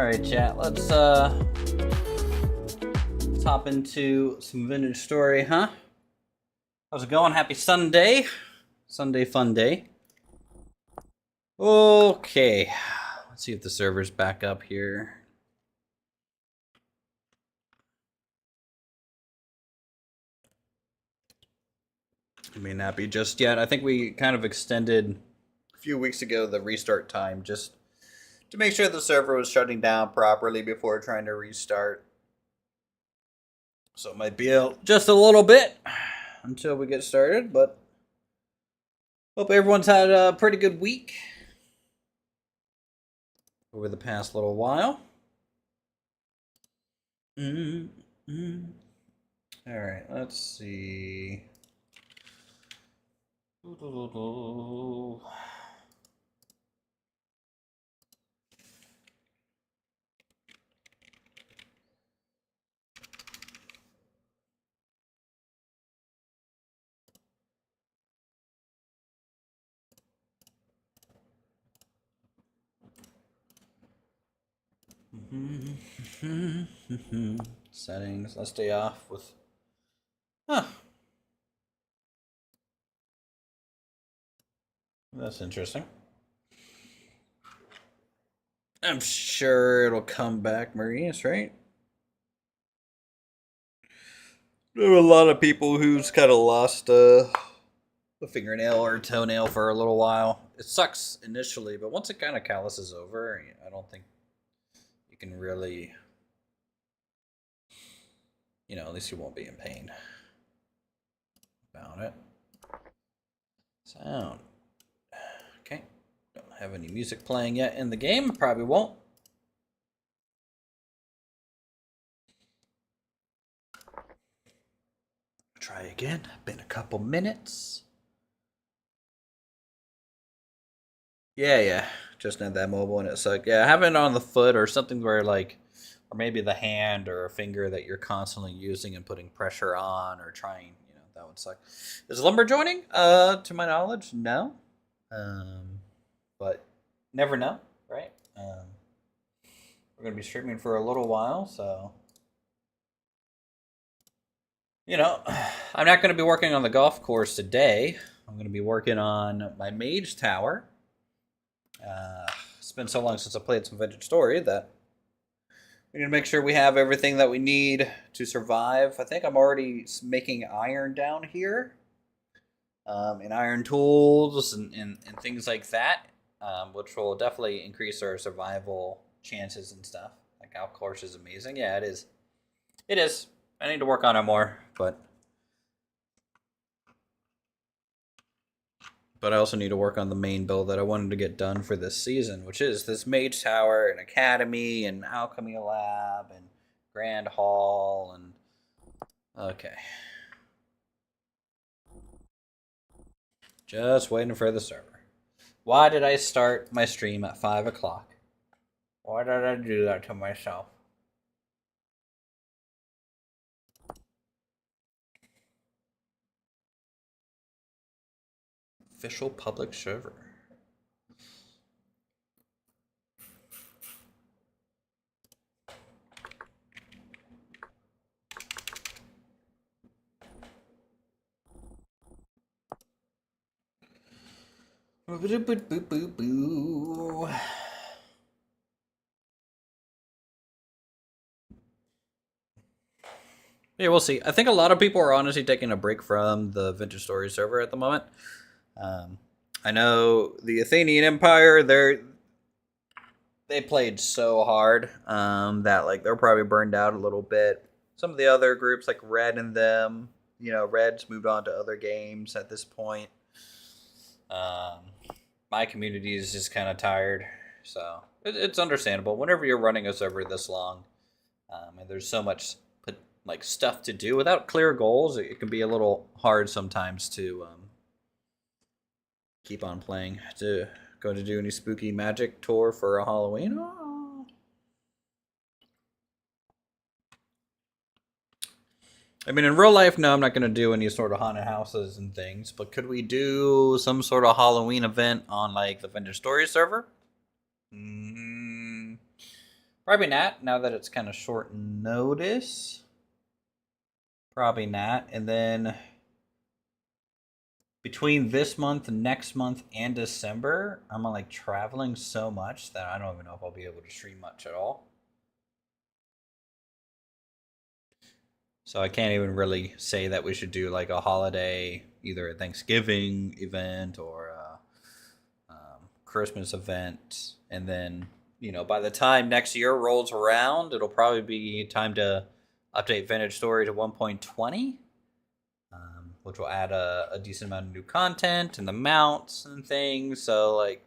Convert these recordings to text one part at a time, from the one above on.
Alright, chat, let's hop into some vintage story, huh? How's it going? Happy Sunday. Sunday fun day. Okay. Let's see if the server's back up here. It may not be just yet. I think we kind of extended a few weeks ago the restart time just to make sure the server was shutting down properly before trying to restart. So it might be just a little bit until we get started, but hope everyone's had a pretty good week over the past little while. Alright, let's see. Settings. Let's stay off with. Huh. That's interesting. I'm sure it'll come back, Marius, right? There are a lot of people who's kind of lost a fingernail or a toenail for a little while. It sucks initially, but once it kind of calluses over, I don't think you can really, at least you won't be in pain about it. Sound. Okay. Don't have any music playing yet in the game. Probably won't. Try again. Been a couple minutes. Yeah. Just had that mobile and it sucked. Yeah, having it on the foot or something where or maybe the hand or a finger that you're constantly using and putting pressure on or trying, that would suck. Is Lumber joining? To my knowledge, no. But never know, right? We're gonna be streaming for a little while, so I'm not gonna be working on the golf course today. I'm gonna be working on my mage tower. It's been so long since I played some Vintage Story that we need to make sure we have everything that we need to survive. I think I'm already making iron down here, and iron tools and things like that, which will definitely increase our survival chances and stuff. Like golf course is amazing. Yeah, it is. It is. I need to work on it more, but I also need to work on the main build that I wanted to get done for this season, which is this Mage Tower and Academy and Alchemy Lab and Grand Hall and... Okay. Just waiting for the server. Why did I start my stream at 5 o'clock? Why did I do that to myself? Official public server. Yeah, we'll see. I think a lot of people are honestly taking a break from the Vintage Story server at the moment. I know the Athenian Empire, they played so hard that they're probably burned out a little bit. Some of the other groups like Red and them, Red's moved on to other games at this point. My community is just kind of tired, so it's understandable. Whenever you're running a server this long, and there's so much stuff to do without clear goals, it can be a little hard sometimes to keep on playing. Going to do any spooky magic tour for a Halloween? Oh. I mean, in real life, no, I'm not going to do any sort of haunted houses and things, but could we do some sort of Halloween event on the Vintage Story server? Probably Probably not, now that it's kind of short notice. Probably not. And then between this month, next month, and December, I'm like traveling so much that I don't even know if I'll be able to stream much at all. So I can't even really say that we should do like a holiday, either a Thanksgiving event or a Christmas event. And then, you know, by the time next year rolls around, it'll probably be time to update Vintage Story to 1.20. Which will add a decent amount of new content and the mounts and things. So, like,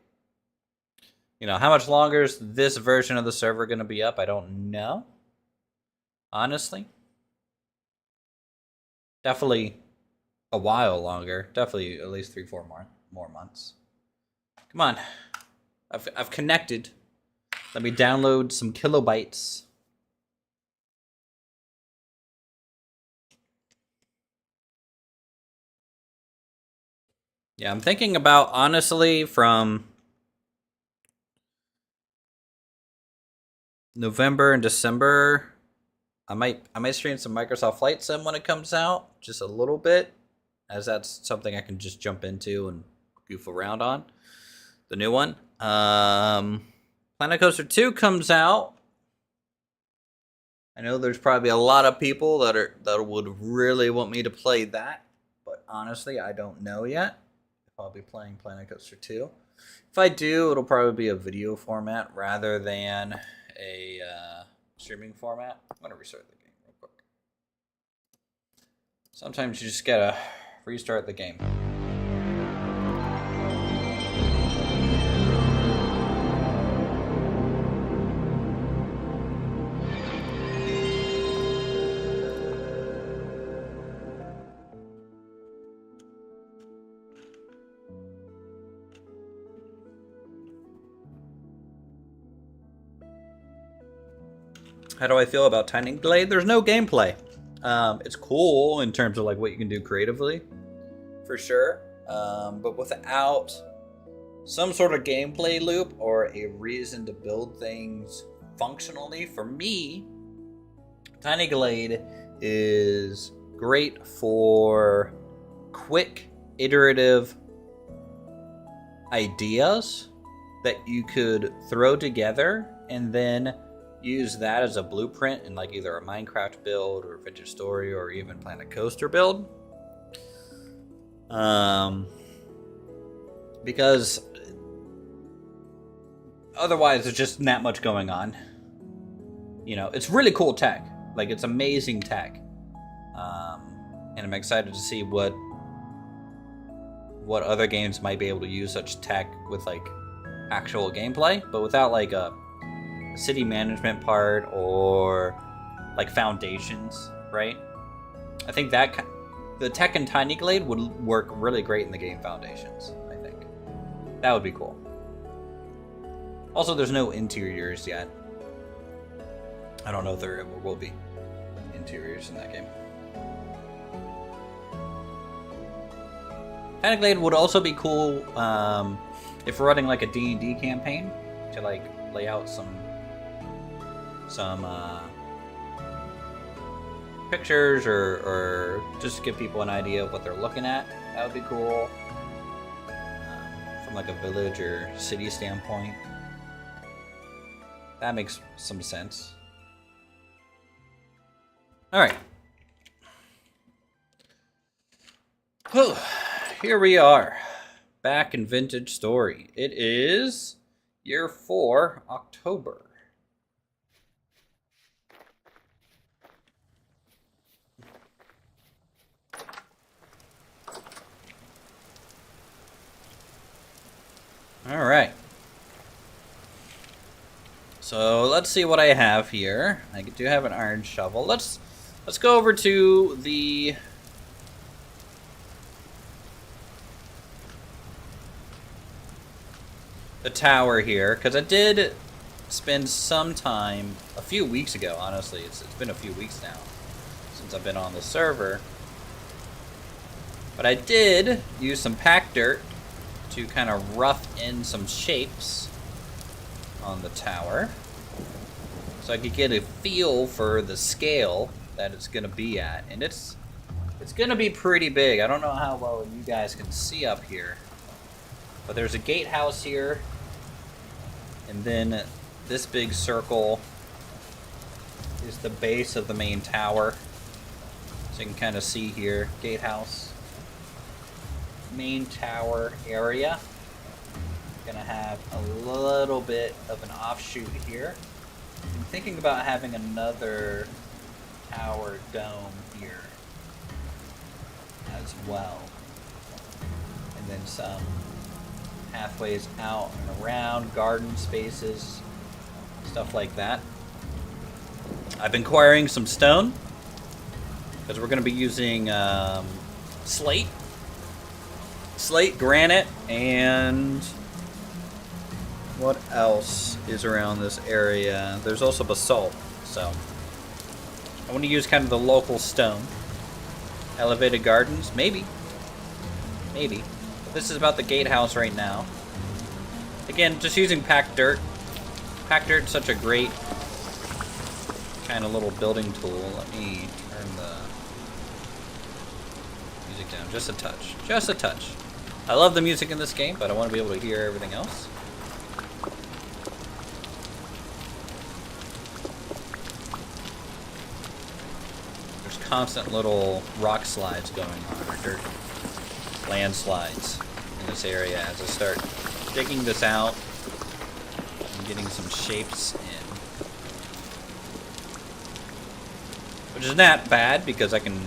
you know, how much longer is this version of the server going to be up? I don't know. Honestly. Definitely a while longer. Definitely at least 3-4 more months. Come on. I've connected. Let me download some kilobytes. Yeah, I'm thinking about, honestly, from November and December, I might stream some Microsoft Flight Sim when it comes out, just a little bit, as that's something I can just jump into and goof around on. The new one. Planet Coaster 2 comes out. I know there's probably a lot of people that would really want me to play that, but honestly, I don't know yet. I'll be playing Planet Coaster 2. If I do, it'll probably be a video format rather than a streaming format. I'm going to restart the game real quick. Sometimes you just gotta restart the game. How do I feel about Tiny Glade? There's no gameplay. It's cool in terms of like what you can do creatively, for sure. But without some sort of gameplay loop or a reason to build things functionally, for me, Tiny Glade is great for quick, iterative ideas that you could throw together and then use that as a blueprint in like either a Minecraft build or Vintage Story or even Planet Coaster build. Because otherwise there's just not much going on. You know, it's really cool tech. Like, it's amazing tech. And I'm excited to see what other games might be able to use such tech with like actual gameplay, but without like a city management part or like foundations, right? I think that the tech in Tiny Glade would work really great in the game foundations. I think that would be cool. Also, there's no interiors yet. I don't know if there ever will be interiors in that game. Tiny Glade would also be cool if we're running like a D&D campaign to like lay out some pictures or just give people an idea of what they're looking at. That would be cool. From like a village or city standpoint. That makes some sense. Alright. Here we are. Back in Vintage Story. It is year 4, October. Alright. So let's see what I have here. I do have an iron shovel. Let's go over to the tower here, because I did spend some time a few weeks ago, honestly. It's been a few weeks now since I've been on the server. But I did use some pack dirt to kind of rough in some shapes on the tower. so I could get a feel for the scale that it's gonna be at, and it's gonna be pretty big. I don't know how well you guys can see up here, but there's a gatehouse here, and then this big circle is the base of the main tower. So you can kind of see here, gatehouse, main tower area. Gonna have a little bit of an offshoot here. I'm thinking about having another tower dome here as well. And then some pathways out and around, garden spaces, stuff like that. I've been acquiring some stone because we're going to be using slate, granite, and what else is around this area? There's also basalt, so I want to use kind of the local stone. Elevated gardens, maybe. But this is about the gatehouse right now. Again, just using packed dirt. Packed dirt's such a great kind of little building tool. Let me turn the music down just a touch. Just a touch. I love the music in this game, but I want to be able to hear everything else. There's constant little rock slides going on, or dirt landslides in this area as I start digging this out and getting some shapes in. Which is not bad because I can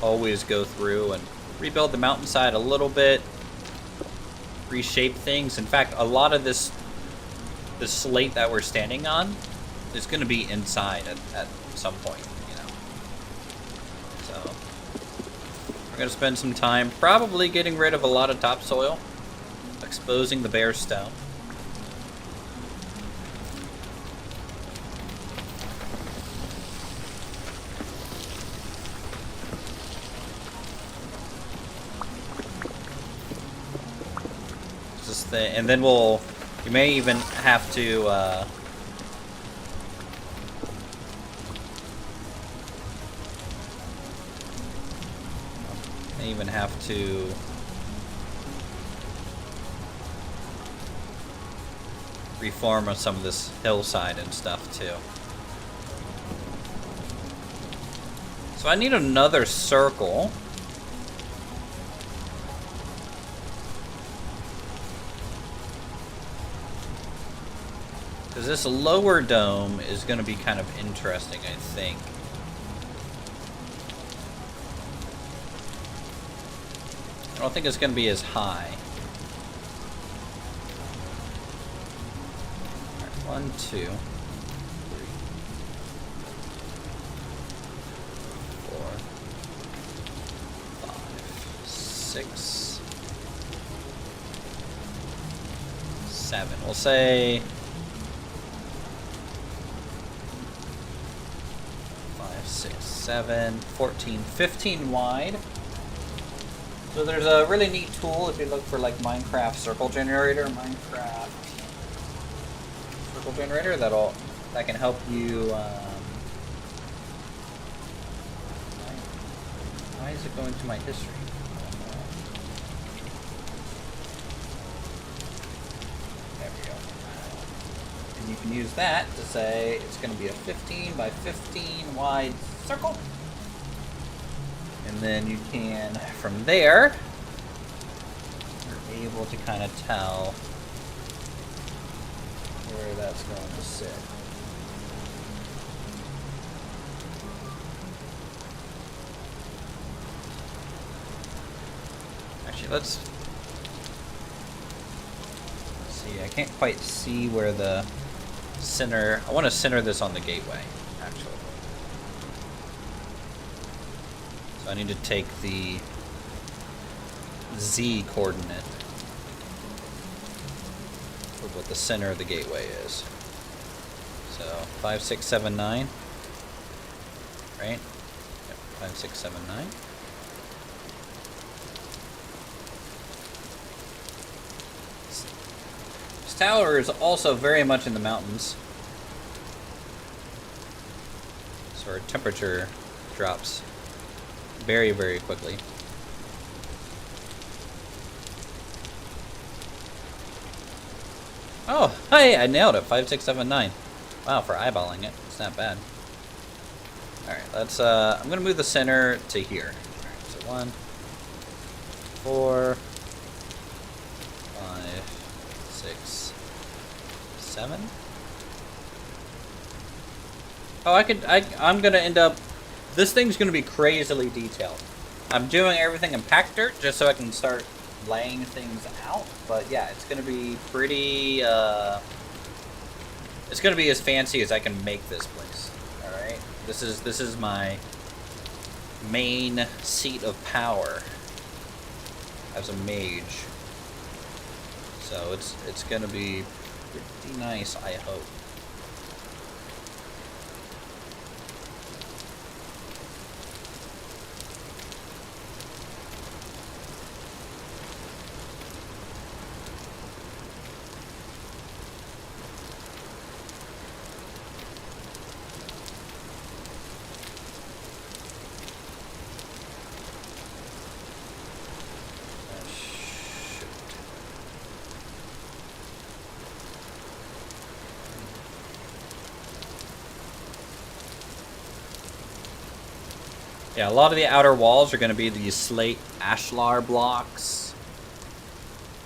always go through and rebuild the mountainside a little bit, reshape things. In fact, a lot of this slate that we're standing on is going to be inside at some point, you know. So we're going to spend some time probably getting rid of a lot of topsoil, exposing the bare stone. And then you may even have to reform some of this hillside and stuff too. So I need another circle. Because this lower dome is going to be kind of interesting, I think. I don't think it's going to be as high. All right, 1, 2, 3, 4, 5, 6, 7. We'll say 7, 14, 15 wide. So there's a really neat tool if you look for like Minecraft circle generator, that can help you. Why is it going to my history? There we go. And you can use that to say it's going to be a 15 by 15 wide circle. And then you can, from there, you're able to kind of tell where that's going to sit. Actually, let's see. I can't quite see where the center. I want to center this on the gateway, actually. So I need to take the Z coordinate of what the center of the gateway is. So 5, 6, 7, 9. Right? Yep, 5, 6, 7, 9. This tower is also very much in the mountains. So our temperature drops very, very quickly. Oh, hey, I nailed it. 5, 6, 7, 9. Wow, for eyeballing it, it's not bad. Alright, let's, I'm gonna move the center to here. Alright, so 1, 4, 5, 6, 7. Oh, I'm gonna end up, this thing's gonna be crazily detailed. I'm doing everything in packed dirt just so I can start laying things out, but yeah, it's gonna be pretty, it's gonna be as fancy as I can make this place. Alright? This is my main seat of power as a mage. So it's gonna be pretty nice, I hope. Yeah, a lot of the outer walls are going to be these slate ashlar blocks.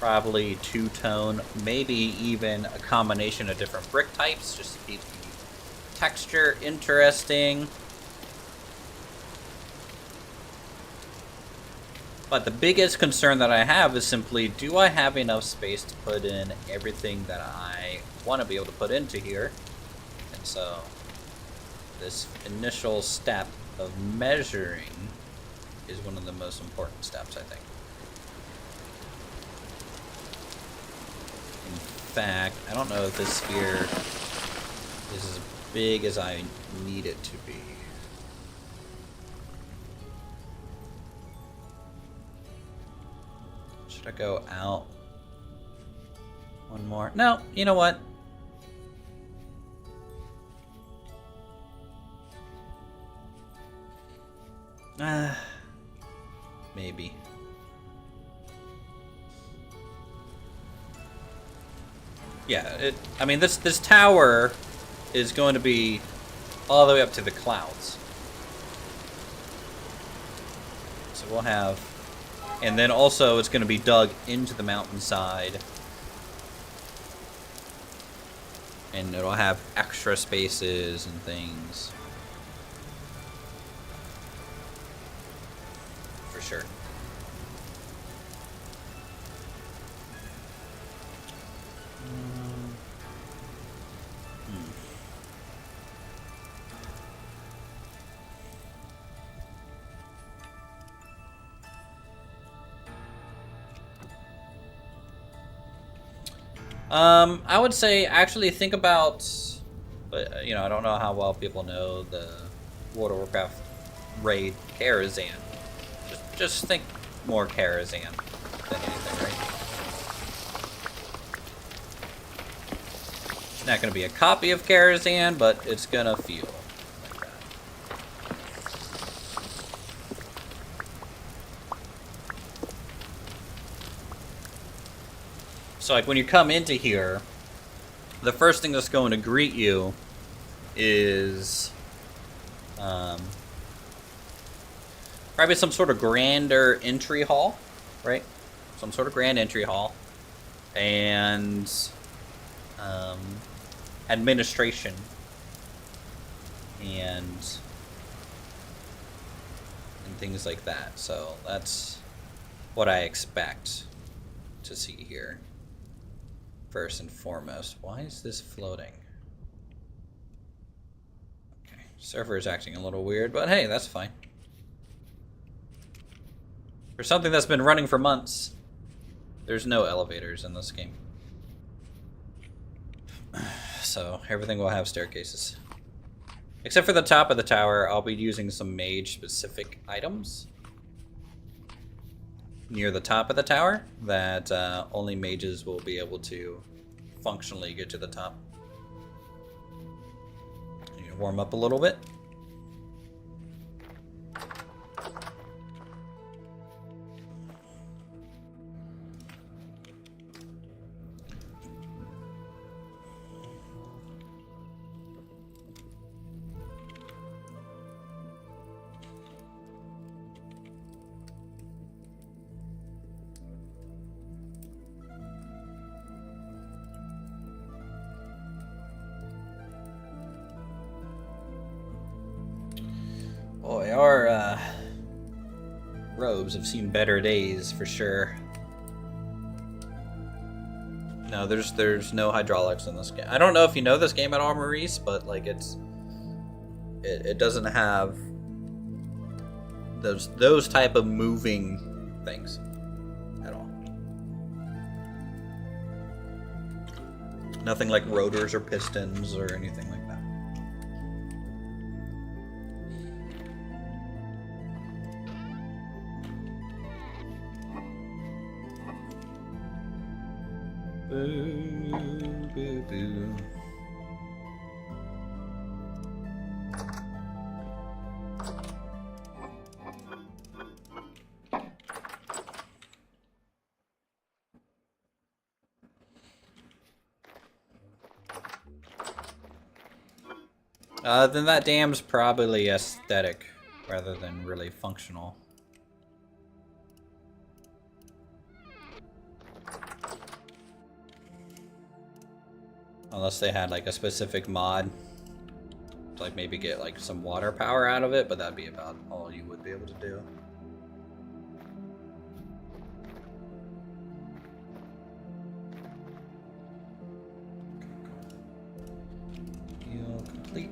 Probably two-tone, maybe even a combination of different brick types, just to keep the texture interesting. But the biggest concern that I have is simply, do I have enough space to put in everything that I want to be able to put into here? And so, this initial step of measuring is one of the most important steps, I think. In fact, I don't know if this sphere is as big as I need it to be. Should I go out one more? No, you know what? Maybe. Yeah, I mean, this tower is going to be all the way up to the clouds. So we'll have, and then also it's going to be dug into the mountainside, and it'll have extra spaces and things. Sure. I would say actually think about, but you know, I don't know how well people know the World of Warcraft raid Karazhan. Just think more Karazhan than anything, right? It's not going to be a copy of Karazhan, but it's going to feel like that. So, like, when you come into here, the first thing that's going to greet you is probably some sort of grander entry hall, right? Some sort of grand entry hall. And administration. And things like that. So that's what I expect to see here. First and foremost. Why is this floating? Okay. Server is acting a little weird, but hey, that's fine. For something that's been running for months, there's no elevators in this game. So everything will have staircases. Except for the top of the tower, I'll be using some mage-specific items near the top of the tower that only mages will be able to functionally get to the top. You can warm up a little bit. our robes have seen better days for sure. No, there's no hydraulics in this game. I don't know if you know this game at all, Maurice, but like it doesn't have those type of moving things at all. Nothing like rotors or pistons or anything like that. Boo, boo, boo. Then that dam's probably aesthetic rather than really functional. Unless they had like a specific mod to like maybe get like some water power out of it, but that'd be about all you would be able to do. Heal complete.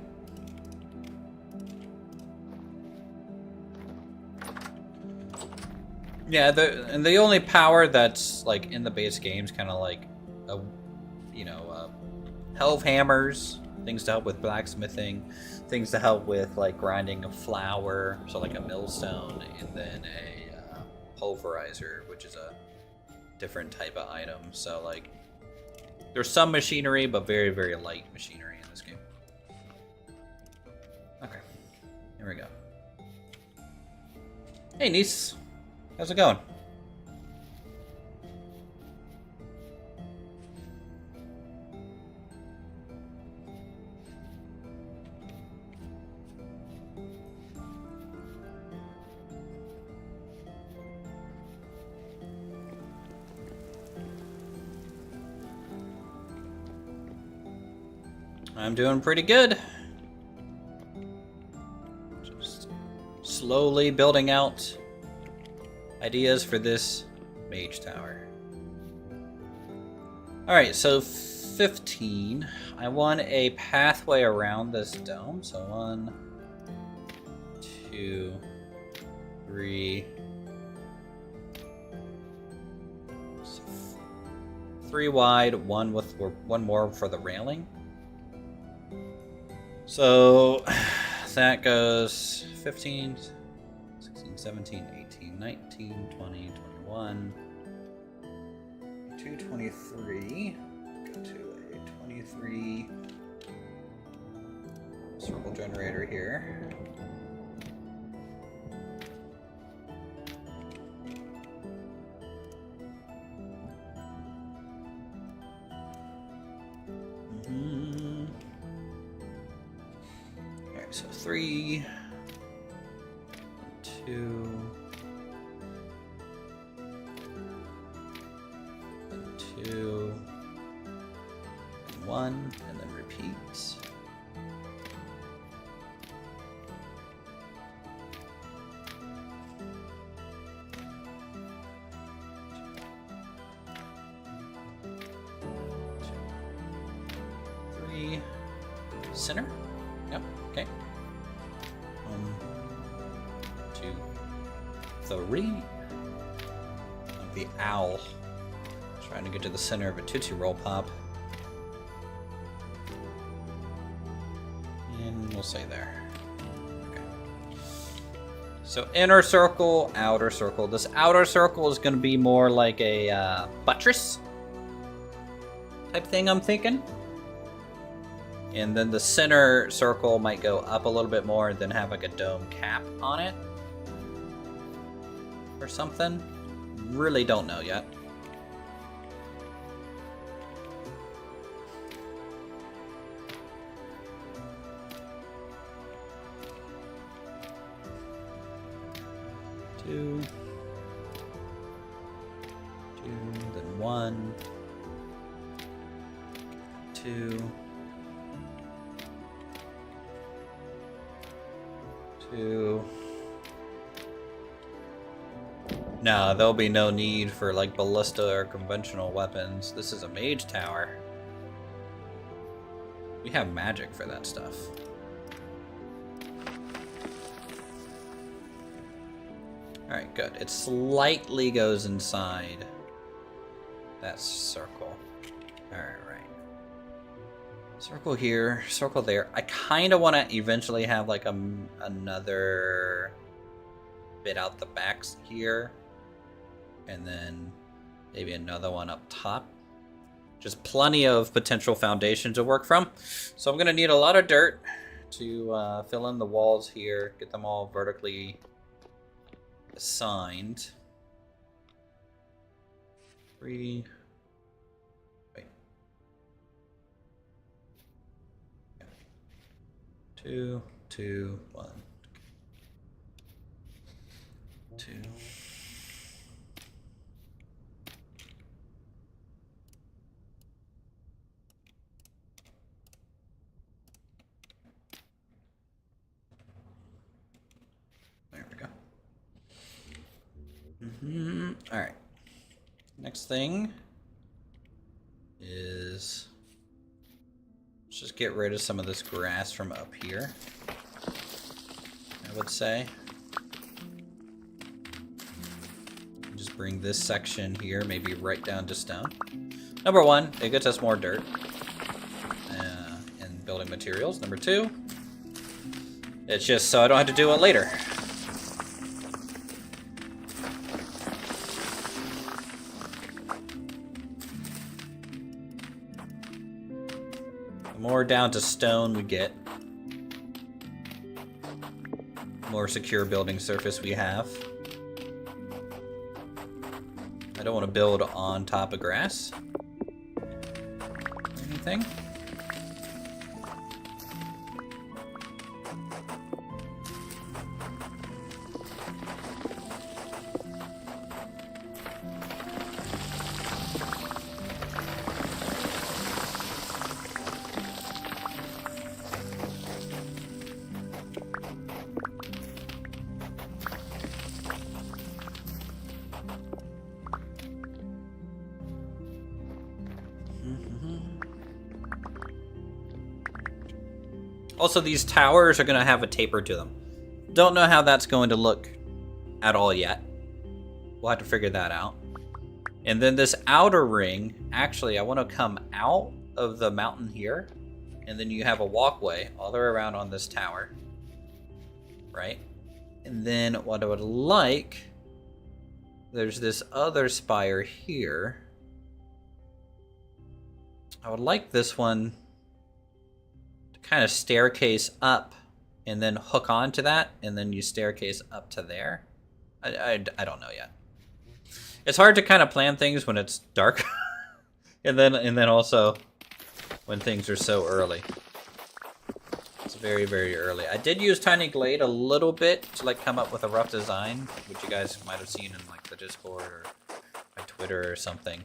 Yeah, the only power that's like in the base game is kind of like a, you know, helve hammers, things to help with blacksmithing, things to help with like grinding of flour, so like a millstone, and then a pulverizer, which is a different type of item. So like there's some machinery, but very, very light machinery in this game. Okay, here we go. Hey niece, how's it going? I'm doing pretty good. Just slowly building out ideas for this mage tower. Alright, so 15. I want a pathway around this dome. So 1, 2, 3. 3 wide, one more for the railing. So that goes 15, 16, 17, 18, 19, 20, 21, 22, 23. Go to a 23 circle generator here. So 3, 2, 2, 1, and then repeat. Three, center. Yep. Okay. 1, 2, 3. The owl. Trying to get to the center of a Tootsie Roll Pop. And we'll say there. Okay. So inner circle, outer circle. This outer circle is going to be more like a buttress type thing, I'm thinking. And then the center circle might go up a little bit more and then have like a dome cap on it. Or something. Really don't know yet. Two, then 1, 2, 2, No, there'll be no need for like ballista or conventional weapons. This is a mage tower. We have magic for that stuff. Alright, good. It slightly goes inside that circle. Alright, right. Circle here, circle there. I kind of want to eventually have like another bit out the backs here. And then maybe another one up top. Just plenty of potential foundation to work from. So I'm going to need a lot of dirt to fill in the walls here. Get them all vertically assigned. 3. Wait. 2, 2, 1. 2. There we go. All right. Next thing is let's just get rid of some of this grass from up here. I would say. Just bring this section here, maybe right down to stone. Number 1, it gets us more dirt and building materials. Number 2, it's just so I don't have to do it later. The more down to stone we get, the more secure building surface we have. I don't want to build on top of grass or anything. Also, these towers are going to have a taper to them. Don't know how that's going to look at all yet. We'll have to figure that out. And then this outer ring, actually, I want to come out of the mountain here. And then you have a walkway all the way around on this tower. Right? And then what I would like, there's this other spire here. I would like this one kind of staircase up and then hook onto that, and then you staircase up to there. I don't know yet. It's hard to kind of plan things when it's dark, and then also when things are so early. It's very, very early. I did use Tiny Glade a little bit to like come up with a rough design, which you guys might have seen in like the Discord or my Twitter or something.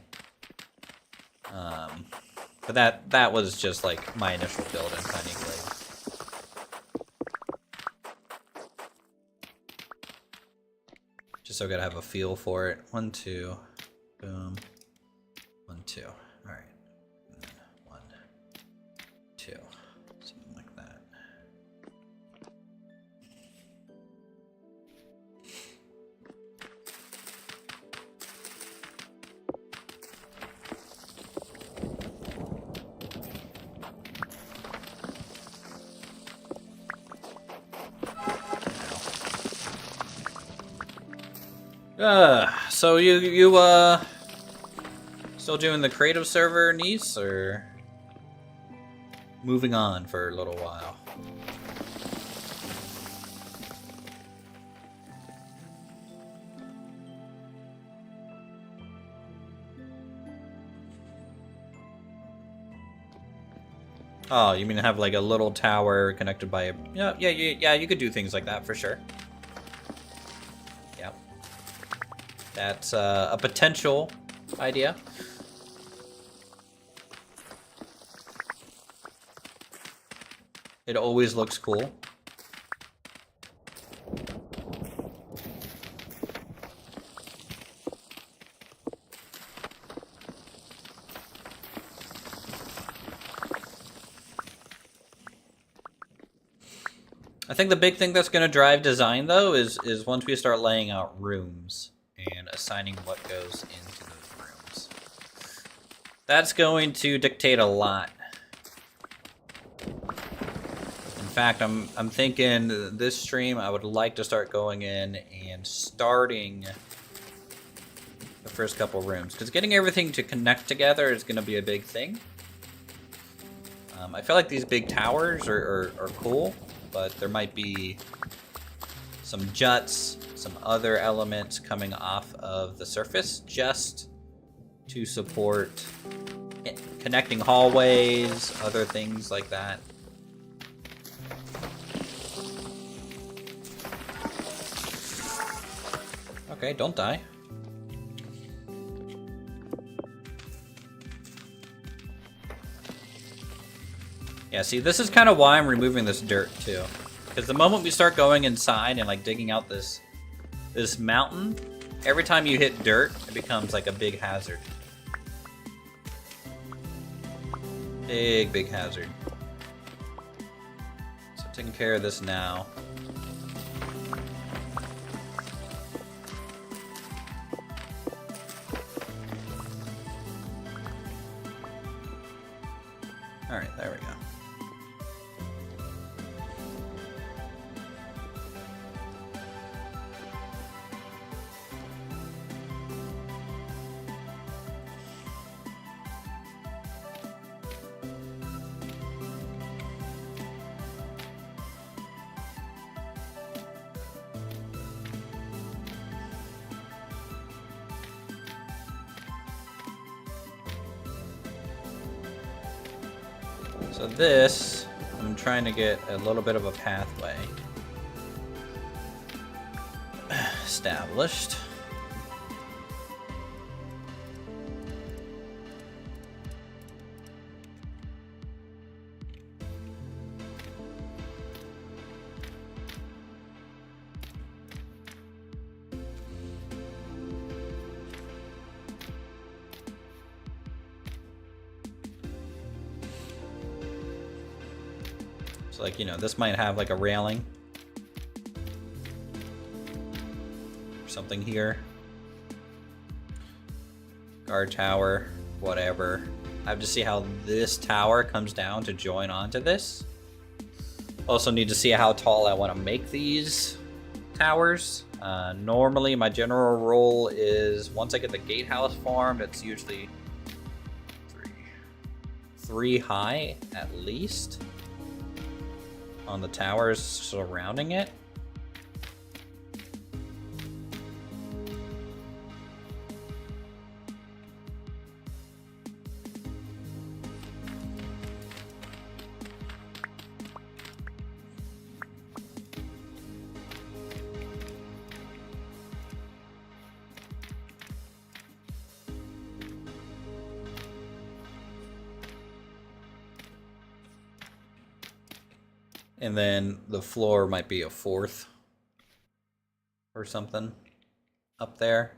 But that was just like my initial build in Tiny Glade. Just so I gotta have a feel for it. 1, 2, boom. 1, 2. All right. And then 1, 2, something like that. So you still doing the creative server, niece, or moving on for a little while? Oh, you mean have like a little tower connected by a... Yeah, you could do things like that for sure. Yep. That's a potential idea. It always looks cool. I think the big thing that's going to drive design, though, is once we start laying out rooms and assigning what goes into those rooms. That's going to dictate a lot. In fact, I'm thinking this stream I would like to start going in and starting the first couple rooms, because getting everything to connect together is going to be a big thing. I feel like these big towers are cool, but there might be some juts, some other elements coming off of the surface just to support connecting hallways, other things like that. Okay, don't die. Yeah, see, this is kind of why I'm removing this dirt, too. Because the moment we start going inside and, like, digging out this mountain, every time you hit dirt, it becomes, like, a big hazard. Big hazard. So taking care of this now. Alright, there we go. So this, I'm trying to get a little bit of a pathway established. Like, you know, this might have like a railing or something here. Guard tower, whatever. I have to see how this tower comes down to join onto this. Also need to see how tall I want to make these towers. Normally my general rule is once I get the gatehouse formed, it's usually three high at least on the towers surrounding it. And then the floor might be a fourth or something up there.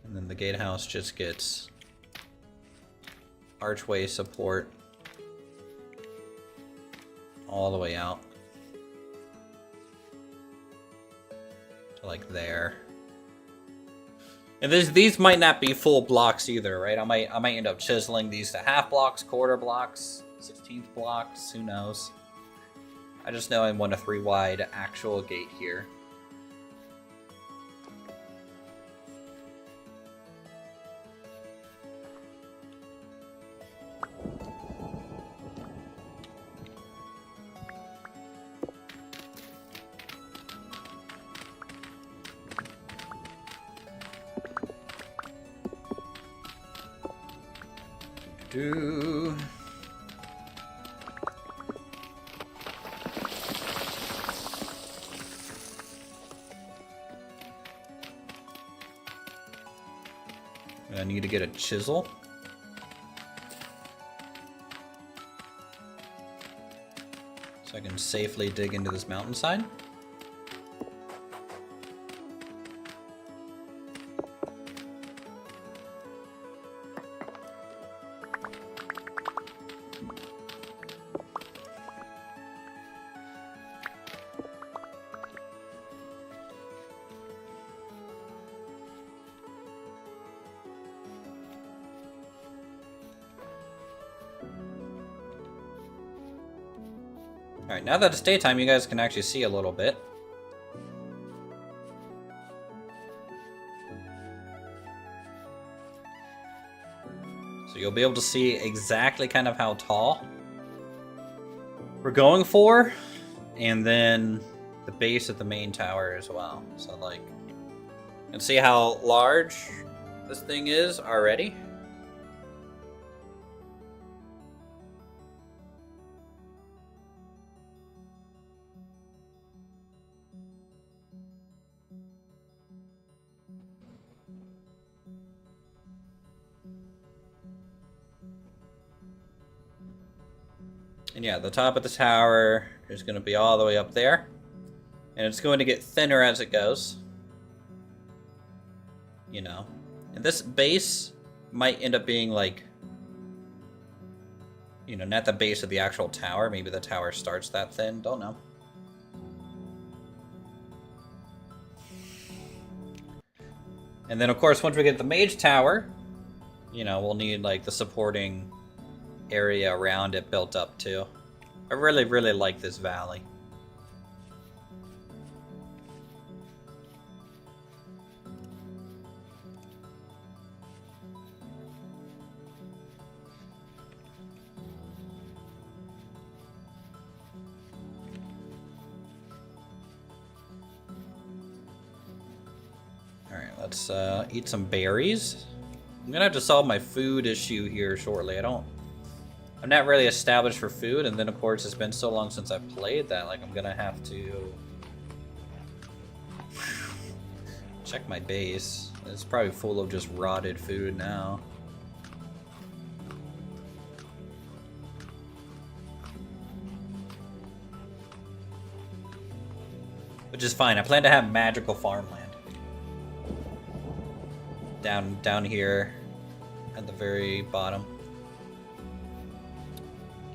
And then the gatehouse just gets archway support all the way out. Like there. And these might not be full blocks either, right? I might end up chiseling these to half blocks, quarter blocks, 16th blocks, who knows. I just know I want a 3 wide actual gate here. I need to get a chisel. So I can safely dig into this mountainside. Alright, now that it's daytime, you guys can actually see a little bit. So you'll be able to see exactly kind of how tall we're going for, and then the base of the main tower as well. So like, you can see how large this thing is already. And yeah, the top of the tower is going to be all the way up there. And it's going to get thinner as it goes. You know. And this base might end up being like, you know, not the base of the actual tower. Maybe the tower starts that thin. Don't know. And then, of course, once we get the mage tower, you know, we'll need like the supporting area around it built up too. I really, really like this valley. Alright, let's eat some berries. I'm gonna have to solve my food issue here shortly. I'm not really established for food, and then of course it's been so long since I played that, like I'm gonna have to check my base. It's probably full of just rotted food now. Which is fine. I plan to have magical farmland down here at the very bottom.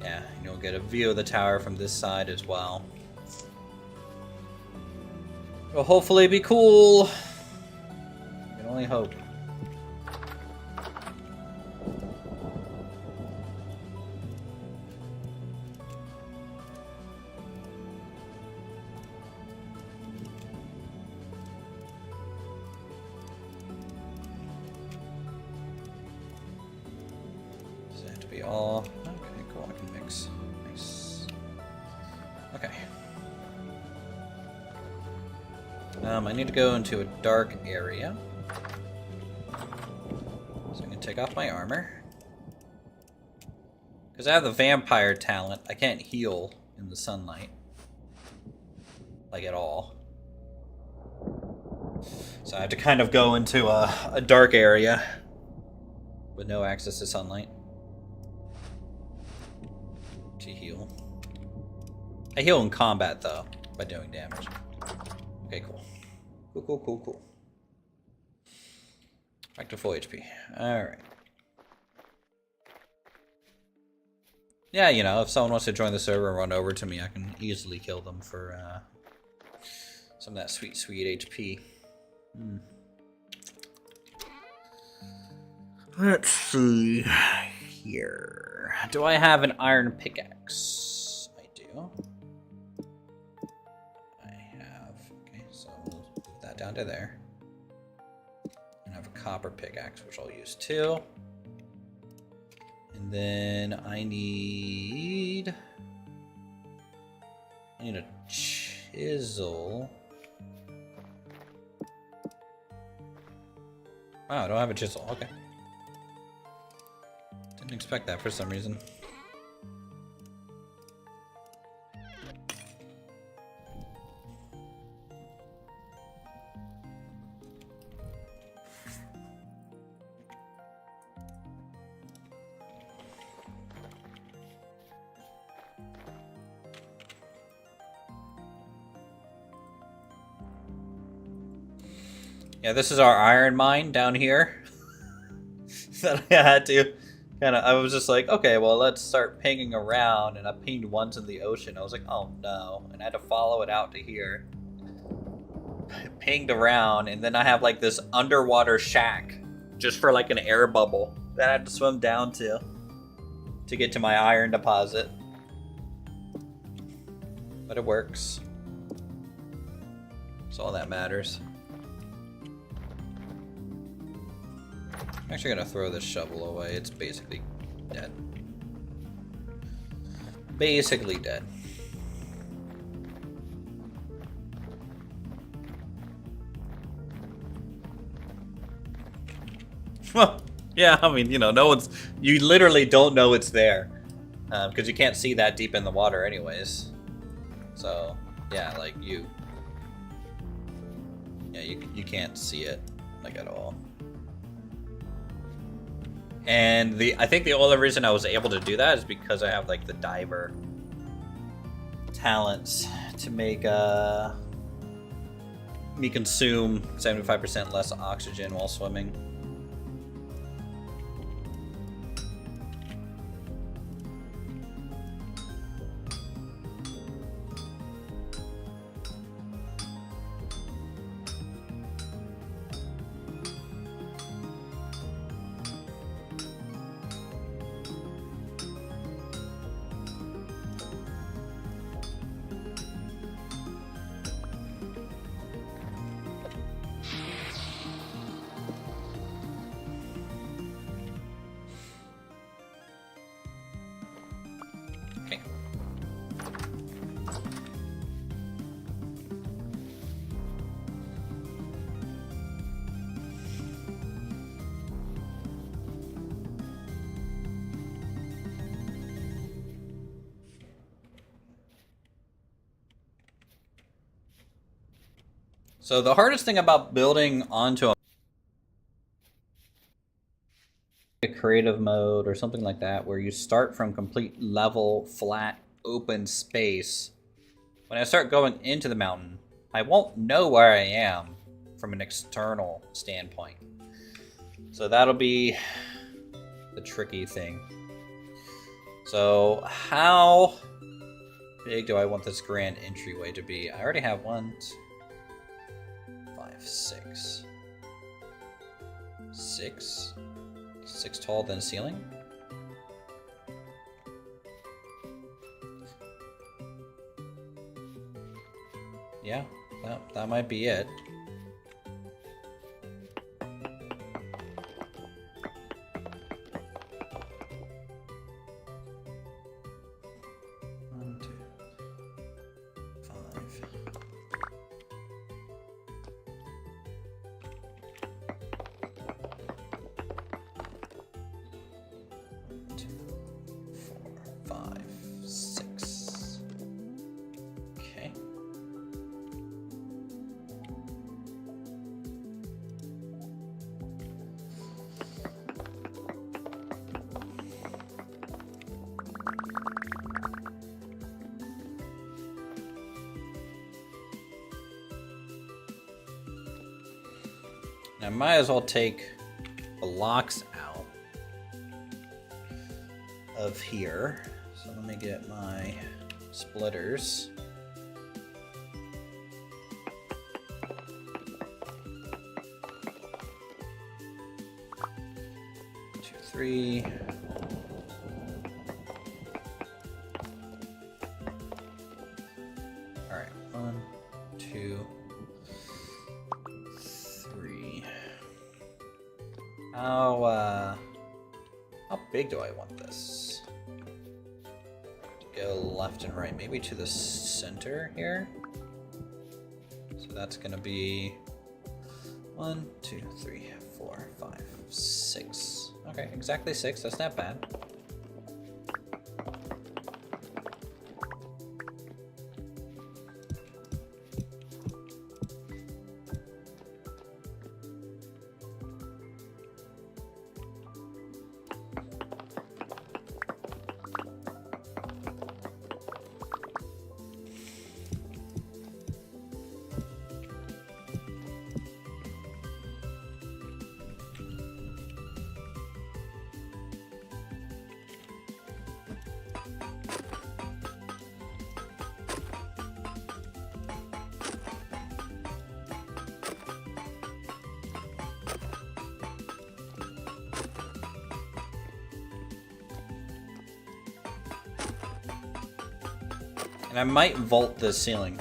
Yeah, and you'll get a view of the tower from this side as well. It'll hopefully be cool. I can only hope. Does it have to be all... I need to go into a dark area. So I'm going to take off my armor. Because I have the vampire talent, I can't heal in the sunlight. Like at all. So I have to kind of go into a dark area with no access to sunlight to heal. I heal in combat though, by doing damage. Okay, cool. Cool. Back to full HP. Alright. Yeah, you know, if someone wants to join the server and run over to me, I can easily kill them for some of that sweet HP. Let's see here. Do I have an iron pickaxe? I do. Down to there. And I have a copper pickaxe, which I'll use too. And then I need a chisel. Wow, I don't have a chisel. Okay. Didn't expect that for some reason. Yeah, this is our iron mine down here. That I had to I was just like, okay, well, let's start pinging around, and I pinged once in the ocean. I was like, oh no, and I had to follow it out to here. I pinged around, and then I have like this underwater shack just for like an air bubble that I had to swim down to get to my iron deposit. but it works. That's all that matters. I'm actually gonna throw this shovel away. It's basically dead. Basically dead. Well, yeah, I mean, you know, you literally don't know it's there. Because you can't see that deep in the water anyways. So, yeah, like you can't see it, like, at all. And I think the only reason I was able to do that is because I have, like, the diver talents to make me consume 75% less oxygen while swimming. So the hardest thing about building onto a creative mode or something like that, where you start from complete level, flat, open space, when I start going into the mountain, I won't know where I am from an external standpoint. So that'll be the tricky thing. So how big do I want this grand entryway to be? I already have 1, 2, 5, 6. 6? 6 tall than ceiling? Yeah, that might be it. I might as well take the locks out of here. So let me get my splitters. 2, 3. All right, 1, 2. How big do I want this? Go left and right, maybe to the center here. So that's gonna be 1, 2, 3, 4, 5, 6. Okay, exactly 6. That's not bad. And I might vault this ceiling.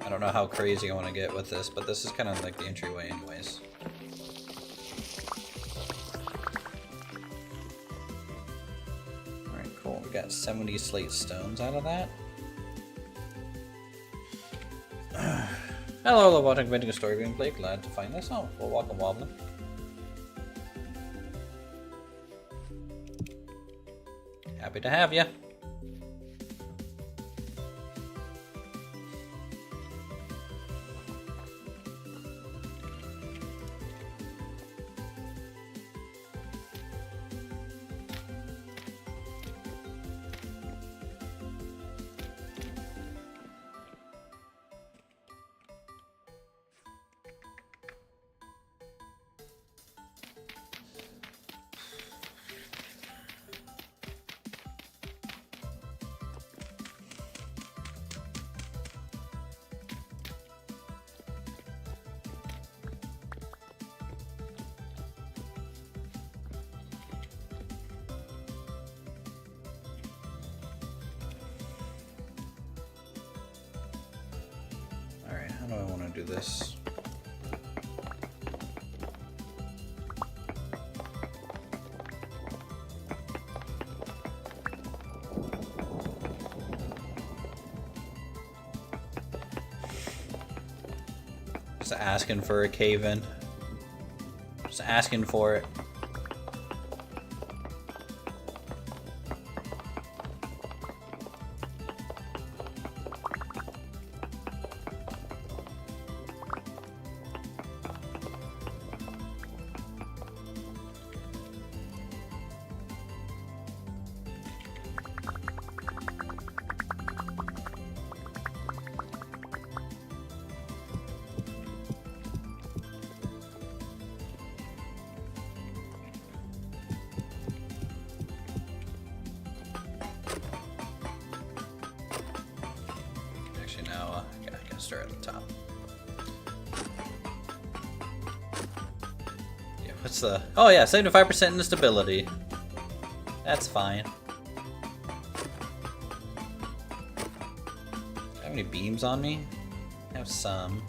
I don't know how crazy I want to get with this, but this is kind of like the entryway anyways. Alright, cool. We got 70 slate stones out of that. Hello, hello, watching Vintagecraft story gameplay. Glad to find this. Oh, well, welcome, Wobbler. Happy to have you. Alright, how do I want to do this? Just asking for a cave-in. Just asking for it. Start at the top. Yeah, what's the... Oh yeah, 75% instability. That's fine. Do I have any beams on me? I have some.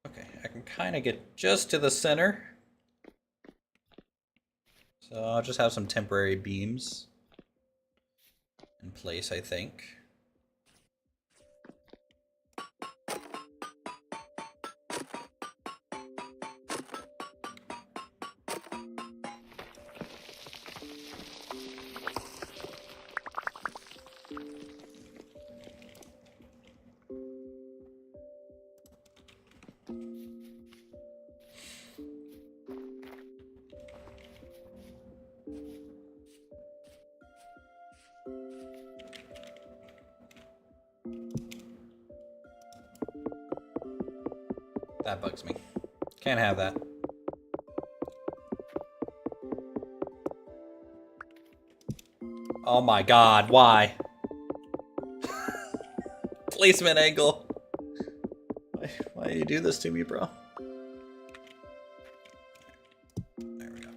Okay, I can kind of get just to the center. So I'll just have some temporary beams in place, I think. That bugs me. Can't have that. Oh my god, why? Placement angle. Why do you do this to me, bro? There we go.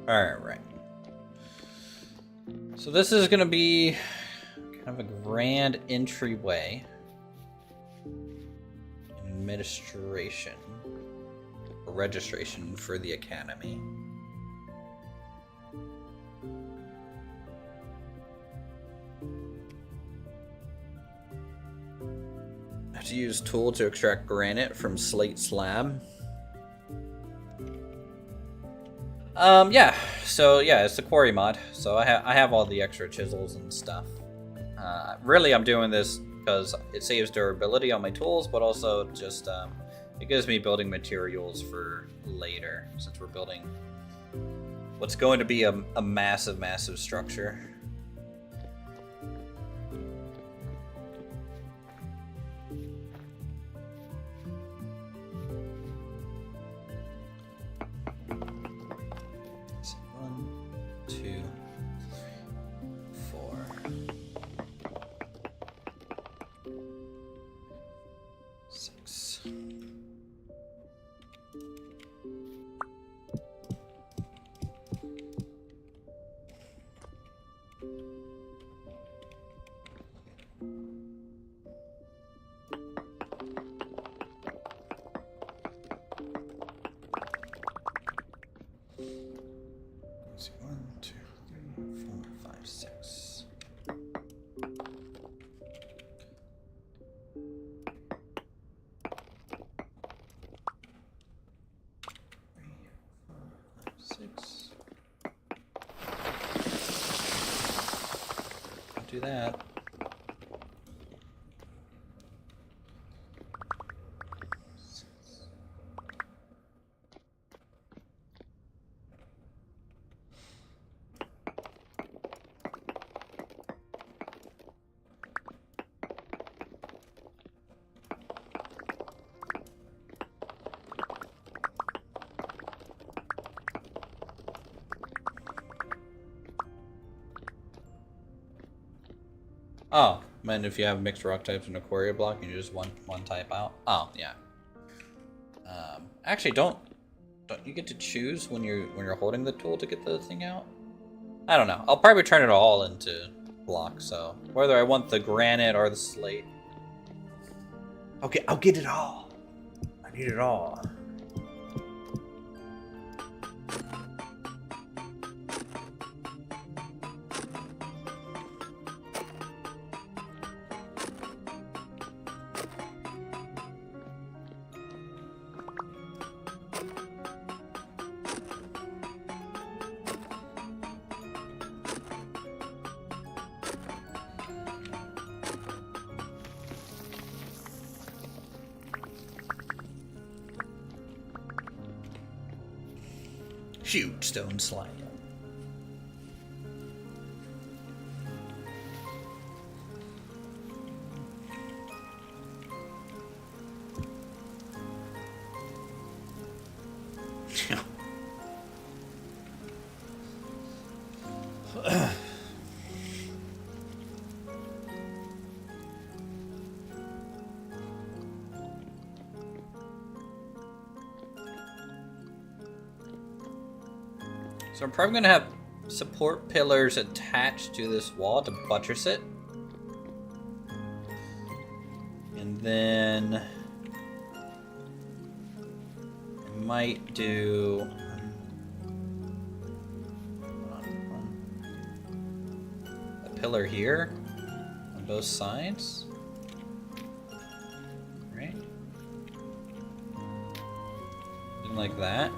Alright. So this is going to be kind of a grand entryway. Administration. Or registration for the academy. I have to use tool to extract granite from slate slab. Yeah. So yeah, it's the quarry mod. So I have all the extra chisels and stuff. Really, I'm doing this because it saves durability on my tools, but also just it gives me building materials for later, since we're building what's going to be a massive structure. Let's see, 1, 2, 3, 4, 5, 6. Don't do that. Oh, man, if you have mixed rock types in a quarry block, you just one type out. Oh, yeah. Actually, don't you get to choose when you're holding the tool to get the thing out? I don't know. I'll probably turn it all into blocks. So whether I want the granite or the slate, I'll get it all. I need it all. Shoot, stone slime. So I'm probably gonna have support pillars attached to this wall to buttress it. And then I might do a pillar here on both sides. Right? Something like that.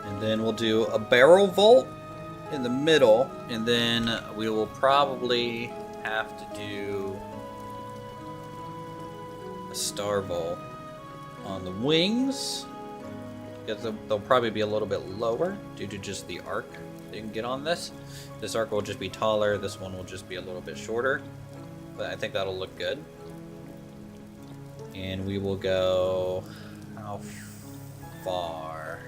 And then we'll do a barrel vault in the middle, and then we will probably have to do a star bowl on the wings, because they'll probably be a little bit lower due to just the arc that you can get on this. This arc will just be taller, this one will just be a little bit shorter, but I think that'll look good. And we will go how far?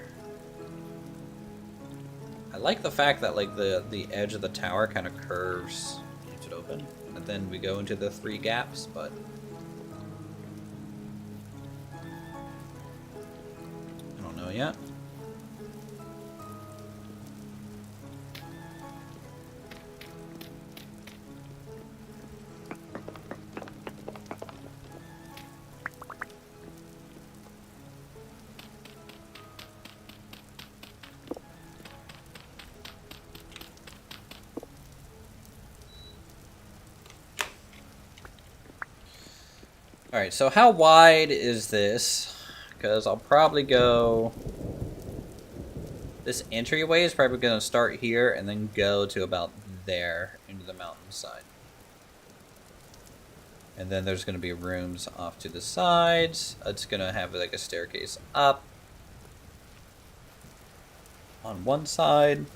I like the fact that like the edge of the tower kind of curves, keeps it open, and then we go into the 3 gaps, but I don't know yet. Alright, so how wide is this? Because I'll probably go... This entryway is probably going to start here and then go to about there into the mountainside. And then there's going to be rooms off to the sides. It's going to have like a staircase up on one side.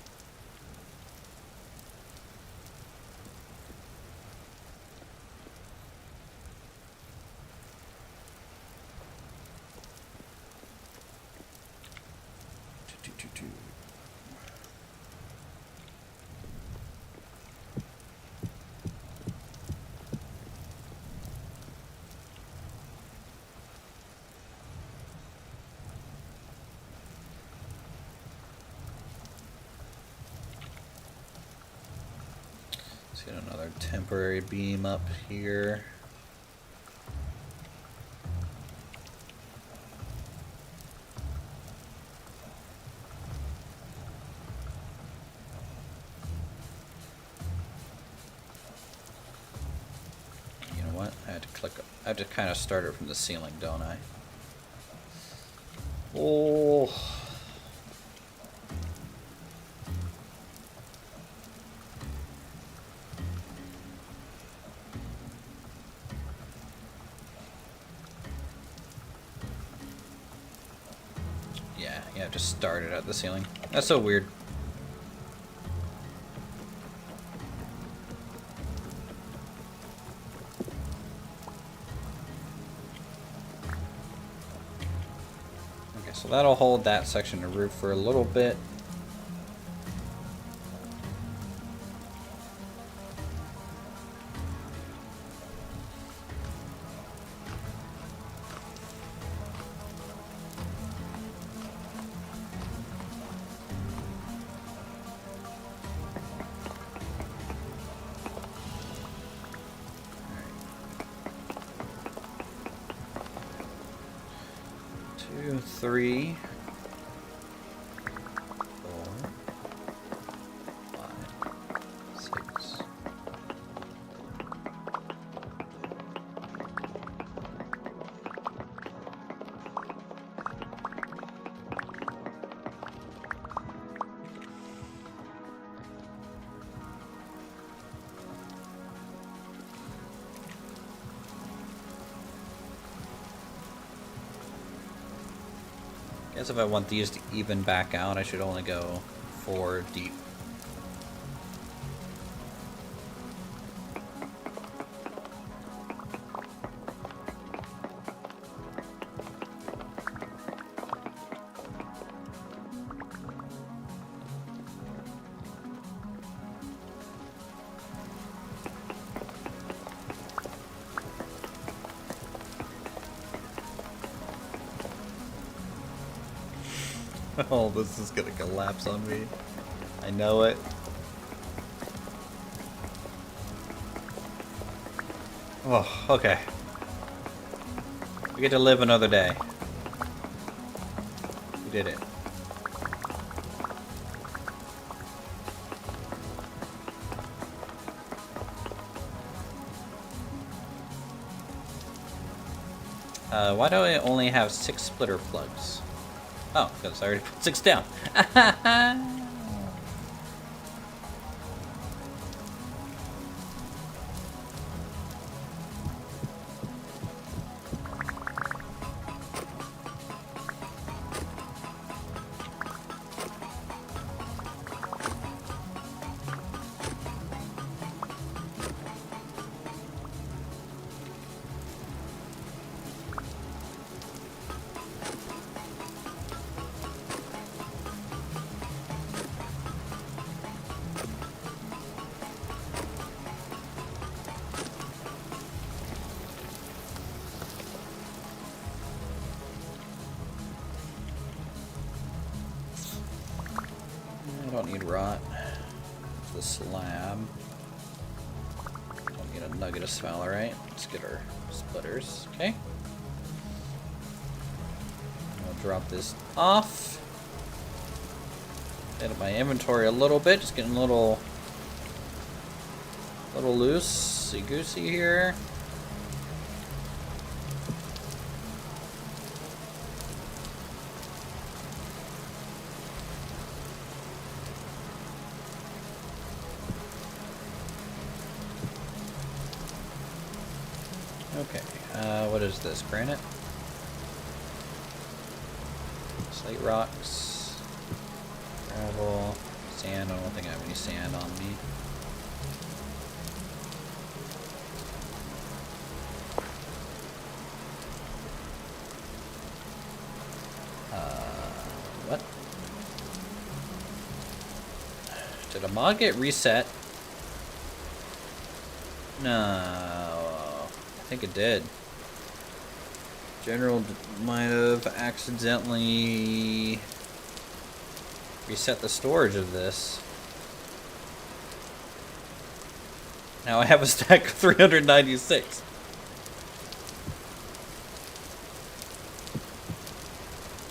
Let's get another temporary beam up here. You know what? I have to kind of start it from the ceiling, don't I? Oh. Yeah, you have to start it at the ceiling. That's so weird. Okay, so that'll hold that section of roof for a little bit. Two, three, 4, 5, 6. I guess if I want these to even back out, I should only go 4 deep. Oh, this is gonna collapse on me. I know it. Oh, okay. We get to live another day. We did it. Why do I only have 6 splitter plugs? Oh, because I already put 6 down. I don't need rot. The slab. Don't need a nugget of sphalerite. Let's get our splitters. Okay. I'll drop this off. Edit my inventory a little bit. Just getting a little loosey-goosey here. Okay, what is this? Granite? Slate rocks. Gravel. Sand. I don't think I have any sand on me. What? Did a mod get reset? No. I think it did. General might have accidentally reset the storage of this. Now I have a stack of 396.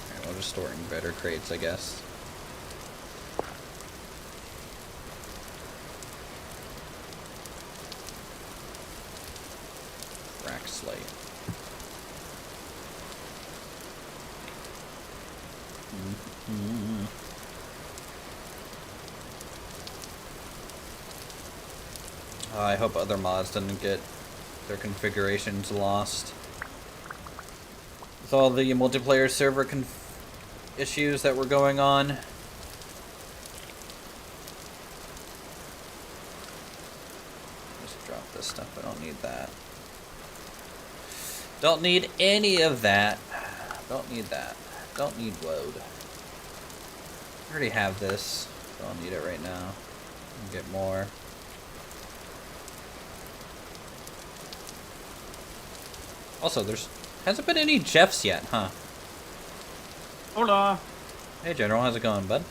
Alright, we'll just store it in better crates, I guess. Rack slate. Mm-hmm. I hope other mods didn't get their configurations lost. With all the multiplayer server issues that were going on. Just drop this stuff, I don't need that. Don't need any of that. Don't need that. Don't need load. I already have this. Don't need it right now. Get more. Also, there's hasn't been any Jeffs yet, huh? Hola. Hey, General, how's it going, bud?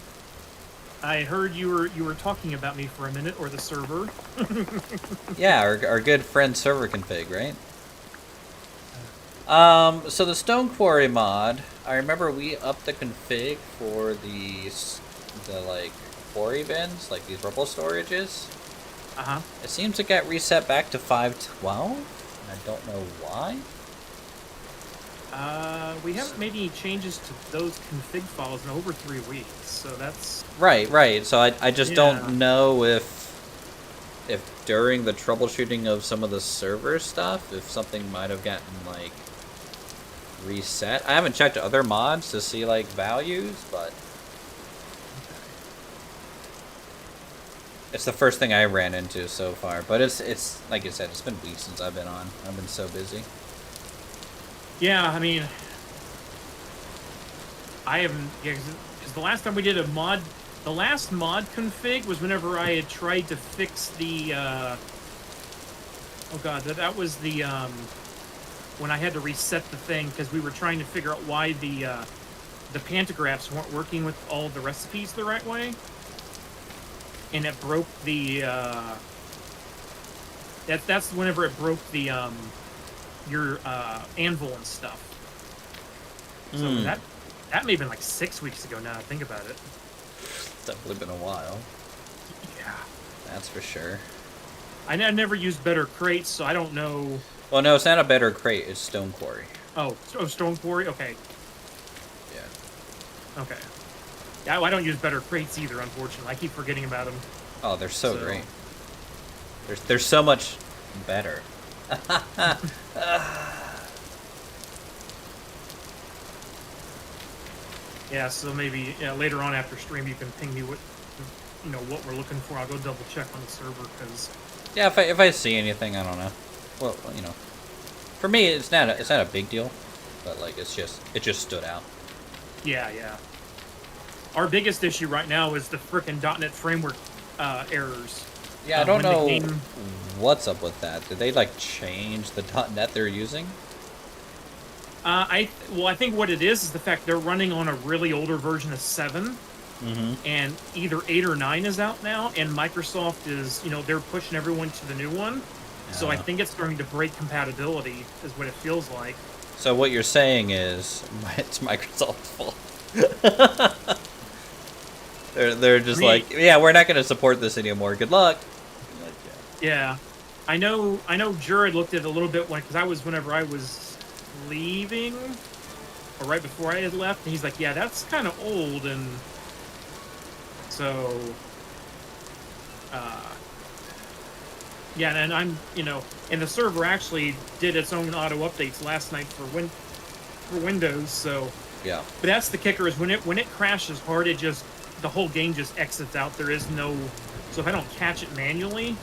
I heard you were talking about me for a minute, or the server. Yeah, our good friend server config, right? So the Stone Quarry mod, I remember we upped the config for the like quarry bins, like these rubble storages. Uh-huh. It seems to get reset back to 512. I don't know why. We haven't made any changes to those config files in over 3 weeks, so that's... Right. So I just don't know if during the troubleshooting of some of the server stuff, if something might have gotten, like, reset. I haven't checked other mods to see, like, values, but... It's the first thing I ran into so far, but it's like you said, it's been weeks since I've been on. I've been so busy. Yeah, I mean, I haven't, yeah, because the last time we did a mod, the last mod config was whenever I had tried to fix the, oh god, that was the, when I had to reset the thing, because we were trying to figure out why the pantographs weren't working with all the recipes the right way. And it broke the, that's whenever it broke the, your, anvil and stuff. So that may have been like 6 weeks ago now, I think about it. It's definitely been a while. Yeah. That's for sure. I never used better crates, so I don't know. Well, no, it's not a better crate, it's Stone Quarry. Oh, Stone Quarry? Okay. Yeah. Okay. Yeah, I don't use better crates either, unfortunately. I keep forgetting about them. Oh, they're so great. They're so much better. Yeah, so maybe later on after stream you can ping me what what we're looking for. I'll go double check on the server because. Yeah, if I see anything, I don't know. Well, for me it's not a big deal, but like it just stood out. Yeah. Our biggest issue right now is the frickin' .NET framework errors. Yeah, I don't know what's up with that. Did they like change the .NET they're using? I think what it is the fact they're running on a really older version of 7, and either 8 or 9 is out now, and Microsoft is they're pushing everyone to the new one. So I think it's starting to break compatibility, is what it feels like. So what you're saying is it's Microsoft's fault. They're just like, yeah, we're not going to support this anymore. Good luck. Yeah, I know. Jared looked at it a little bit whenever I was leaving, or right before I had left, and he's like, "Yeah, that's kind of old," and so, yeah, and I'm, and the server actually did its own auto updates last night for Windows, so yeah. But that's the kicker is when it crashes hard, the whole game just exits out. There is no, so if I don't catch it manually.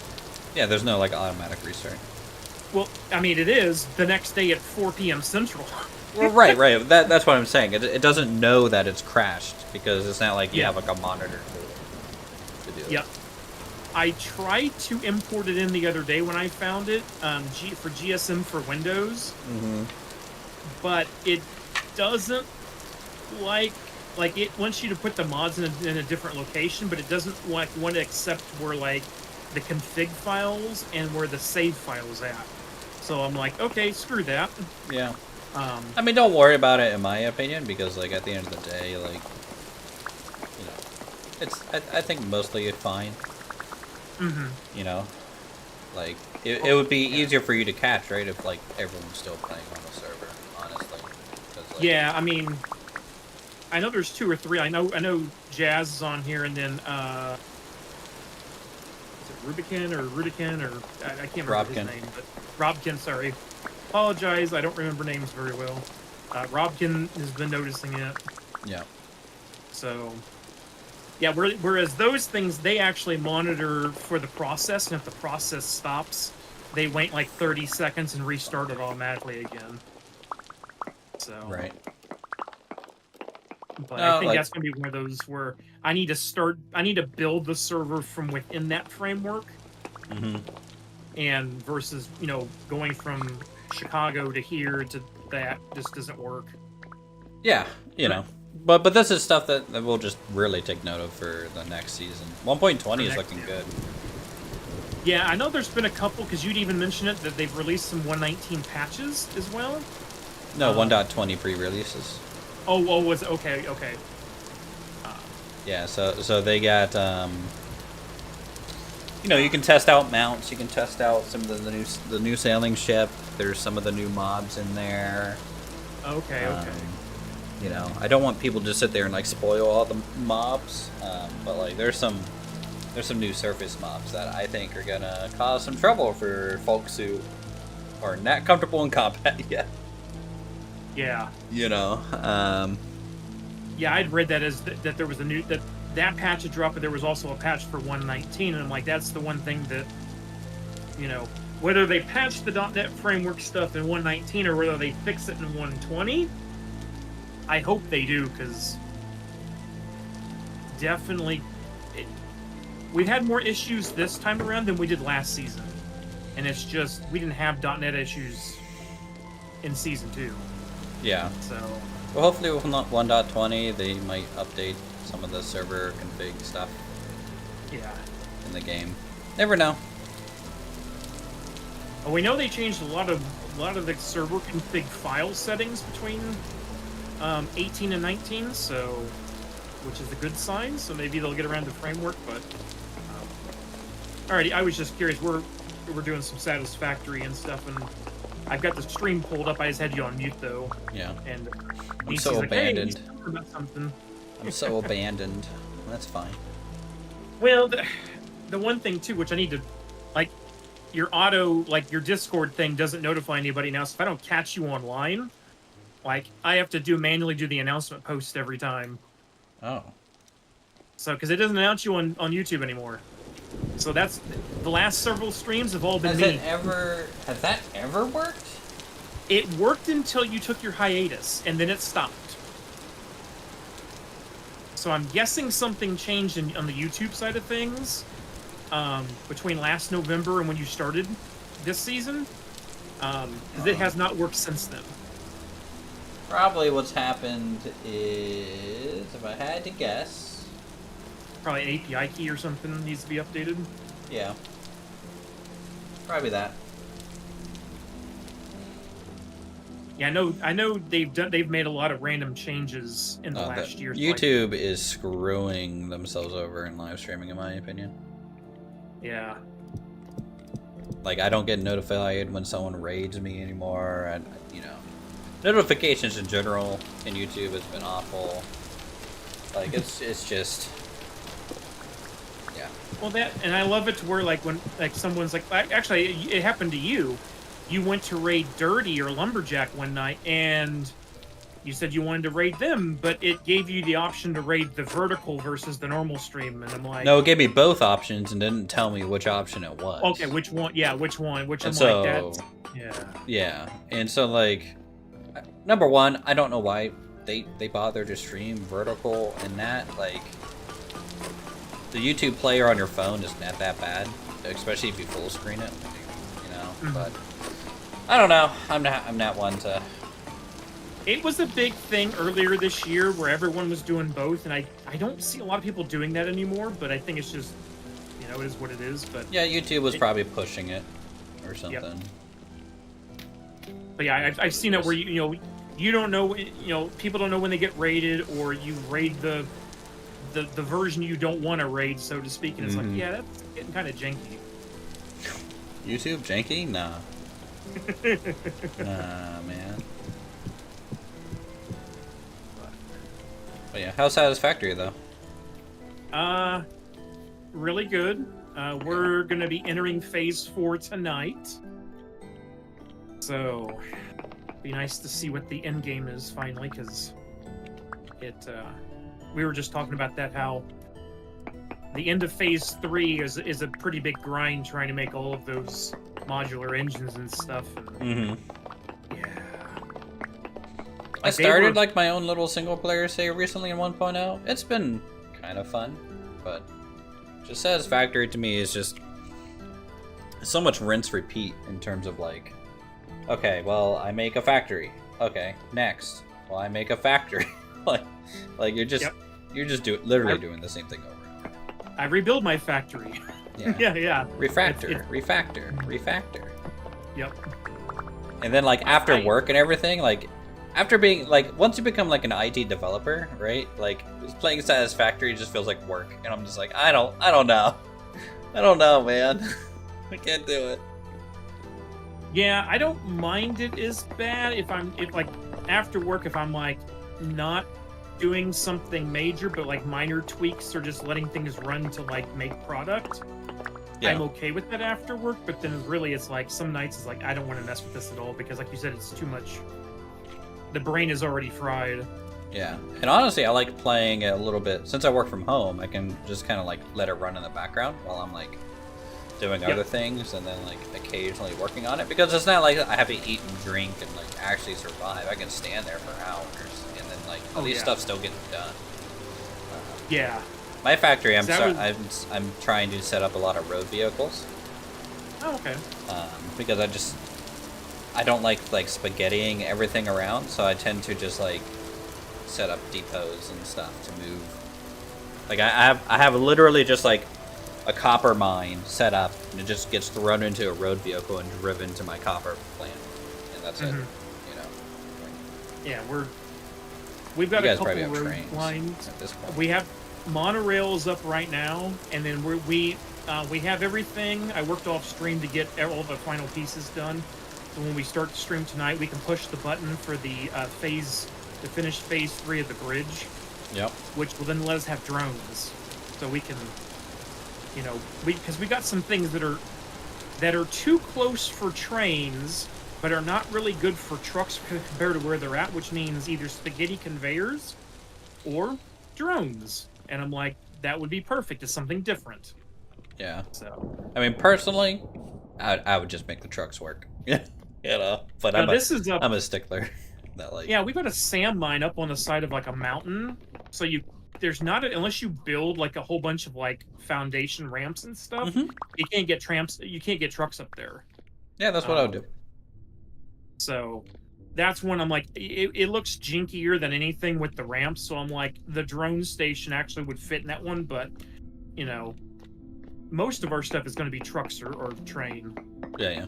Yeah, there's no like automatic restart. Well, I mean, it is the next day at 4 p.m. Central. Well, right. That's what I'm saying. It doesn't know that it's crashed because it's not like you have like a monitor to do it. Yep. I tried to import it in the other day when I found it for GSM for Windows, but it doesn't like it wants you to put the mods in a different location, but it doesn't want to accept where like the config files and where the save file's at. So I'm like, okay, screw that. Yeah. I mean, don't worry about it, in my opinion, because like at the end of the day, like, you know, it's I think mostly it's fine. You know, like it would be easier for you to catch, right, if like everyone's still playing on the server, honestly. 'Cause, like, Yeah, I mean, I know there's 2 or 3. I know Jazz is on here, and then is it Rubikin or Rudikin or I can't remember his name, but Robkin, sorry. Apologize, I don't remember names very well. Robkin has been noticing it. Yeah. So, yeah, whereas those things, they actually monitor for the process, and if the process stops, they wait like 30 seconds and restart it automatically again. So, Right. but No, I think like, that's going to be one of those where I need to build the server from within that framework, and versus, you know, going from Chicago to here to that just doesn't work. yeah, you know. But this is stuff that we'll just really take note of for the next season. 1.20 is looking good. Yeah, I know there's been a couple, because you'd even mentioned it, that they've released some 1.19 patches as well. No, 1.20 pre-releases. Oh, was it? Okay. Yeah, so they got, you know, you can test out mounts. You can test out some of the new sailing ship. There's some of the new mobs in there. Okay. You know, I don't want people to sit there and like spoil all the mobs, but like there's some new surface mobs that I think are gonna cause some trouble for folks who are not comfortable in combat yet. Yeah. You know. Yeah, I'd read that as that there was a new that patch had dropped, but there was also a patch for 1.19, and I'm like, that's the one thing that, you know, whether they patch the .NET framework stuff in 1.19 or whether they fix it in 1.20, I hope they do, because definitely we've had more issues this time around than we did last season, and it's just we didn't have .NET issues in season 2. Yeah. So, well, hopefully with 1.20 they might update some of the server config stuff. Yeah. In the game. Never know. Well, we know they changed a lot of the server config file settings between 18 and 19, so which is a good sign. So maybe they'll get around the framework. But alrighty, I was just curious. We're doing some Satisfactory and stuff, and I've got the stream pulled up. I just had you on mute though. Yeah. And I'm so abandoned. Hey, he's about something. I'm so abandoned. That's fine. Well, the one thing too, which I need to, like, your Discord thing doesn't notify anybody now. So if I don't catch you online, like, I have to manually do the announcement post every time. Oh. So, because it doesn't announce you on YouTube anymore. So that's the last several streams have all been me. Has that ever worked? It worked until you took your hiatus, and then it stopped. So I'm guessing something changed on the YouTube side of things between last November and when you started this season, because it has not worked since then. Probably what's happened is, if I had to guess, probably an API key or something needs to be updated. Yeah, probably that. Yeah, I know they've made a lot of random changes in the last year. YouTube is screwing themselves over in live streaming, in my opinion. Yeah. Like, I don't get notified when someone raids me anymore, and you know, notifications in general in YouTube has been awful. Like, it's just, yeah. Well, and I love it to where when someone's like, actually, it happened to you. You went to raid Dirty or Lumberjack one night, and you said you wanted to raid them, but it gave you the option to raid the vertical versus the normal stream, and I'm like... No, it gave me both options and didn't tell me which option it was. Okay, which one? Yeah, which one? Which I'm so, like, that... Yeah. Yeah, and so, like, number one, I don't know why they bother to stream vertical and that, like... The YouTube player on your phone is not that bad, especially if you full screen it, you know, but... I don't know. I'm not one to... It was a big thing earlier this year where everyone was doing both, and I don't see a lot of people doing that anymore, but I think it's just, you You know, it is what it is. But yeah, YouTube was probably pushing it or something. Yep. But yeah, I've seen it where you don't know, people don't know when they get raided, or you raid the version you don't want to raid, so to speak, and it's like, yeah, that's getting kind of janky. YouTube janky? Nah. Nah, man. But yeah, how's Satisfactory though? Really good. We're gonna be entering phase 4 tonight, so be nice to see what the end game is finally, because we were just talking about that, how the end of phase 3 is a pretty big grind trying to make all of those modular engines and stuff. And, yeah. I started like my own little single player save recently in 1.0. It's been kind of fun, but just Satisfactory to me is just so much rinse repeat in terms of like, okay, well, I make a factory. Okay, next. Well, I make a factory. like you're just literally doing the same thing over and over. I rebuild my factory. Yeah. yeah. Refactor. Yep. And then like after work and everything, like after being like, once you become like an IT developer, right? Like playing Satisfactory just feels like work, and I'm just like, I don't know, man. I can't do it. Yeah, I don't mind it as bad if like after work, if I'm like not doing something major, but like minor tweaks or just letting things run to like make product. Yeah. I'm okay with that after work, but then really it's like some nights it's like I don't want to mess with this at all, because like you said, it's too much. The brain is already fried. Yeah, and honestly, I like playing it a little bit. Since I work from home, I can just kind of like let it run in the background while I'm like doing other things, and then like occasionally working on it, because it's not like I have to eat and drink and like actually survive. I can stand there for hours, and then like all these stuff still getting done. Yeah. My factory, I'm trying to set up a lot of road vehicles. Oh, okay. Because I don't like spaghettiing everything around, so I tend to just like set up depots and stuff to move. Like I have literally just like a copper mine set up, and it just gets thrown into a road vehicle and driven to my copper plant, and that's it. You know. Yeah, we've got a couple road lines at this point. We have monorails up right now, and then we have everything. I worked off stream to get all the final pieces done. So when we start the stream tonight, we can push the button for the to finish phase 3 of the bridge. Yep. Which will then let us have drones, so we can, because we got some things that are too close for trains, but are not really good for trucks compared to where they're at, which means either spaghetti conveyors or drones. And I'm like, that would be perfect. It's something different. Yeah. So, I mean, personally, I would just make the trucks work. But I'm a stickler. That yeah, we've got a sand mine up on the side of like a mountain, so there's not unless you build like a whole bunch of like foundation ramps and stuff, you can't get trucks up there. Yeah, that's what I would do. So that's when I'm like, it looks jinkier than anything with the ramps, so I'm like, the drone station actually would fit in that one, but most of our stuff is going to be trucks or train. Yeah.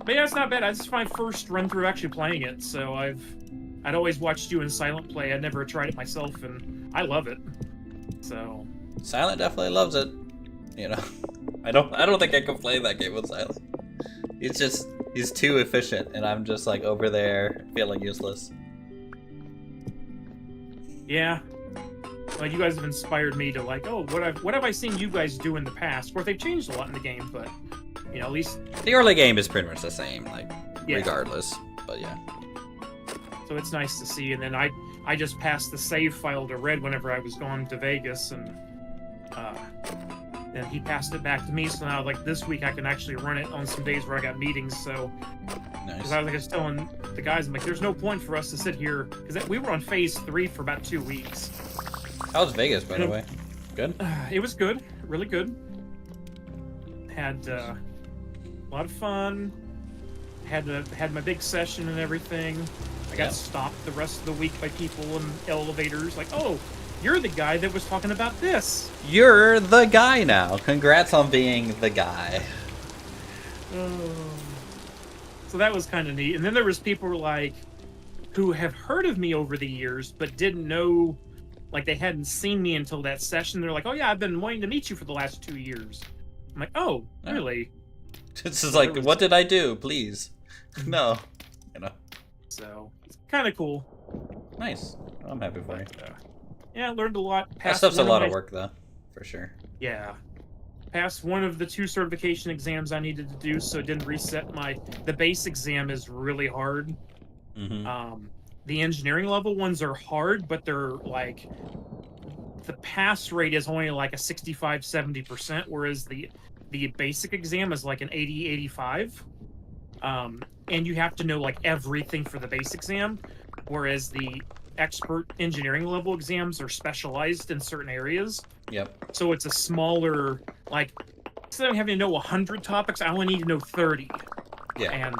But yeah, it's not bad. This is my first run through actually playing it, so I'd always watched you in Silent play. I'd never tried it myself, and I love it. So Silent definitely loves it. I don't think I can play that game with Silent. He's too efficient, and I'm just like over there feeling useless. Yeah. Like, you guys have inspired me to like, oh, what have I seen you guys do in the past? Of course, they've changed a lot in the game, but at least the early game is pretty much the same, regardless. But yeah. So it's nice to see. And then I just passed the save file to Red whenever I was going to Vegas, and then he passed it back to me. So now, like, this week I can actually run it on some days where I got meetings. So nice. Because I was telling the guys, I'm like, there's no point for us to sit here, because we were on phase 3 for about 2 weeks. How was Vegas, by the way? Good? It was good. Really good. Had a lot of fun. Had my big session and everything. I got stopped the rest of the week by people in elevators. Like, oh, you're the guy that was talking about this. You're the guy now. Congrats on being the guy. So that was kind of neat. And then there was people like who have heard of me over the years, but didn't know, like they hadn't seen me until that session. They're like, "Oh yeah, I've been wanting to meet you for the last 2 years." I'm like, "Oh, really?" This is like, what did I do? Please, no, you know. So it's kind of cool. Nice. I'm happy for you. Yeah, I learned a lot. That stuff's a lot of work, though, for sure. Yeah. Passed one of the 2 certification exams I needed to do, so it didn't reset the base exam is really hard. Mm-hmm. The engineering level ones are hard, but they're like, the pass rate is only like a 65-70%, whereas the basic exam is like an 80-85. And you have to know like everything for the base exam, whereas the expert engineering level exams are specialized in certain areas. Yep. So it's a smaller, like, instead of having to know 100 topics, I only need to know 30. Yeah. And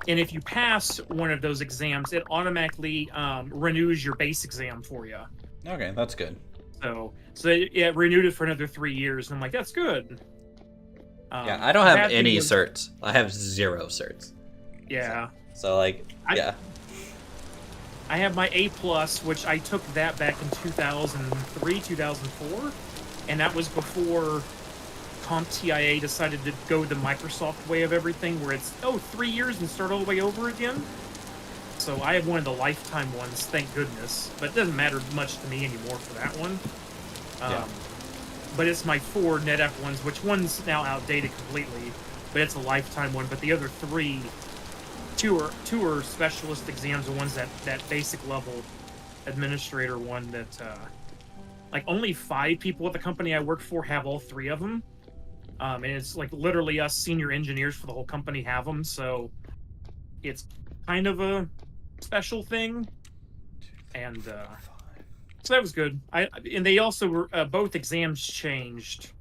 and if you pass one of those exams, it automatically renews your base exam for you. Okay, that's good. So it renewed it for another 3 years, and I'm like, that's good. Yeah, I don't have any certs. I have 0 certs. Yeah. So like, yeah. I have my A+, which I took that back in 2003, 2004, and that was before CompTIA decided to go the Microsoft way of everything, where it's, 3 years and start all the way over again. So I have one of the lifetime ones, thank goodness. But it doesn't matter much to me anymore for that one. But it's my 4 NetApp ones, which one's now outdated completely, but it's a lifetime one. But the other 3, two are specialist exams, the ones that basic level administrator one that like only 5 people at the company I work for have all 3 of them. And it's like literally us senior engineers for the whole company have them, so it's kind of a special thing. And so that was good. And they also were both exams changed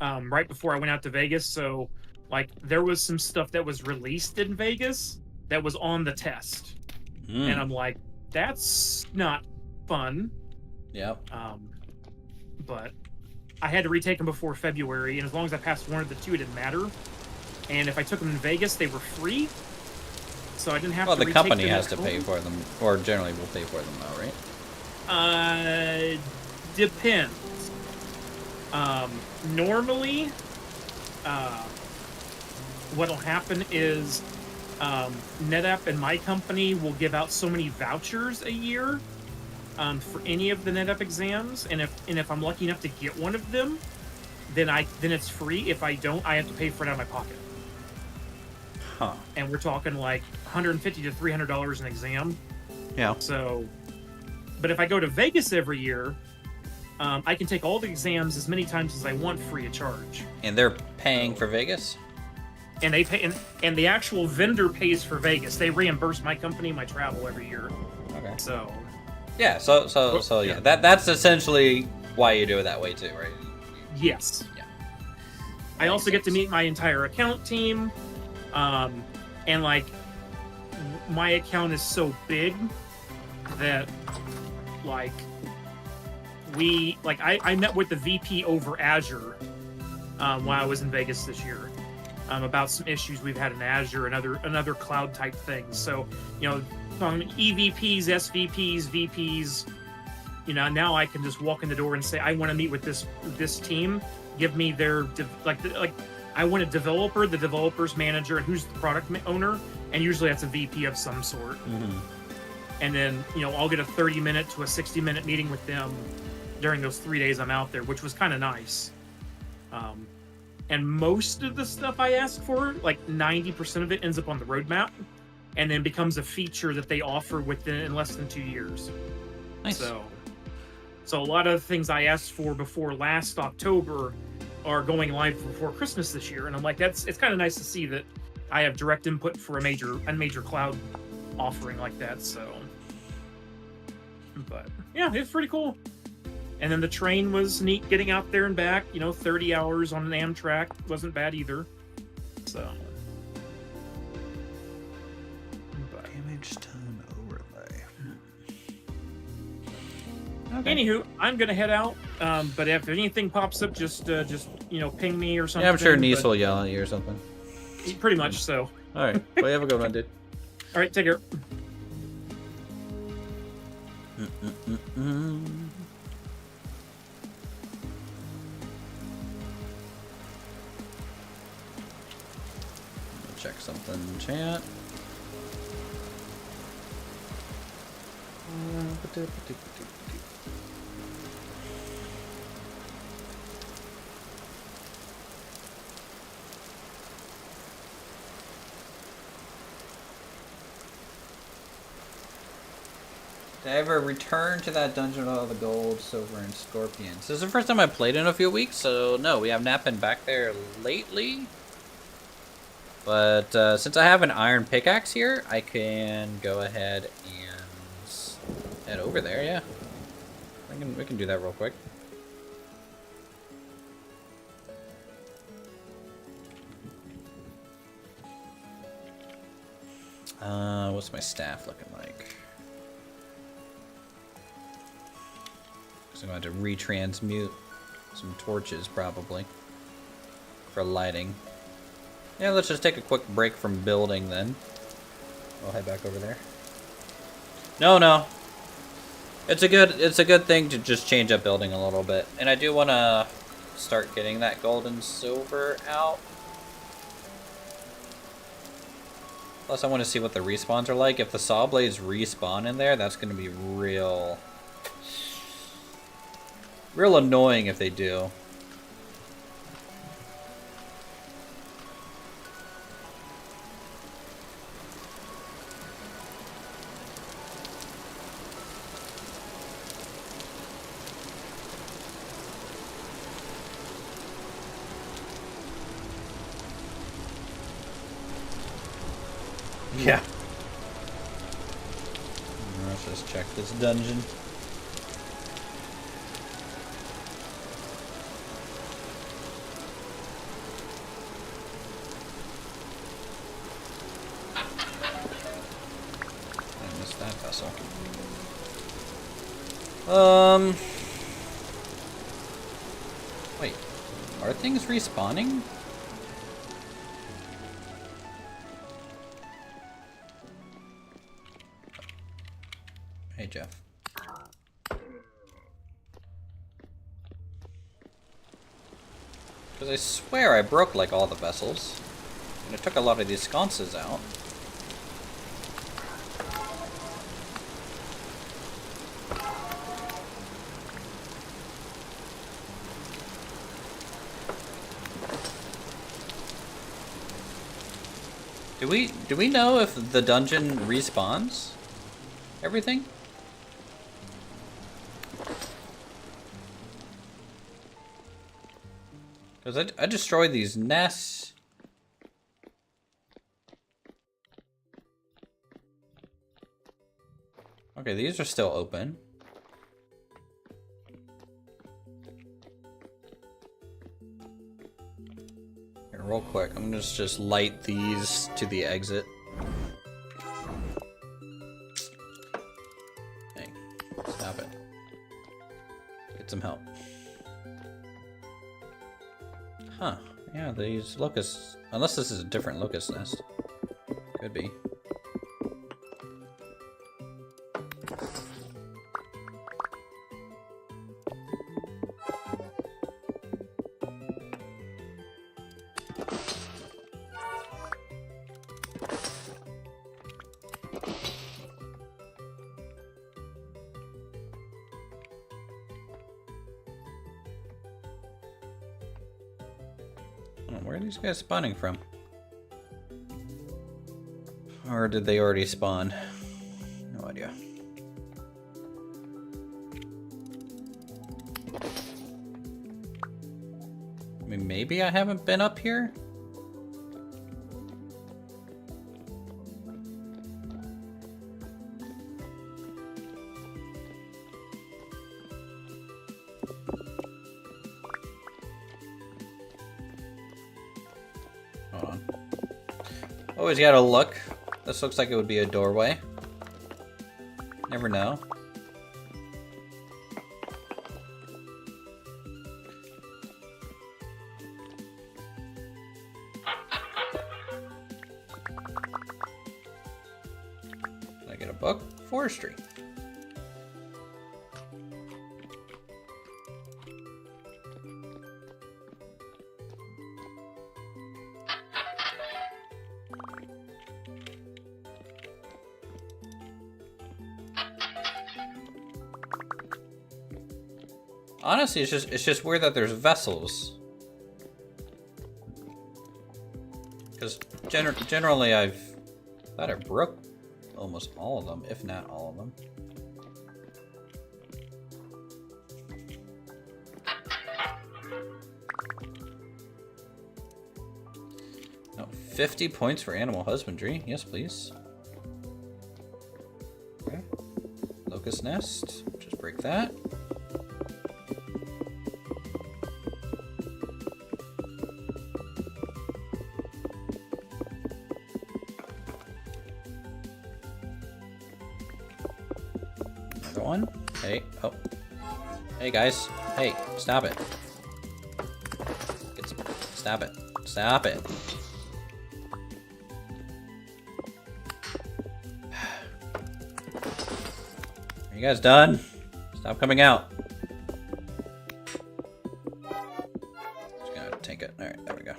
right before I went out to Vegas, so like there was some stuff that was released in Vegas that was on the test. And I'm like, that's not fun. Yep. But I had to retake them before February, and as long as I passed one of the 2, it didn't matter. And if I took them in Vegas, they were free, so I didn't have to retake them. Well, the company has to pay for them, or generally will pay for them though, right? Depends. Normally, what'll happen is NetApp and my company will give out so many vouchers a year for any of the NetApp exams, and if I'm lucky enough to get one of them, then it's free. If I don't, I have to pay for it out of my pocket. Huh. And we're talking like $150 to $300 an exam. Yeah. So, but if I go to Vegas every year, I can take all the exams as many times as I want free of charge. And they're paying for Vegas? And they pay, and the actual vendor pays for Vegas. They reimburse my company my travel every year. Okay. So. Yeah. So yeah. That's essentially why you do it that way too, right? Yes. Yeah. I also get to meet my entire account team, and like my account is so big that like I met with the VP over Azure while I was in Vegas this year. About some issues we've had in Azure and other cloud type things. So, EVPs, SVPs, VPs, now I can just walk in the door and say, I want to meet with this team. Give me their I want a developer, the developer's manager, and who's the product owner, and usually that's a VP of some sort. Mm-hmm. And then I'll get a 30-minute to a 60-minute meeting with them during those 3 days I'm out there, which was kind of nice. And most of the stuff I ask for, like 90% of it ends up on the roadmap and then becomes a feature that they offer in less than 2 years. Nice. So a lot of the things I asked for before last October are going live before Christmas this year. And I'm like, it's kind of nice to see that I have direct input for a major cloud offering like that. So, but yeah, it's pretty cool. And then the train was neat getting out there and back. 30 hours on an Amtrak wasn't bad either. So. But. Image tone overlay. Okay. Anywho, I'm gonna head out. But if anything pops up, just ping me or something. Yeah, I'm sure Nice will yell at you or something. Pretty much so. All right. Well, you have a good one, dude. All right, take care. Check something, chat. Did I ever return to that dungeon with all the gold, silver, and scorpions? This is the first time I played in a few weeks, so no, we have not been back there lately. But since I have an iron pickaxe here, I can go ahead and head over there, yeah. We can do that real quick. What's my staff looking like? So I'm going to retransmute some torches, probably, for lighting. Yeah, let's just take a quick break from building, then. I'll head back over there. No. It's a good thing to just change up building a little bit. And I do want to start getting that gold and silver out. Plus, I want to see what the respawns are like. If the saw blades respawn in there, that's going to be real annoying if they do. Yeah. Let's just check this dungeon. I missed that vessel. Wait. Are things respawning? Hey, Jeff. Because I swear I broke, like, all the vessels. And it took a lot of these sconces out. Do we know if the dungeon respawns everything? Because I destroyed these nests. Okay, these are still open. Here, real quick, I'm gonna just light these to the exit. Hey, stop it. Get some help. Huh. Yeah, these locusts... Unless this is a different locust nest. Could be. Where are these guys spawning from? Or did they already spawn? No idea. I mean, maybe I haven't been up here? Always gotta look. This looks like it would be a doorway. Never know. book, forestry. Honestly, it's just weird that there's vessels. Because generally I thought I broke almost all of them, if not all of them. No, 50 points for animal husbandry. Yes, please. Okay. Locust nest. Just break that. Another one. Hey, oh. Hey guys. Hey, stop it. Stop it. Stop it. Are you guys done? Stop coming out. Just gonna take it. Alright, there we go.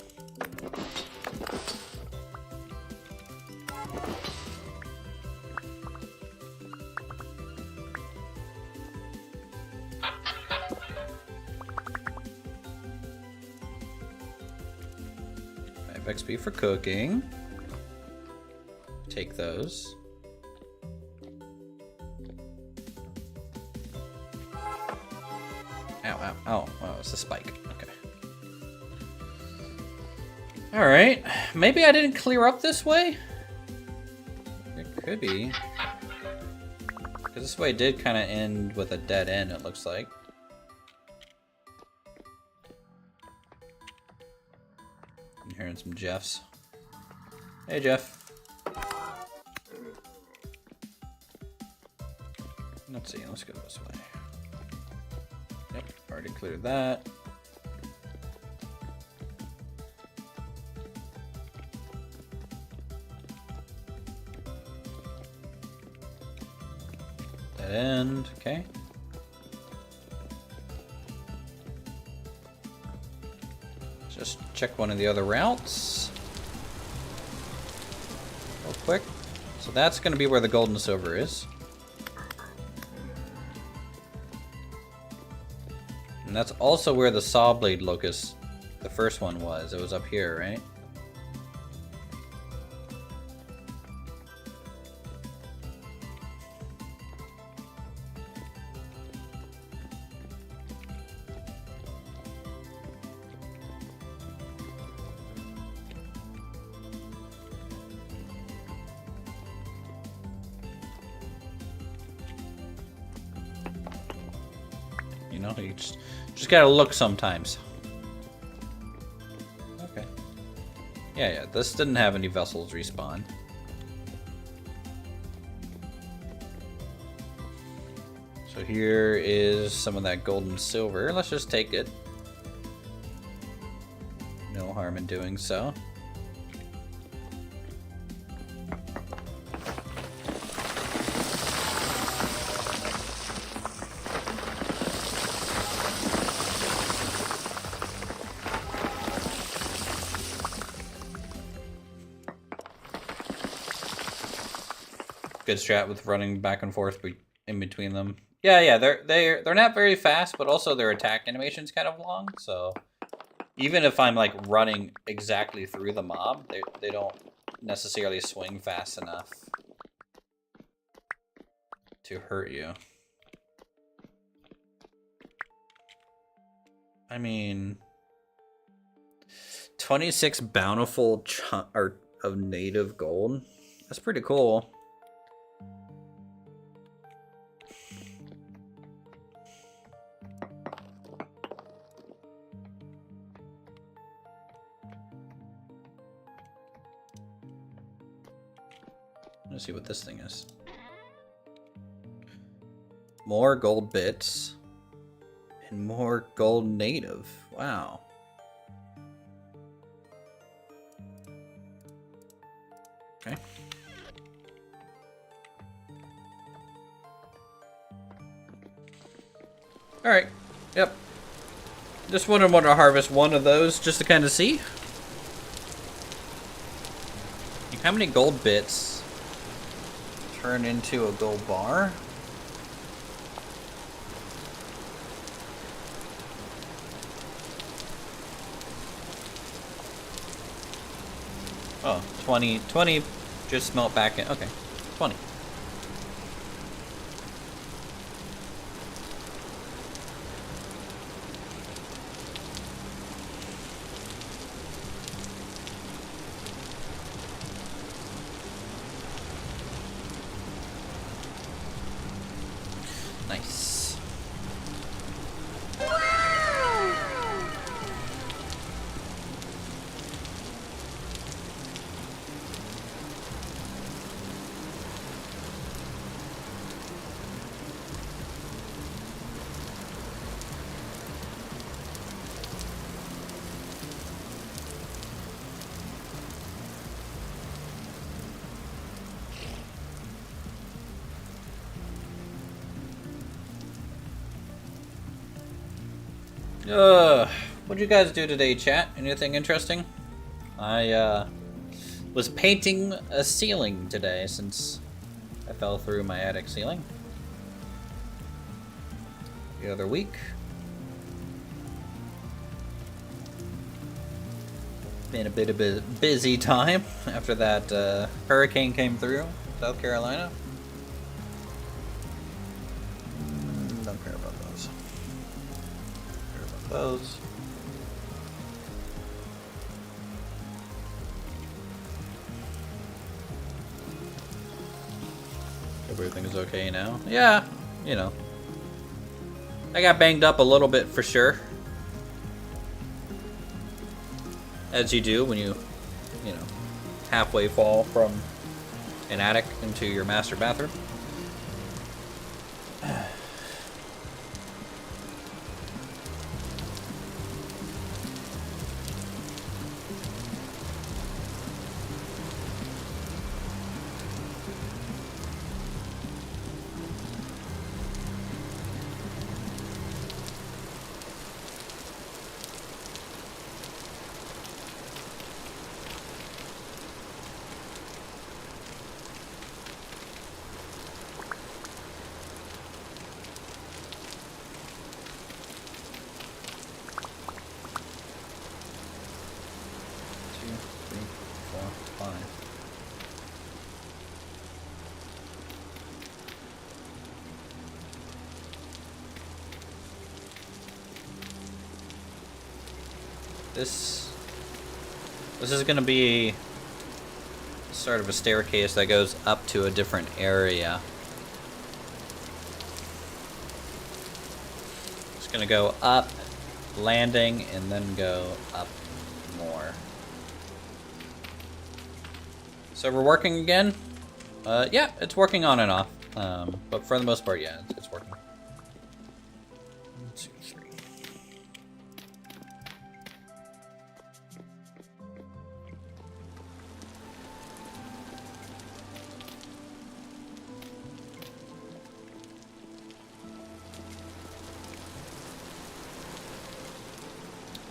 XP for cooking. Take those. Ow, ow, oh, oh, it's a spike. Okay. Alright. Maybe I didn't clear up this way? It could be. Because this way did kind of end with a dead end, it looks like. I'm hearing some Jeffs. Hey, Jeff. Let's see, let's go this way. Yep, already cleared that. Dead end, okay. Just check one of the other routes. Real quick. So that's going to be where the gold and silver is. And that's also where the saw blade locust, the first one was. It was up here, right? You know, you just gotta look sometimes. Okay. Yeah, this didn't have any vessels respawn. So here is some of that gold and silver. Let's just take it. No harm in doing so. Good strat with running back and forth in between them. Yeah, they're not very fast, but also their attack animation's kind of long. So even if I'm like running exactly through the mob, they don't necessarily swing fast enough to hurt you. I mean, 26 bountiful of native gold. That's pretty cool. Let's see what this thing is. More gold bits. And more gold native. Wow. Okay. Alright. Yep. Just wanted to harvest one of those just to kind of see. How many gold bits turn into a gold bar? Oh, 20 just smelt back in. Okay, 20. Nice. What'd you guys do today, chat? Anything interesting? I was painting a ceiling today since I fell through my attic ceiling the other week. Been a bit of a busy time after that hurricane came through South Carolina. Don't care about those. Care about those. Everything is okay now. Yeah, you know. I got banged up a little bit for sure. As you do when you know, halfway fall from an attic into your master bathroom. This is going to be sort of a staircase that goes up to a different area. It's going to go up, landing, and then go up more. So we're working again? Yeah, it's working on and off. But for the most part, yeah, it's working. 1, 2, 3.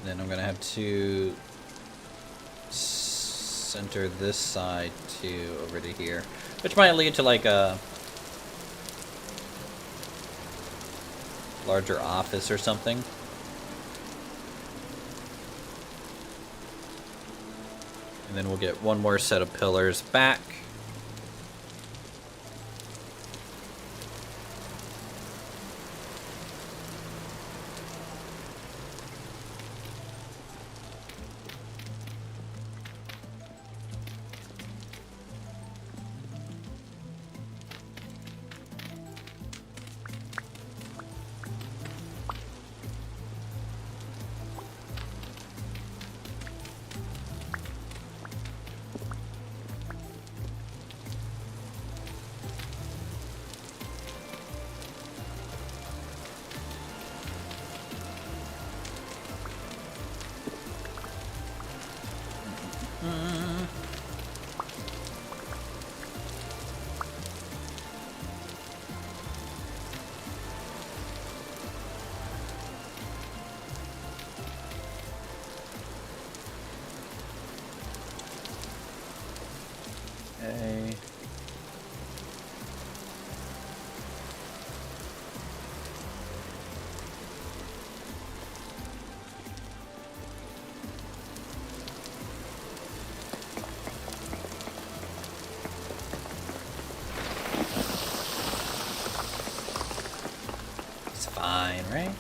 Then I'm gonna have to center this side to over to here, which might lead to like a larger office or something. And then we'll get one more set of pillars back. Okay. It's fine, right?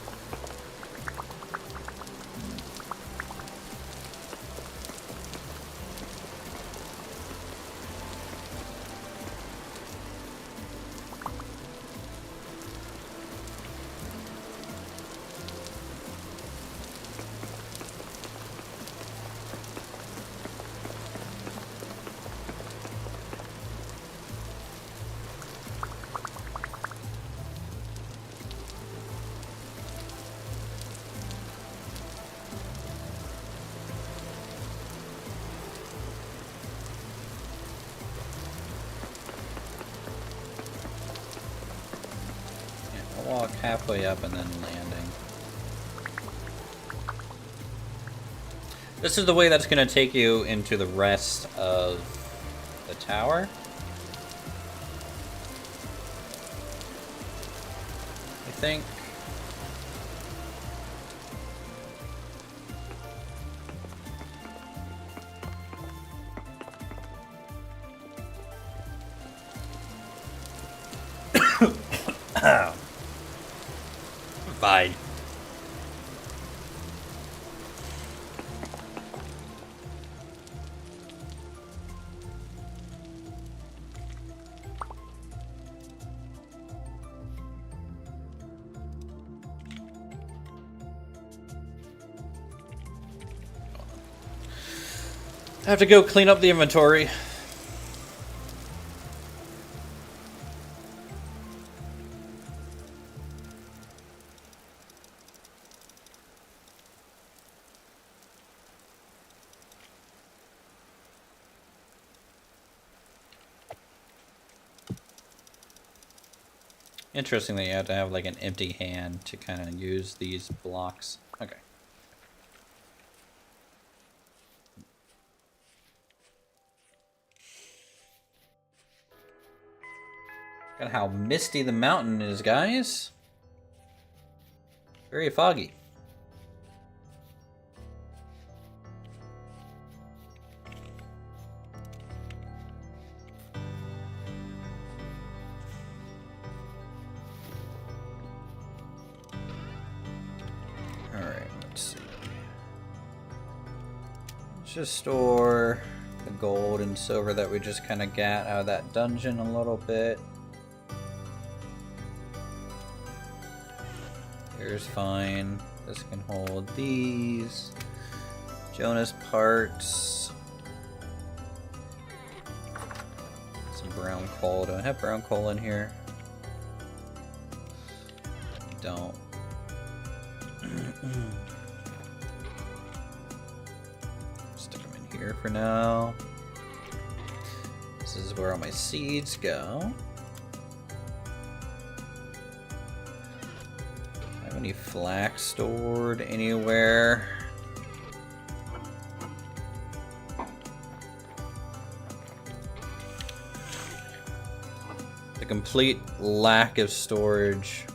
Walk halfway up and then landing. This is the way that's going to take you into the rest of the tower. I think. Fine. I have to go clean up the inventory. Interesting that you have to have like an empty hand to kind of use these blocks. Okay. Look at how misty the mountain is, guys. Very foggy. Alright, let's see. Let's just store the gold and silver that we just kind of got out of that dungeon a little bit. Here's fine. This can hold these. Jonas parts. Some brown coal. Do I have brown coal in here? I don't. Stick them in here for now. This is where all my seeds go. Any flax stored anywhere? The complete lack of storage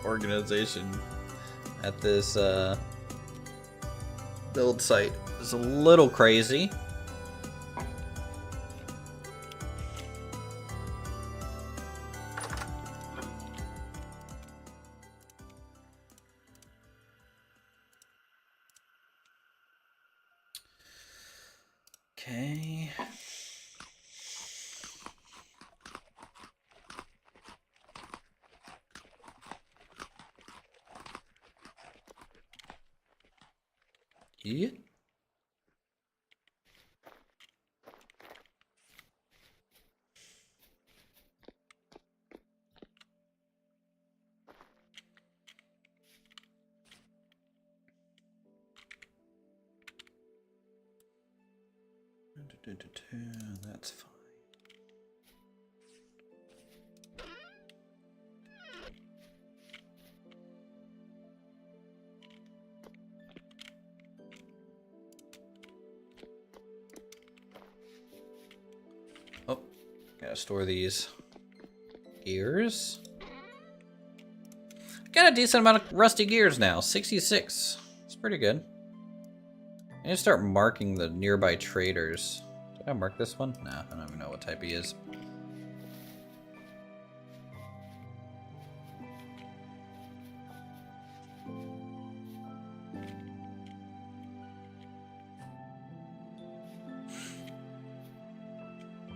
organization at this build site is a little crazy. Okay. Yeah. That's fine. gotta store these gears. Got a decent amount of rusty gears now, 66. It's pretty good. I need to start marking the nearby traders. Did I mark this one? No, I don't even know what type he is.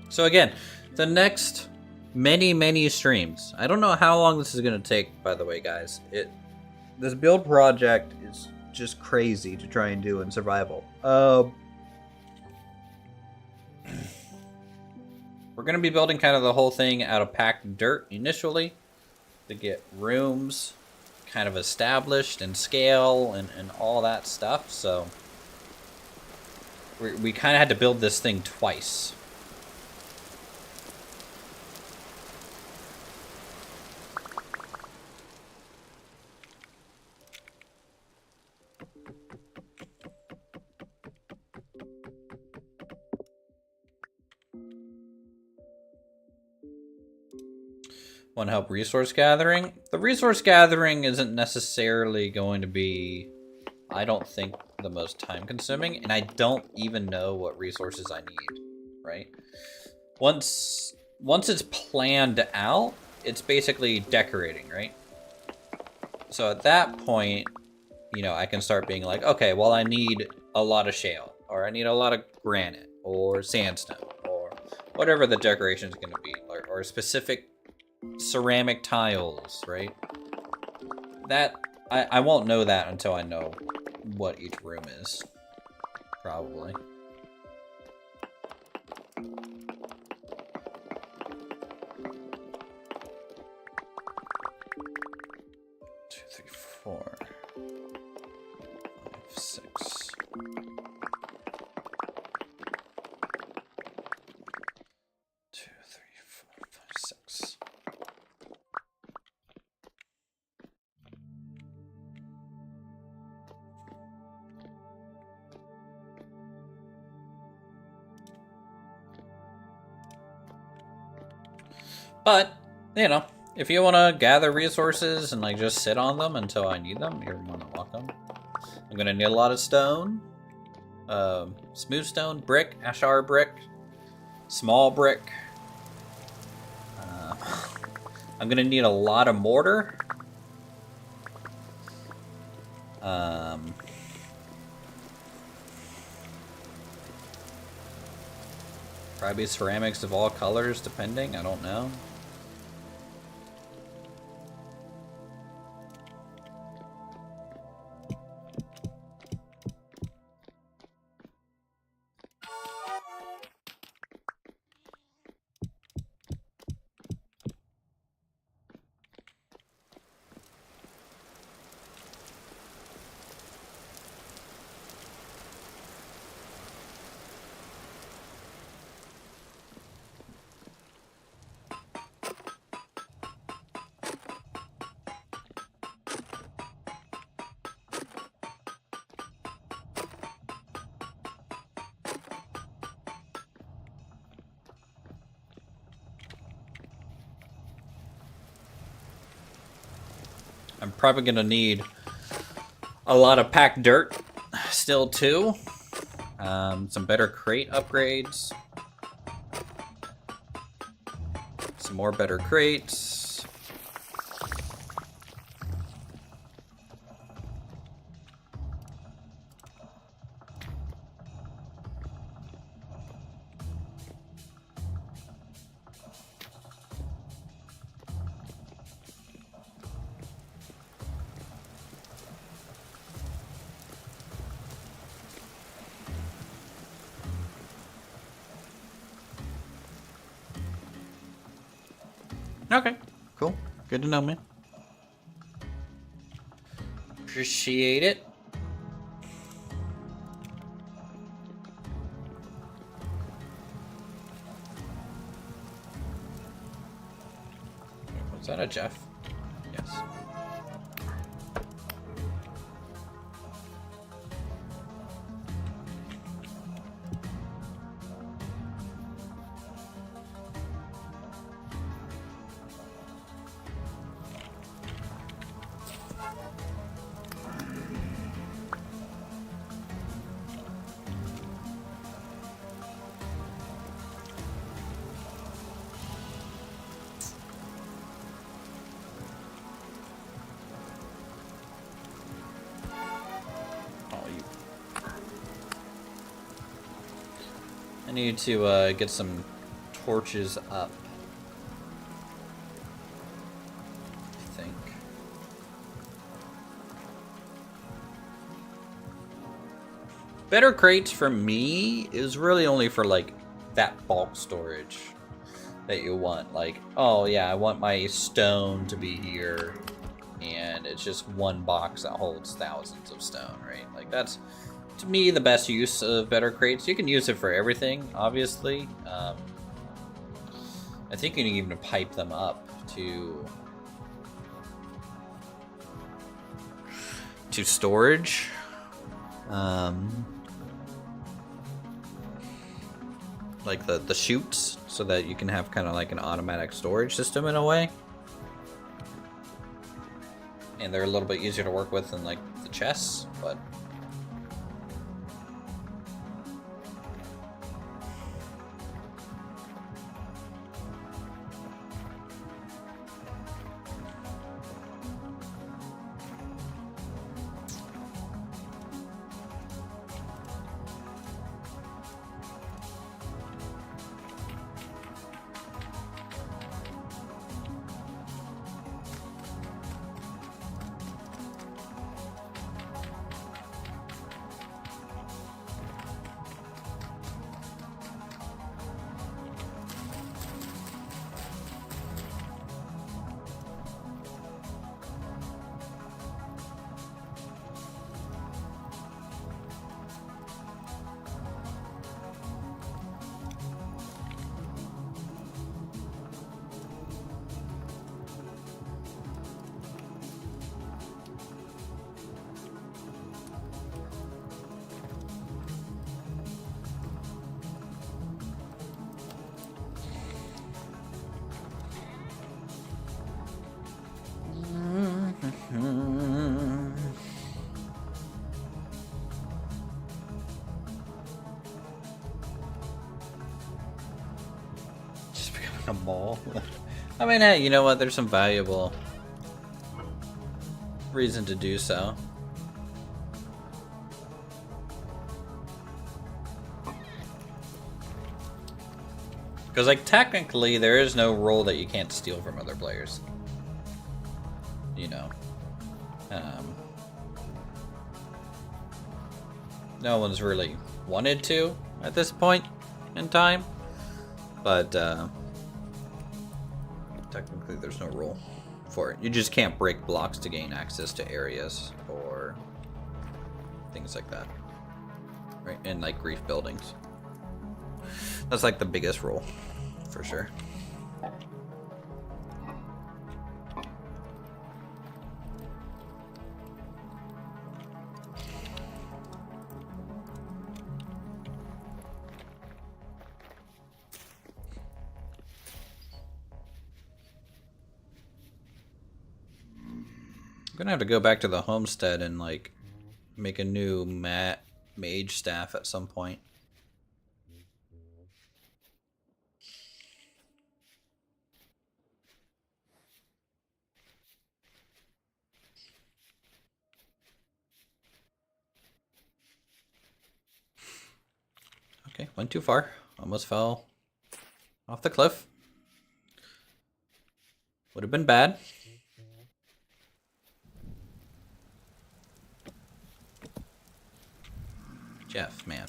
So again, the next many streams. I don't know how long this is going to take, by the way, guys. This build project is just crazy to try and do in survival. We're going to be building kind of the whole thing out of packed dirt initially to get rooms kind of established and scale and all that stuff. So we kind of had to build this thing twice. Want to help resource gathering? The resource gathering isn't necessarily going to be, I don't think, the most time consuming, and I don't even know what resources I need, right? Once it's planned out, it's basically decorating, right? So at that point, you know, I can start being like, okay, well, I need a lot of shale, or I need a lot of granite, or sandstone, or whatever the decoration is going to be, or specific ceramic tiles, right? That I won't know that until I know what each room is, probably. Two, three, 4, 5, 6. 2, 3, 4, 5, 6. But, you know, if you want to gather resources and like just sit on them until I need them, you're more than welcome. I'm going to need a lot of stone, smooth stone, brick, ashlar brick, small brick. I'm going to need a lot of mortar. Probably ceramics of all colors, depending. I don't know. I'm probably going to need a lot of packed dirt still too. Some better crate upgrades. Some more better crates. Okay, cool. Good to know, man. Appreciate it. Was that a Jeff? Yes. need to get some torches up. I think. Better crates for me is really only for like that bulk storage that you want. Like, oh yeah, I want my stone to be here, and it's just one box that holds thousands of stone, right? Like that's, to me, the best use of better crates. You can use it for everything, obviously. I think you can even pipe them up to storage. Like the chutes, so that you can have kind of like an automatic storage system in a way. And they're a little bit easier to work with than like the chests, but just becoming a mall. I mean, hey, you know what? There's some valuable reason to do so. Because, like, technically, there is no rule that you can't steal from other players. You know. No one's really wanted to at this point in time. But, technically, there's no rule for it. You just can't break blocks to gain access to areas or things like that. Right? And, like, grief buildings. That's like the biggest rule, for sure. I'm gonna have to go back to the homestead and like make a new mage staff at some point. Okay, went too far. Almost fell off the cliff. Would have been bad. Jeff, man.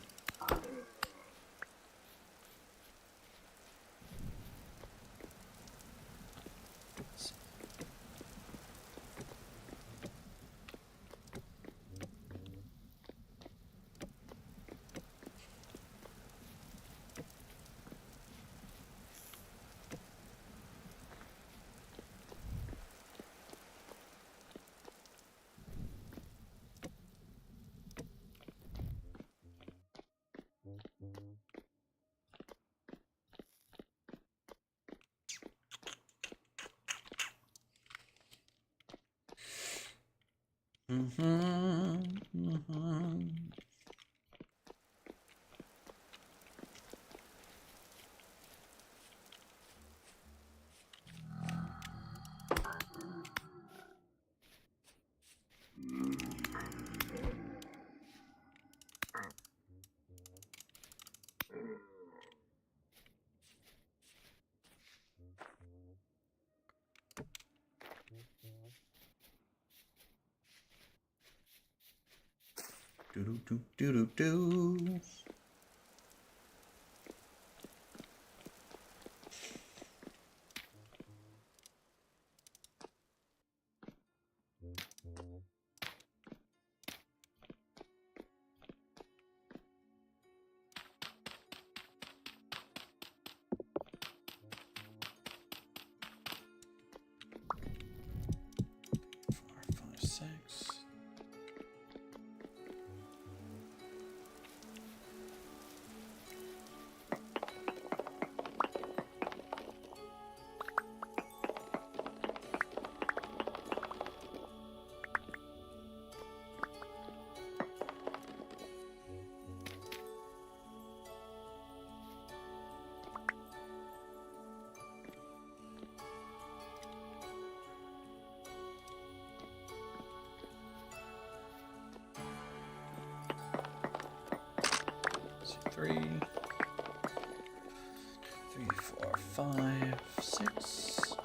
Do do do do do do. Three, 4, 5, 6.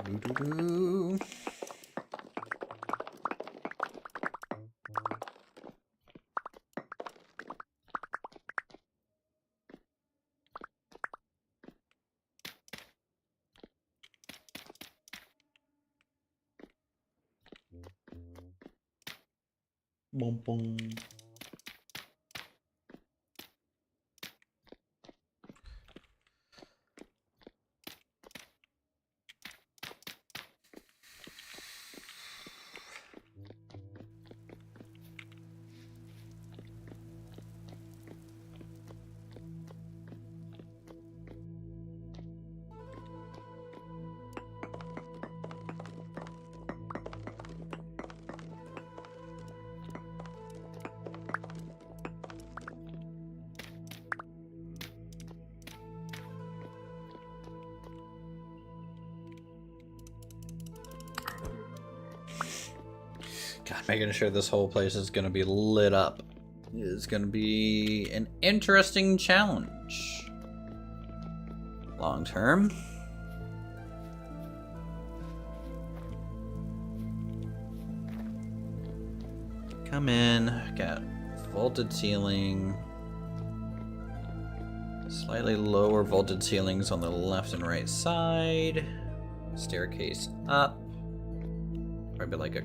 Do-do-do. Boom, boom. God, making sure this whole place is going to be lit up is going to be an interesting challenge. Long term. Come in, got vaulted ceiling. Slightly lower vaulted ceilings on the left and right side. Staircase up. Probably like a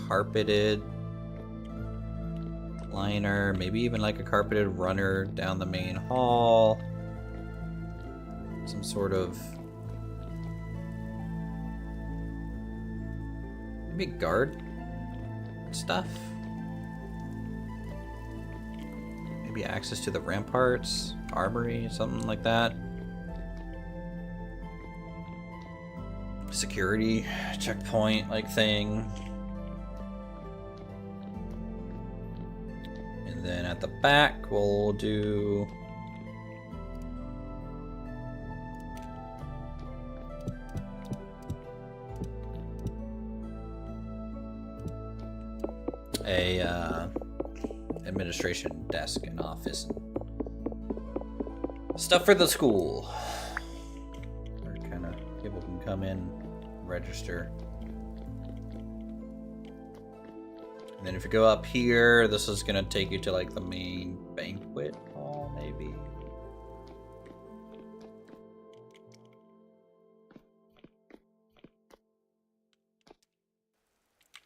carpeted liner, maybe even like a carpeted runner down the main hall. Some sort of maybe guard stuff. Maybe access to the ramparts, armory, something like that. Security checkpoint like thing. And then at the back we'll do a administration desk and office and stuff for the school. come in, register. And then if you go up here, this is gonna take you to like the main banquet hall, maybe.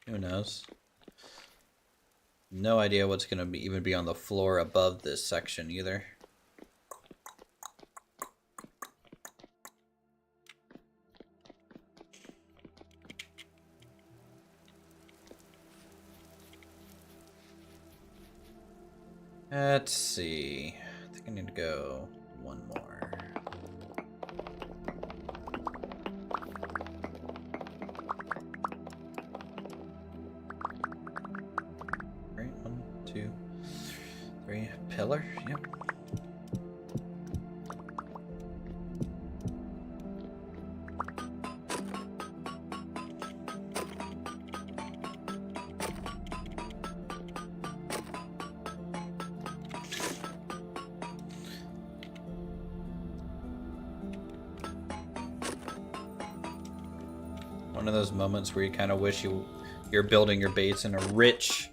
Who knows? No idea what's gonna be even be on the floor above this section either. Let's see. I think I need to go one more. Right, 1, 2, 3. Pillar? Yep. One of those moments where you kind of wish you're building your base in a rich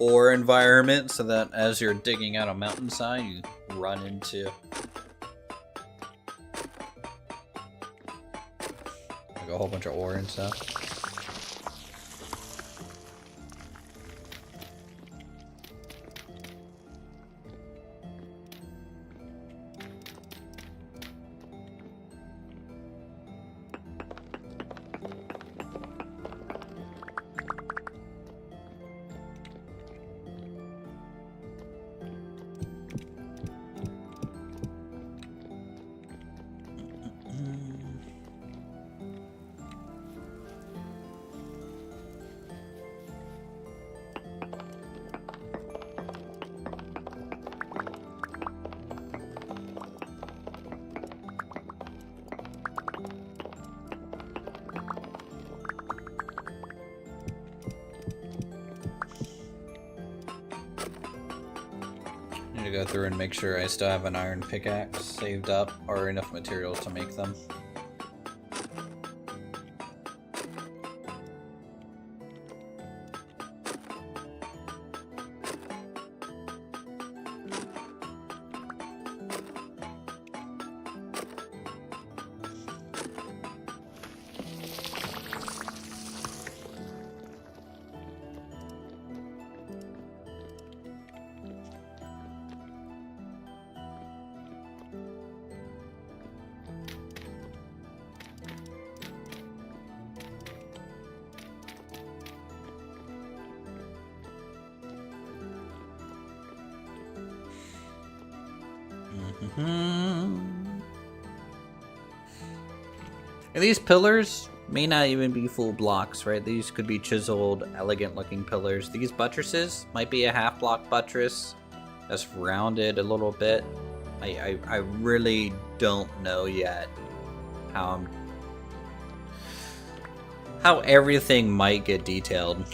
ore environment so that as you're digging out a mountainside, you run into like a whole bunch of ore and stuff. To go through and make sure I still have an iron pickaxe saved up or enough materials to make them. And these pillars may not even be full blocks, right? These could be chiseled, elegant looking pillars. These buttresses might be a half block buttress that's rounded a little bit. I really don't know yet how everything might get detailed.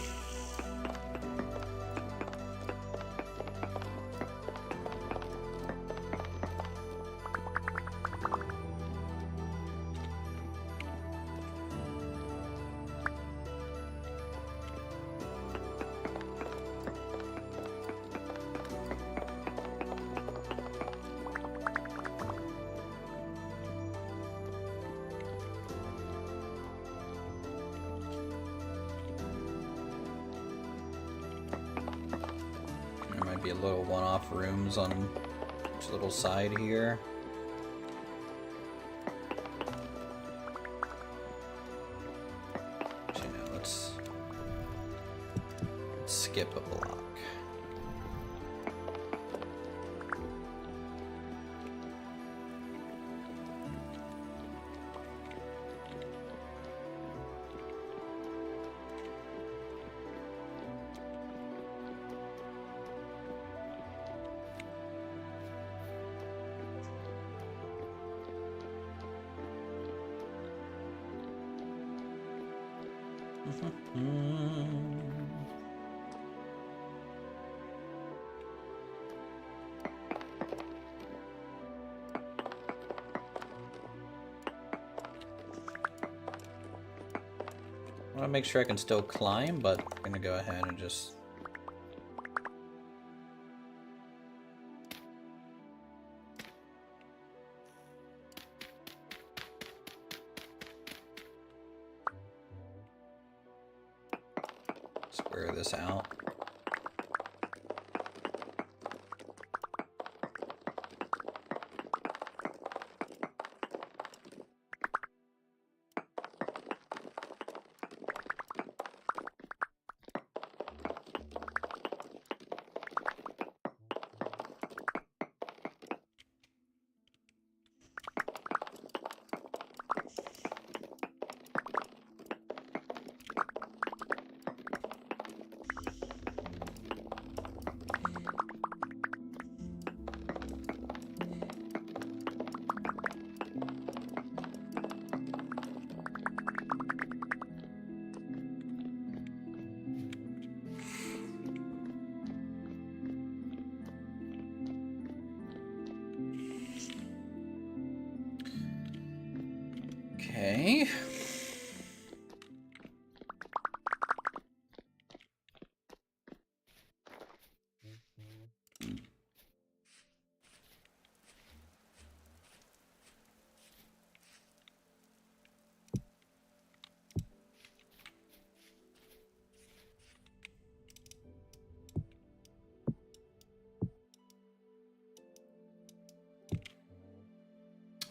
Be a little one-off rooms on each little side here. Actually, no, let's skip a block. want to make sure I can still climb, but I'm going to go ahead and just... square this out. Okay.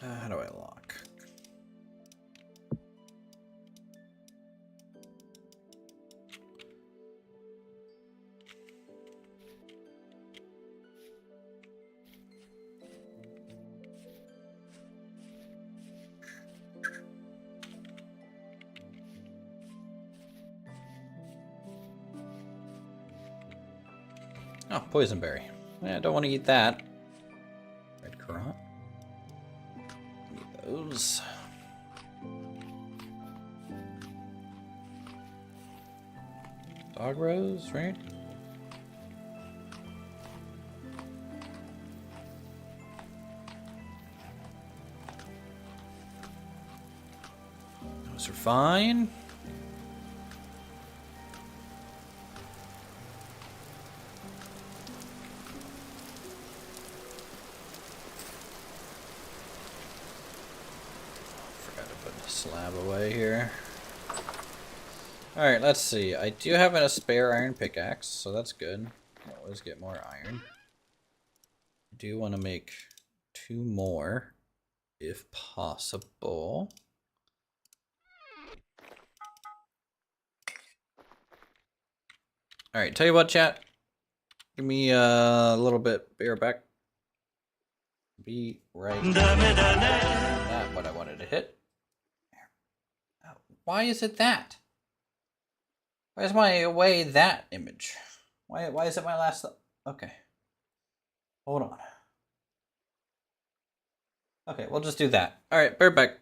How do I lock? Oh, poisonberry. Yeah, I don't want to eat that. Red currant. Need those. Dog rose, right? Those are fine. Forgot to put the slab away here. Alright, let's see. I do have a spare iron pickaxe, so that's good. Can always get more iron. I do want to make 2 more, if possible. Alright, tell you what, chat. Give me a little bit bigger back. Be right. Not what I wanted to hit. Why is it that? Why is my away that image? Why is it my last? Okay. Hold on. Okay, we'll just do that. All right, bear back.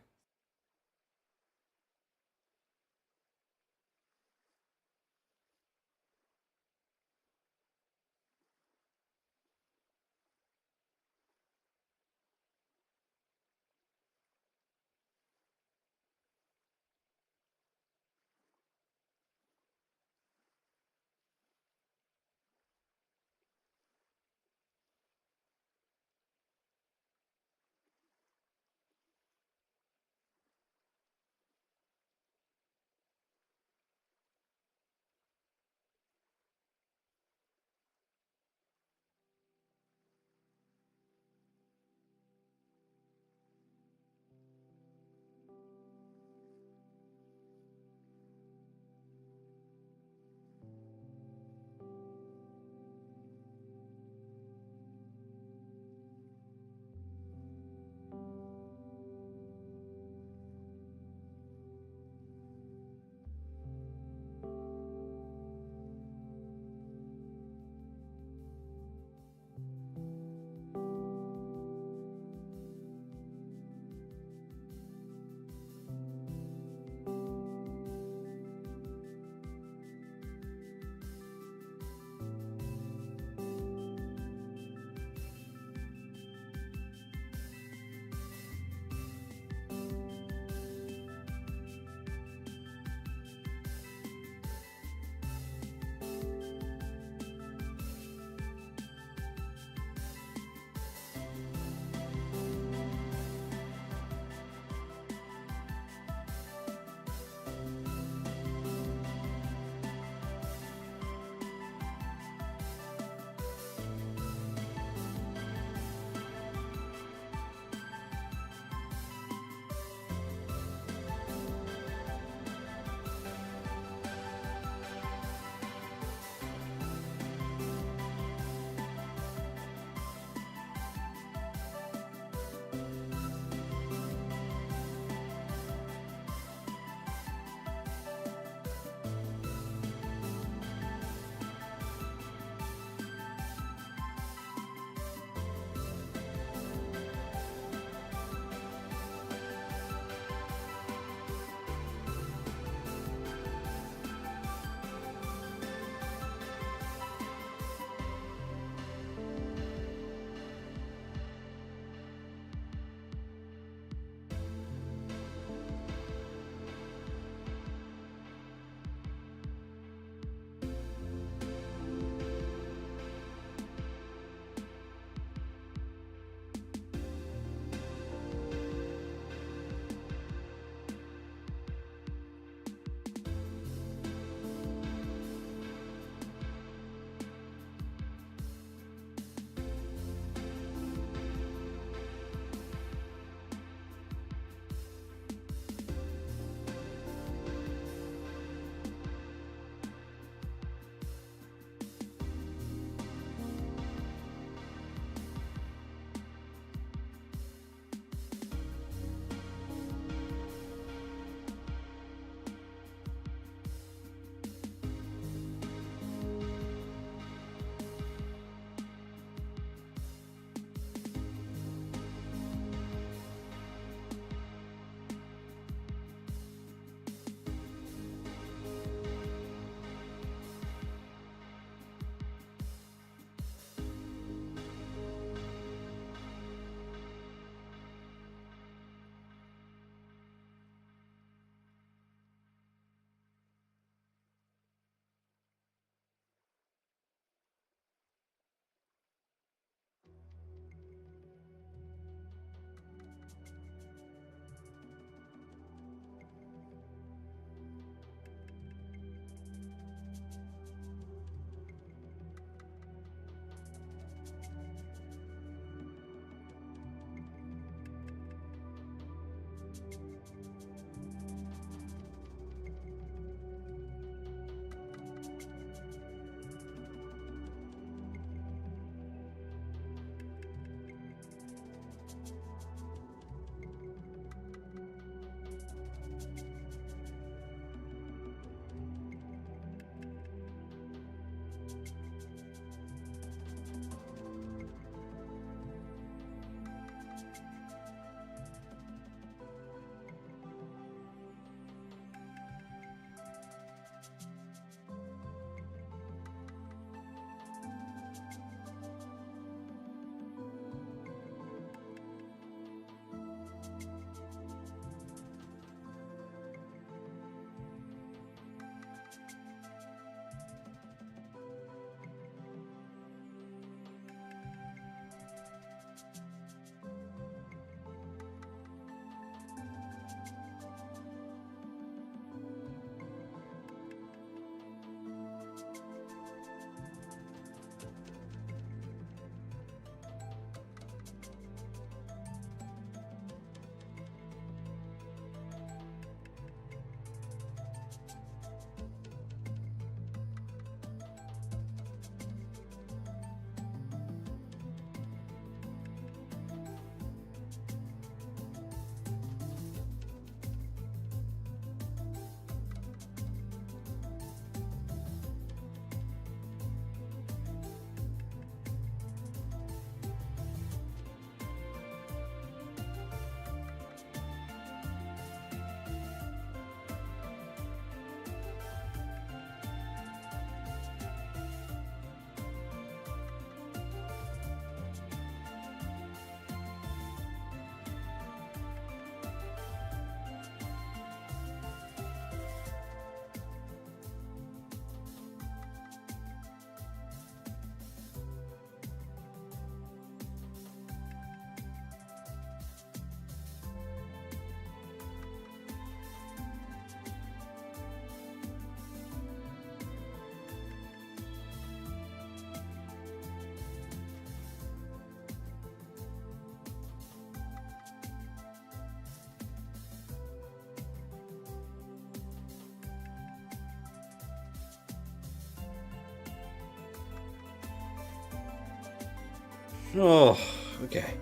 Oh, okay.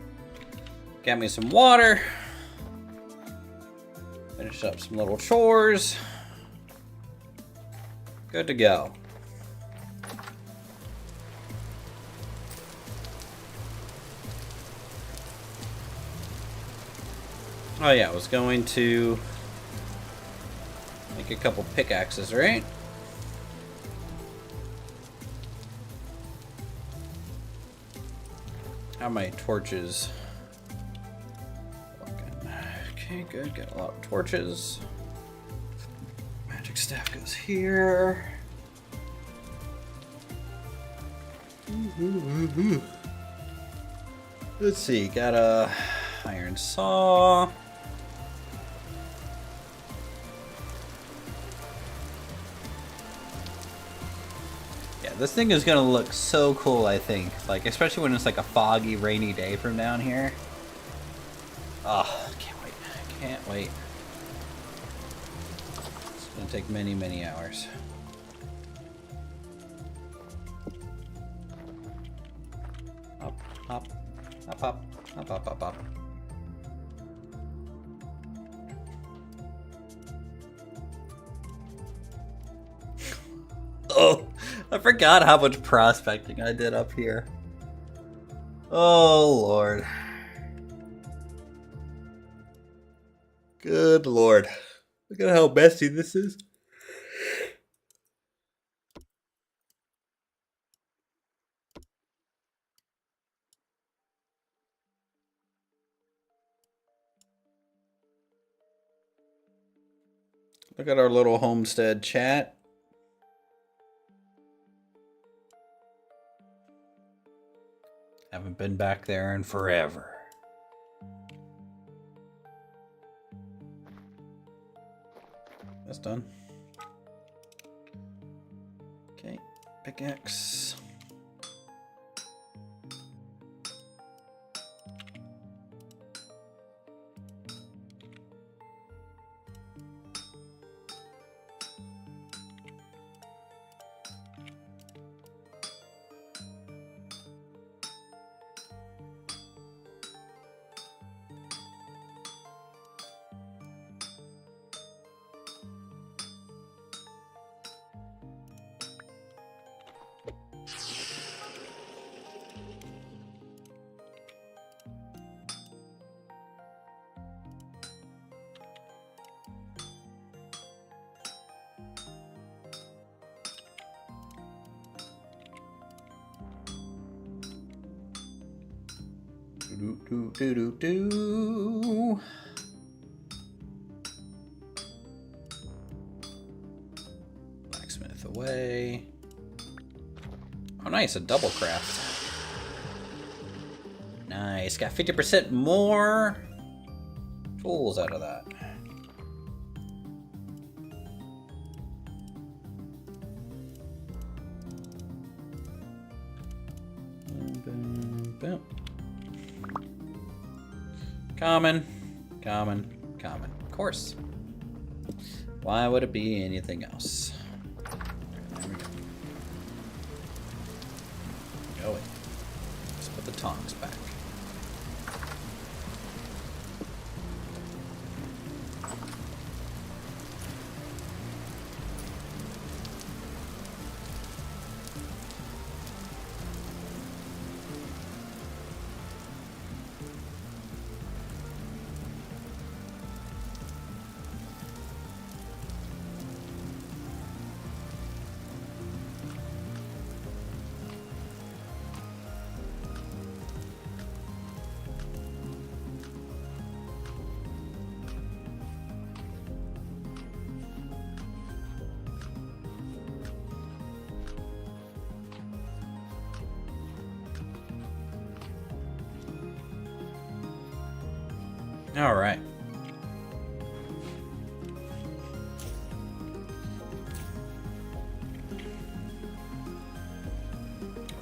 Got me some water. Finish up some little chores. Good to go. Oh yeah, I was going to make a couple pickaxes, right? How many torches? Okay, good. Got a lot of torches. Magic staff goes here. Let's see. Got a iron saw. This thing is gonna look so cool, I think. Like, especially when it's like a foggy, rainy day from down here. Oh, can't wait. Can't wait. It's gonna take many, many hours. Hop, hop, hop, hop, hop, hop, hop, hop. Oh, I forgot how much prospecting I did up here. Oh, Lord. Good Lord. Look at how messy this is. Look at our little homestead chat. Haven't been back there in forever. That's done. Okay, pickaxe. Do. Blacksmith away. Oh, nice, a double craft. Nice, got 50% more tools out of that. Boom, boom. Common. Of course. Why would it be anything else? There we go. Go it. Let's put the tongs back. All right.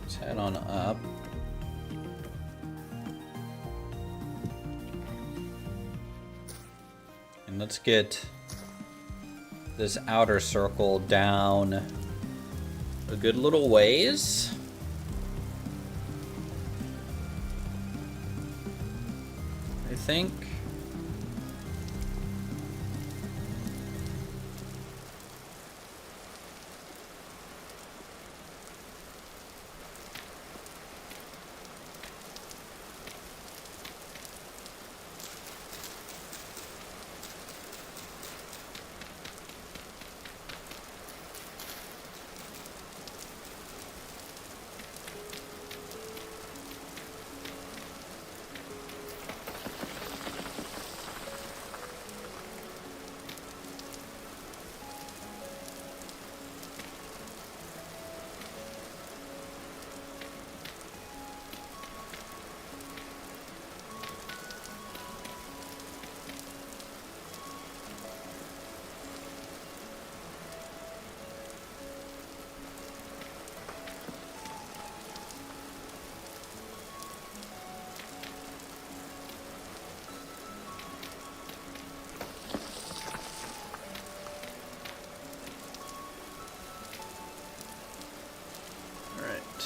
Let's head on up. And let's get this outer circle down a good little ways. think.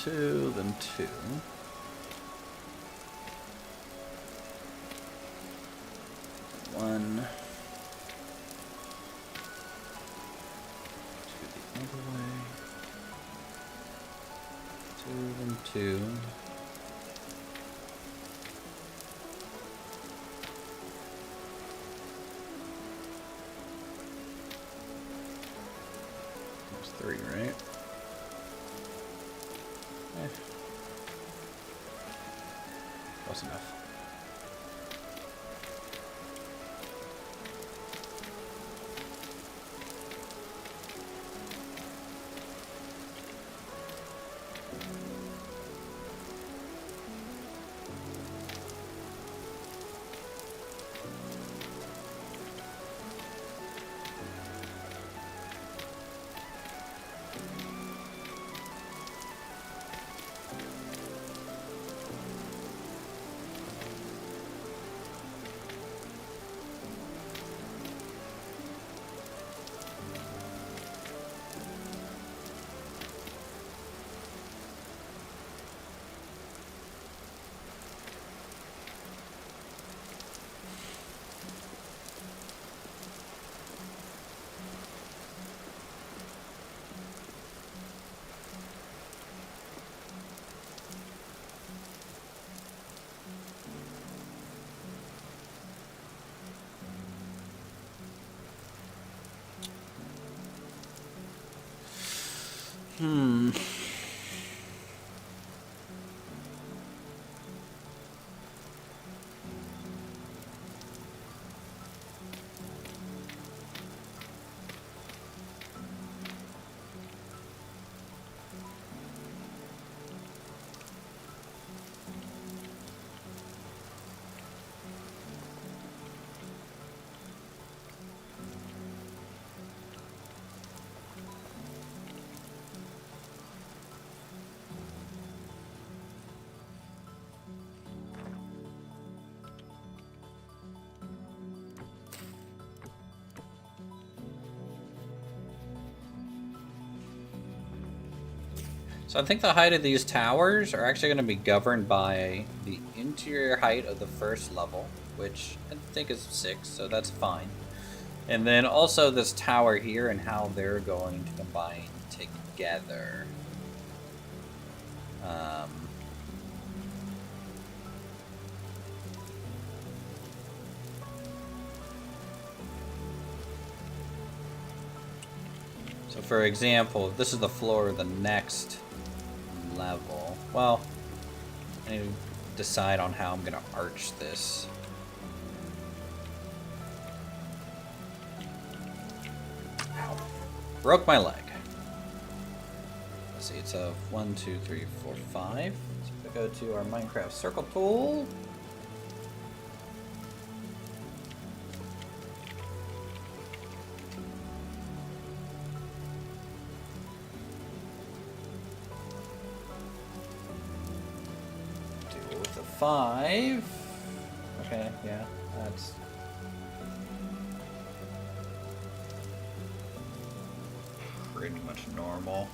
Two, then two. One. Two the other way. Two, then two. That's three, right? Close enough. So I think the height of these towers are actually going to be governed by the interior height of the first level, which I think is 6, so that's fine. And then also this tower here and how they're going to combine together. So for example, if this is the floor of the next level. Well, I need to decide on how I'm going to arch this. Ow. Broke my leg. Let's see, it's a 1, 2, 3, 4, 5. So we go to our Minecraft circle tool. Do it with a 5. Okay, yeah, that's pretty much normal.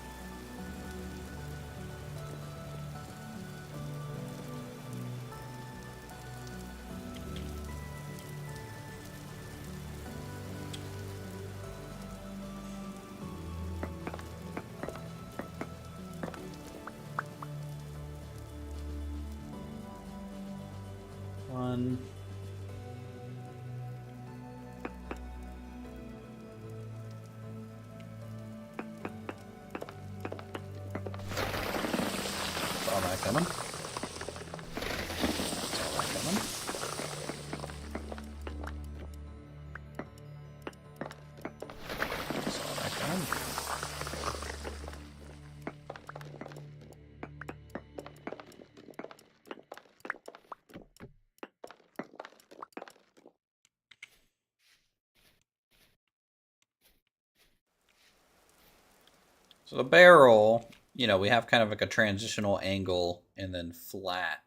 So the barrel, you know, we have kind of like a transitional angle and then flat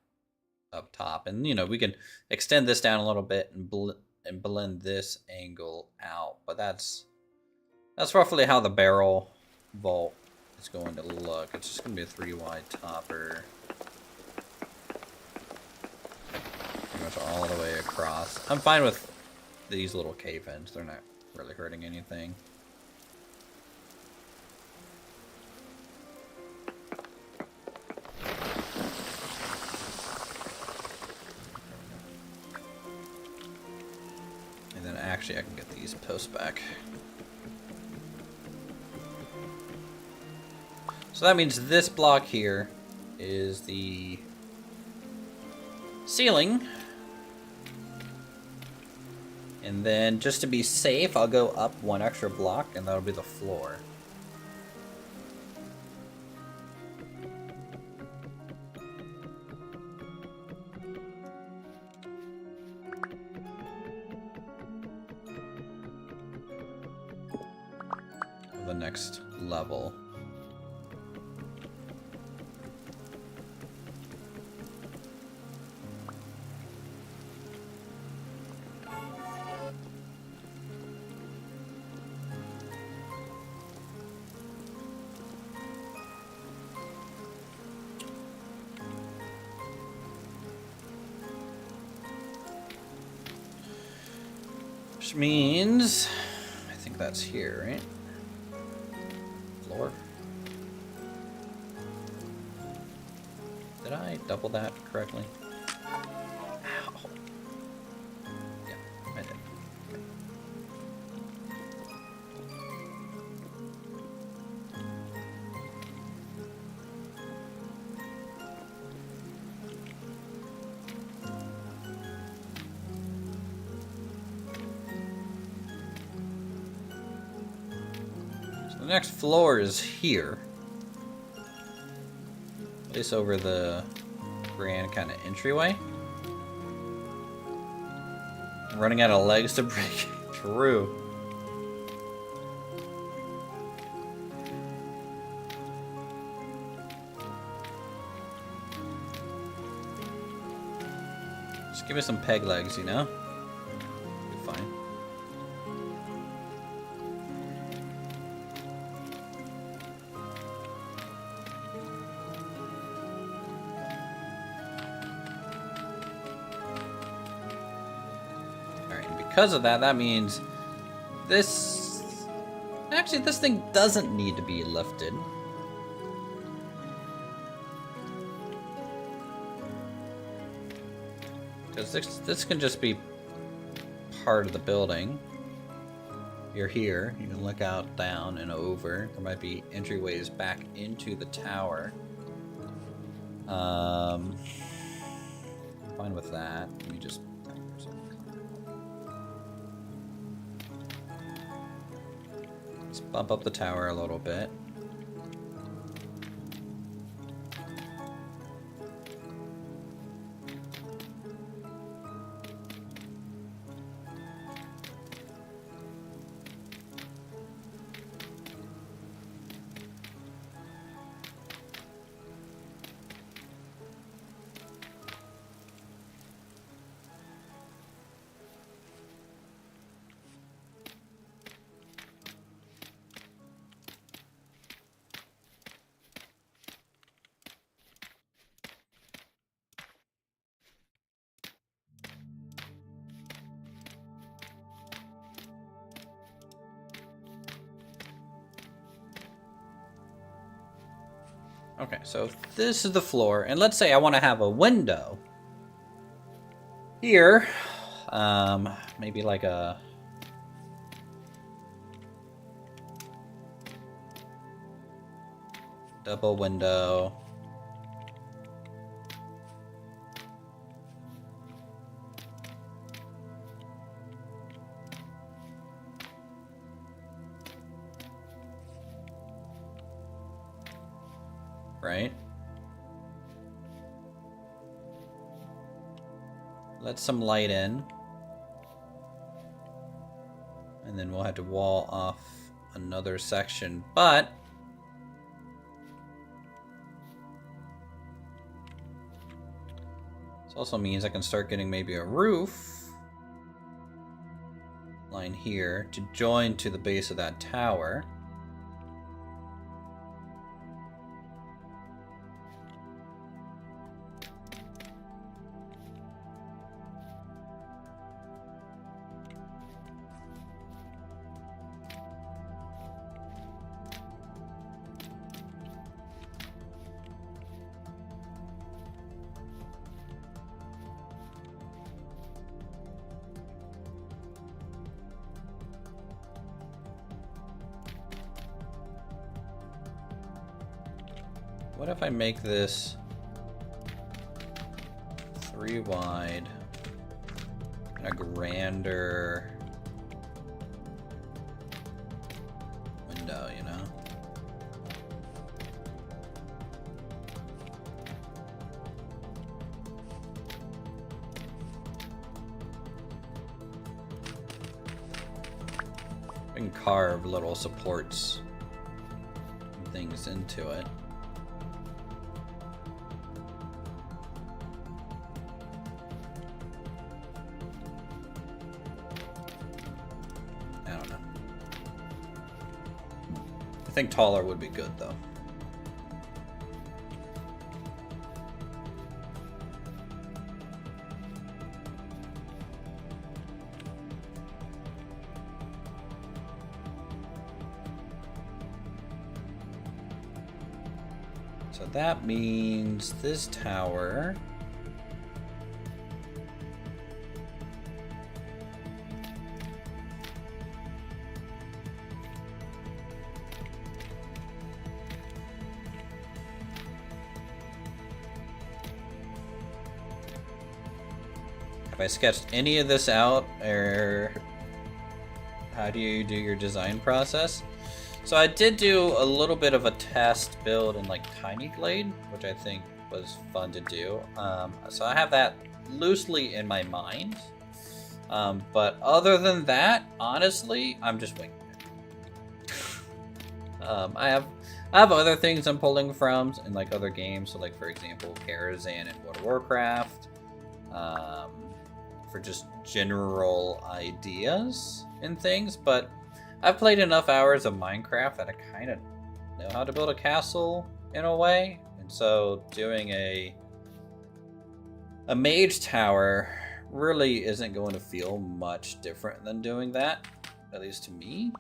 up top. And, you know, we can extend this down a little bit and blend this angle out. But that's roughly how the barrel vault is going to look. It's just going to be a 3-wide topper. Pretty much all the way across. I'm fine with these little cave-ins. They're not really hurting anything. And then actually I can get these posts back. So that means this block here is the ceiling. And then just to be safe, I'll go up 1 extra block and that'll be the floor. The next level. Which means, I think that's here, right? Floor. Did I double that correctly? Ow. Yeah, I did. The next floor is here. At least over the grand kind of entryway. I'm running out of legs to break through. Just give me some peg legs, you know? Be fine. Because of that, that means this... Actually, this thing doesn't need to be lifted. Because this can just be part of the building. You're here, you can look out, down, and over. There might be entryways back into the tower. I'm fine with that. Let me just... bump up the tower a little bit. Okay, so this is the floor, and let's say I want to have a window here, maybe like a double window. Right? Let some light in. And then we'll have to wall off another section. But Also means I can start getting maybe a roof line here to join to the base of that tower. What if I make this 3 wide and a grander window, you know? I can carve little supports and things into it. I think taller would be good, though. So that means this tower Have I sketched any of this out, or how do you do your design process? So I did do a little bit of a test build in like Tiny Glade, which I think was fun to do. So I have that loosely in my mind. But other than that, honestly, I'm just winging it. I have other things I'm pulling from in like other games. So like for example, Karazhan and World of Warcraft. For just general ideas and things, but I've played enough hours of Minecraft that I kind of know how to build a castle in a way, and so doing a mage tower really isn't going to feel much different than doing that, at least to me.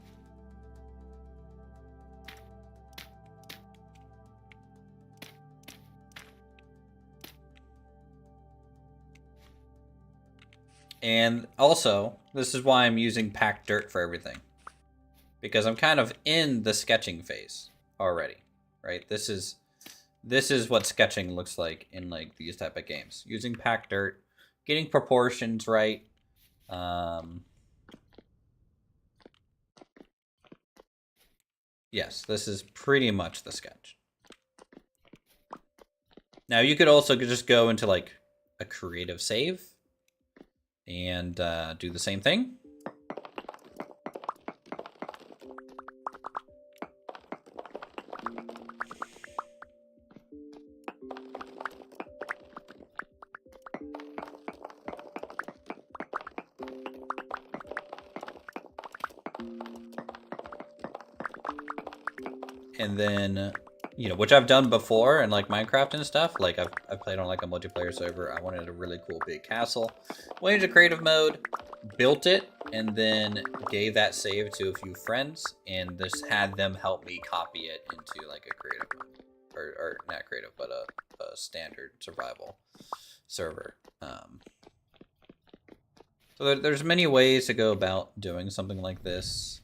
And also, this is why I'm using packed dirt for everything. Because I'm kind of in the sketching phase already, right? This is what sketching looks like in like these type of games. Using packed dirt, getting proportions right. Yes, this is pretty much the sketch. Now you could also just go into like a creative save and do the same thing. And then, you know, which I've done before in like Minecraft and stuff. Like I've played on like a multiplayer server. I wanted a really cool big castle. Went into creative mode, built it, and then gave that save to a few friends, and just had them help me copy it into like a creative mode, or not creative, but a standard survival server. So there's many ways to go about doing something like this.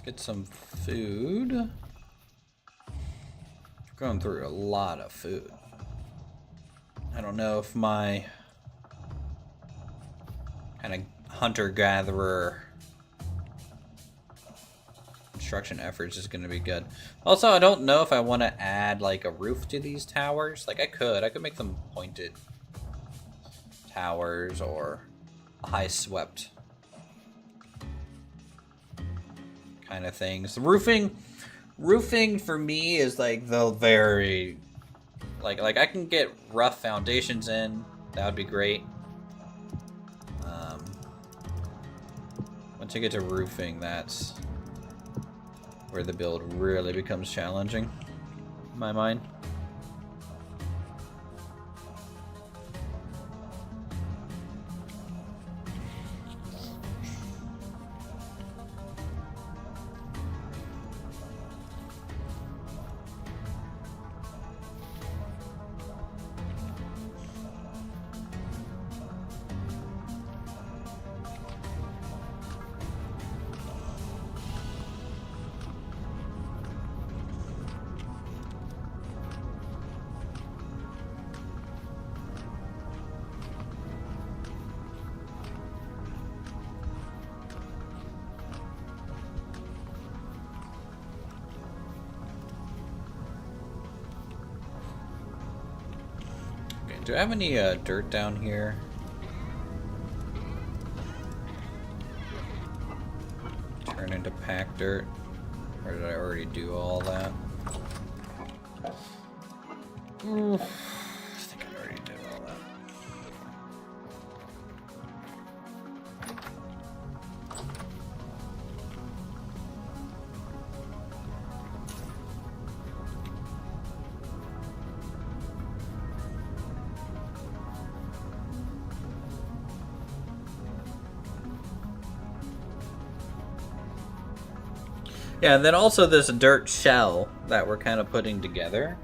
Let's get some food. Going through a lot of food. I don't know if my kind of hunter-gatherer construction efforts is going to be good. Also, I don't know if I want to add like a roof to these towers. Like I could make them pointed towers or a high swept kind of things. The roofing for me is like the very like I can get rough foundations in. That would be great. Once you get to roofing, that's where the build really becomes challenging, in my mind. Do I have any dirt down here? Turn into packed dirt? Or did I already do all that? I think I already did all that. Yeah, and then also this dirt shell that we're kind of putting together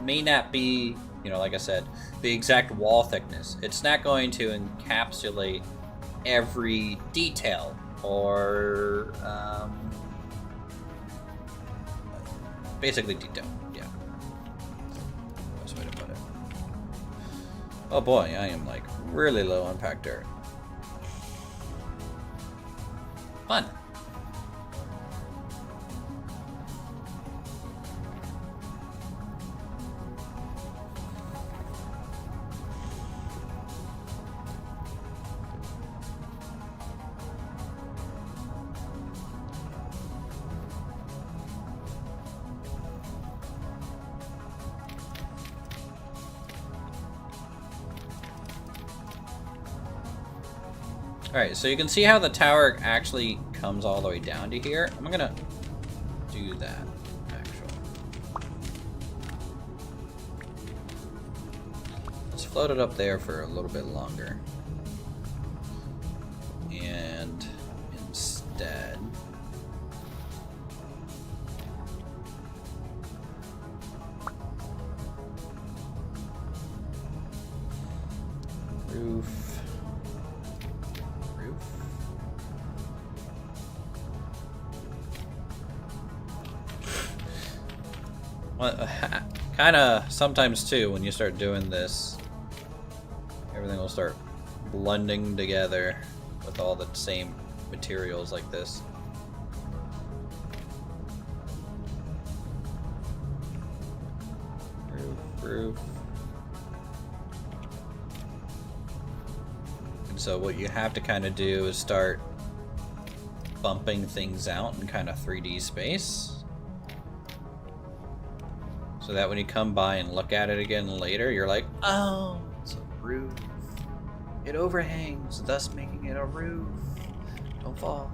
may not be, you know, like I said, the exact wall thickness. It's not going to encapsulate every detail or basically detail. Yeah, best way to put it. Oh boy, I am like really low on packed dirt. Fun. Alright, so you can see how the tower actually comes all the way down to here. I'm gonna do that, actually. Let's float it up there for a little bit longer. And instead... roof. Well, kind of sometimes too, when you start doing this, everything will start blending together with all the same materials like this. Roof. And so what you have to kind of do is start bumping things out in kind of 3D space. So that when you come by and look at it again later, you're like, oh, it's a roof. It overhangs, thus making it a roof. Don't fall.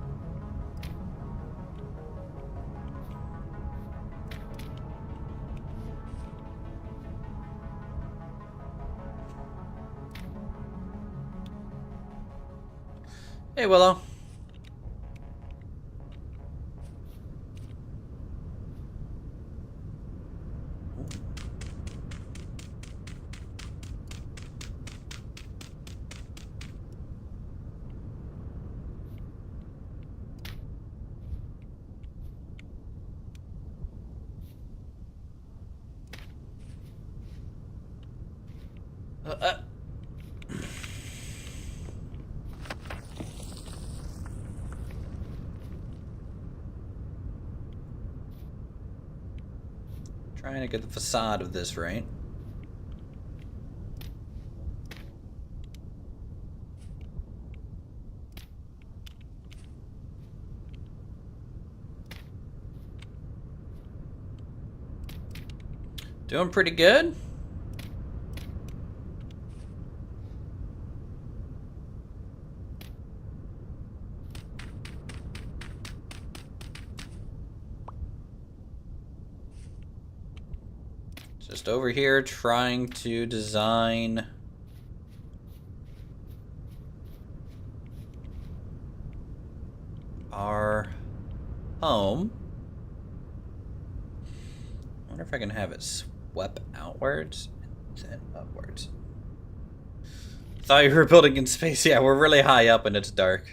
Hey, Willow. Trying to get the facade of this right. Doing pretty good. Just over here trying to design our home. I wonder if I can have it swept outwards and then upwards. Thought you were building in space. Yeah, we're really high up and it's dark.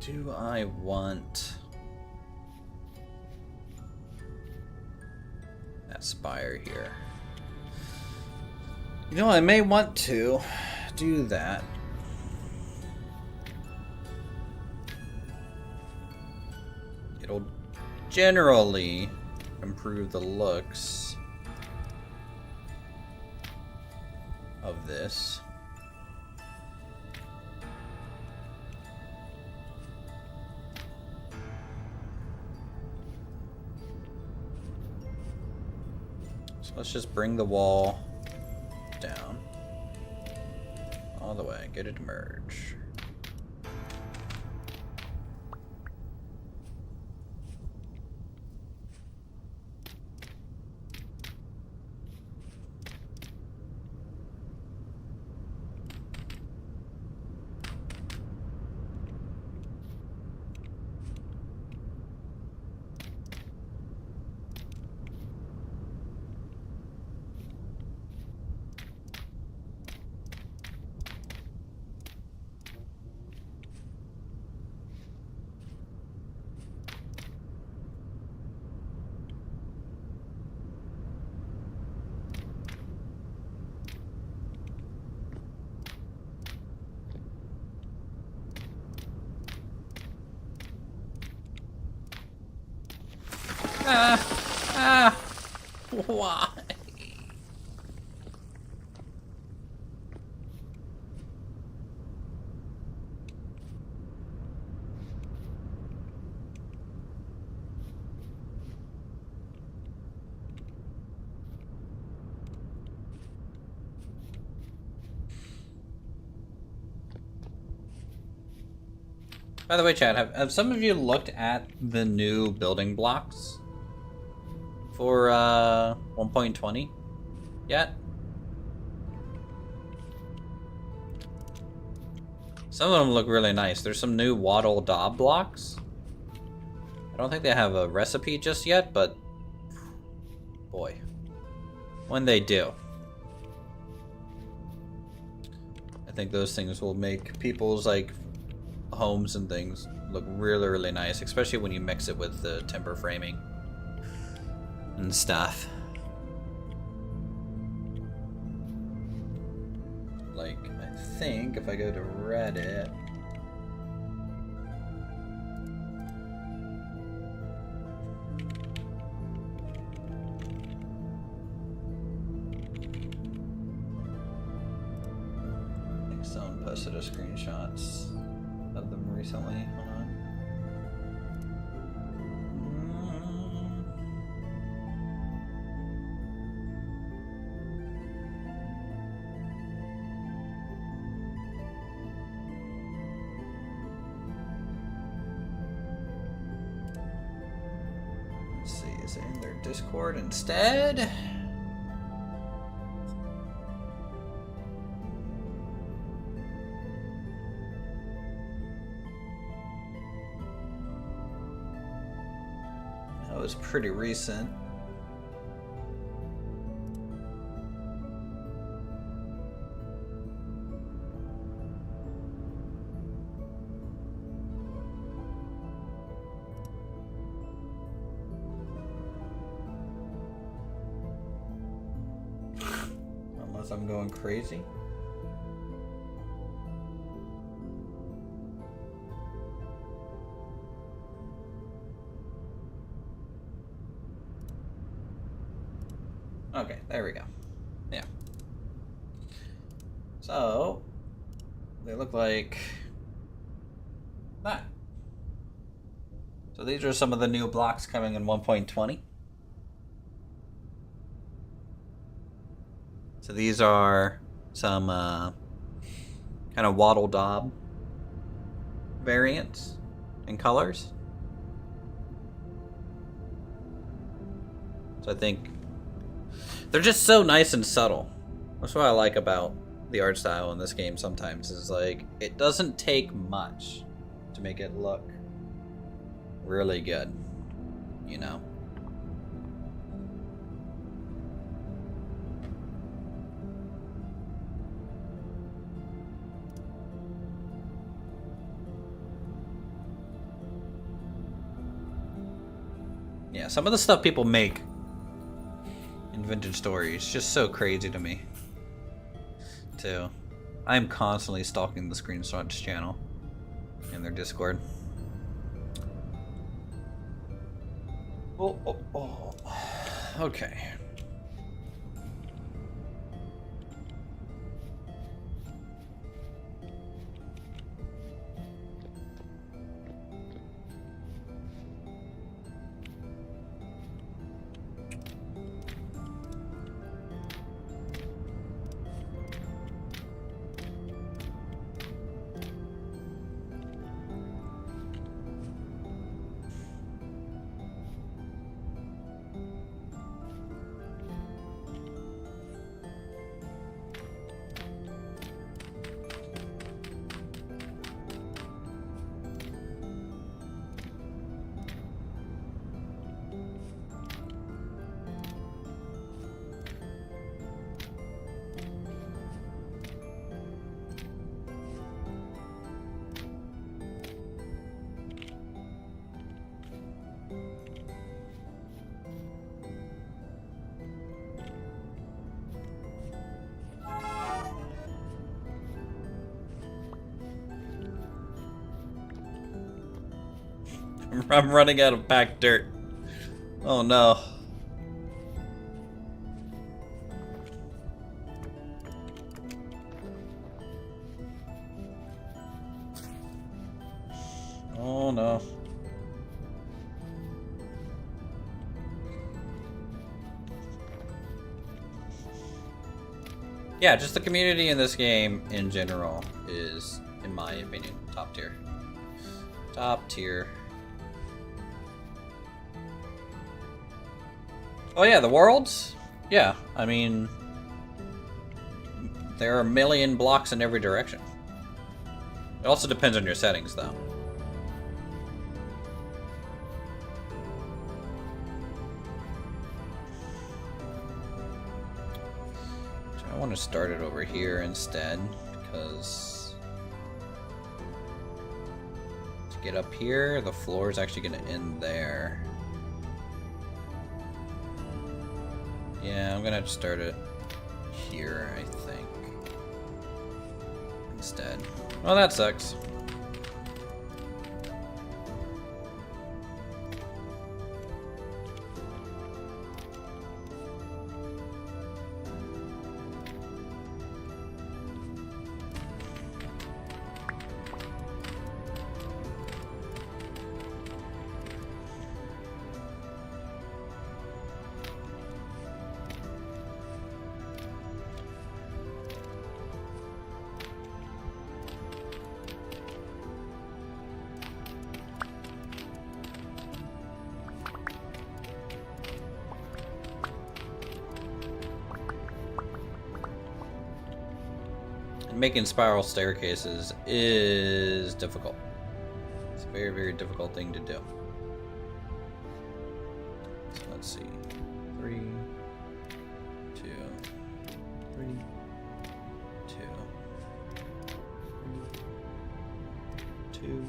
Do I want that spire here? You know, I may want to do that. It'll generally improve the looks of this. Let's just bring the wall down all the way, get it to merge. Why? By the way, Chad, have some of you looked at the new building blocks for 1.20 yet? Some of them look really nice. There's some new wattle daub blocks. I don't think they have a recipe just yet, but boy, when they do. I think those things will make people's like homes and things look really, really nice, especially when you mix it with the timber framing and stuff. Like, I think if I go to Reddit, someone posted a screenshots of them recently. Hold on. Let's see, is it in their Discord instead? That was pretty recent. Unless I'm going crazy. Okay, there we go. Yeah. So, they look like that. So these are some of the new blocks coming in 1.20. So these are some kind of wattle daub variants and colors. So I think they're just so nice and subtle. That's what I like about the art style in this game sometimes, is like, it doesn't take much to make it look really good, you know? Yeah, some of the stuff people make in Vintage Stories just so crazy to me, too. I'm constantly stalking the Screenshots channel in their Discord. Oh. Okay. I'm running out of packed dirt. Oh no. Oh no. Yeah, just the community in this game in general is, in my opinion, top tier. Top tier. Oh yeah, the worlds? Yeah, I mean, there are a million blocks in every direction. It also depends on your settings, though. gonna start it over here instead, because to get up here, the floor is actually gonna end there. Yeah, I'm gonna start it here, I think, instead. Well, that sucks. Making spiral staircases is difficult. It's a very, very difficult thing to do. So let's see. 3, 2, 3, 2, 2.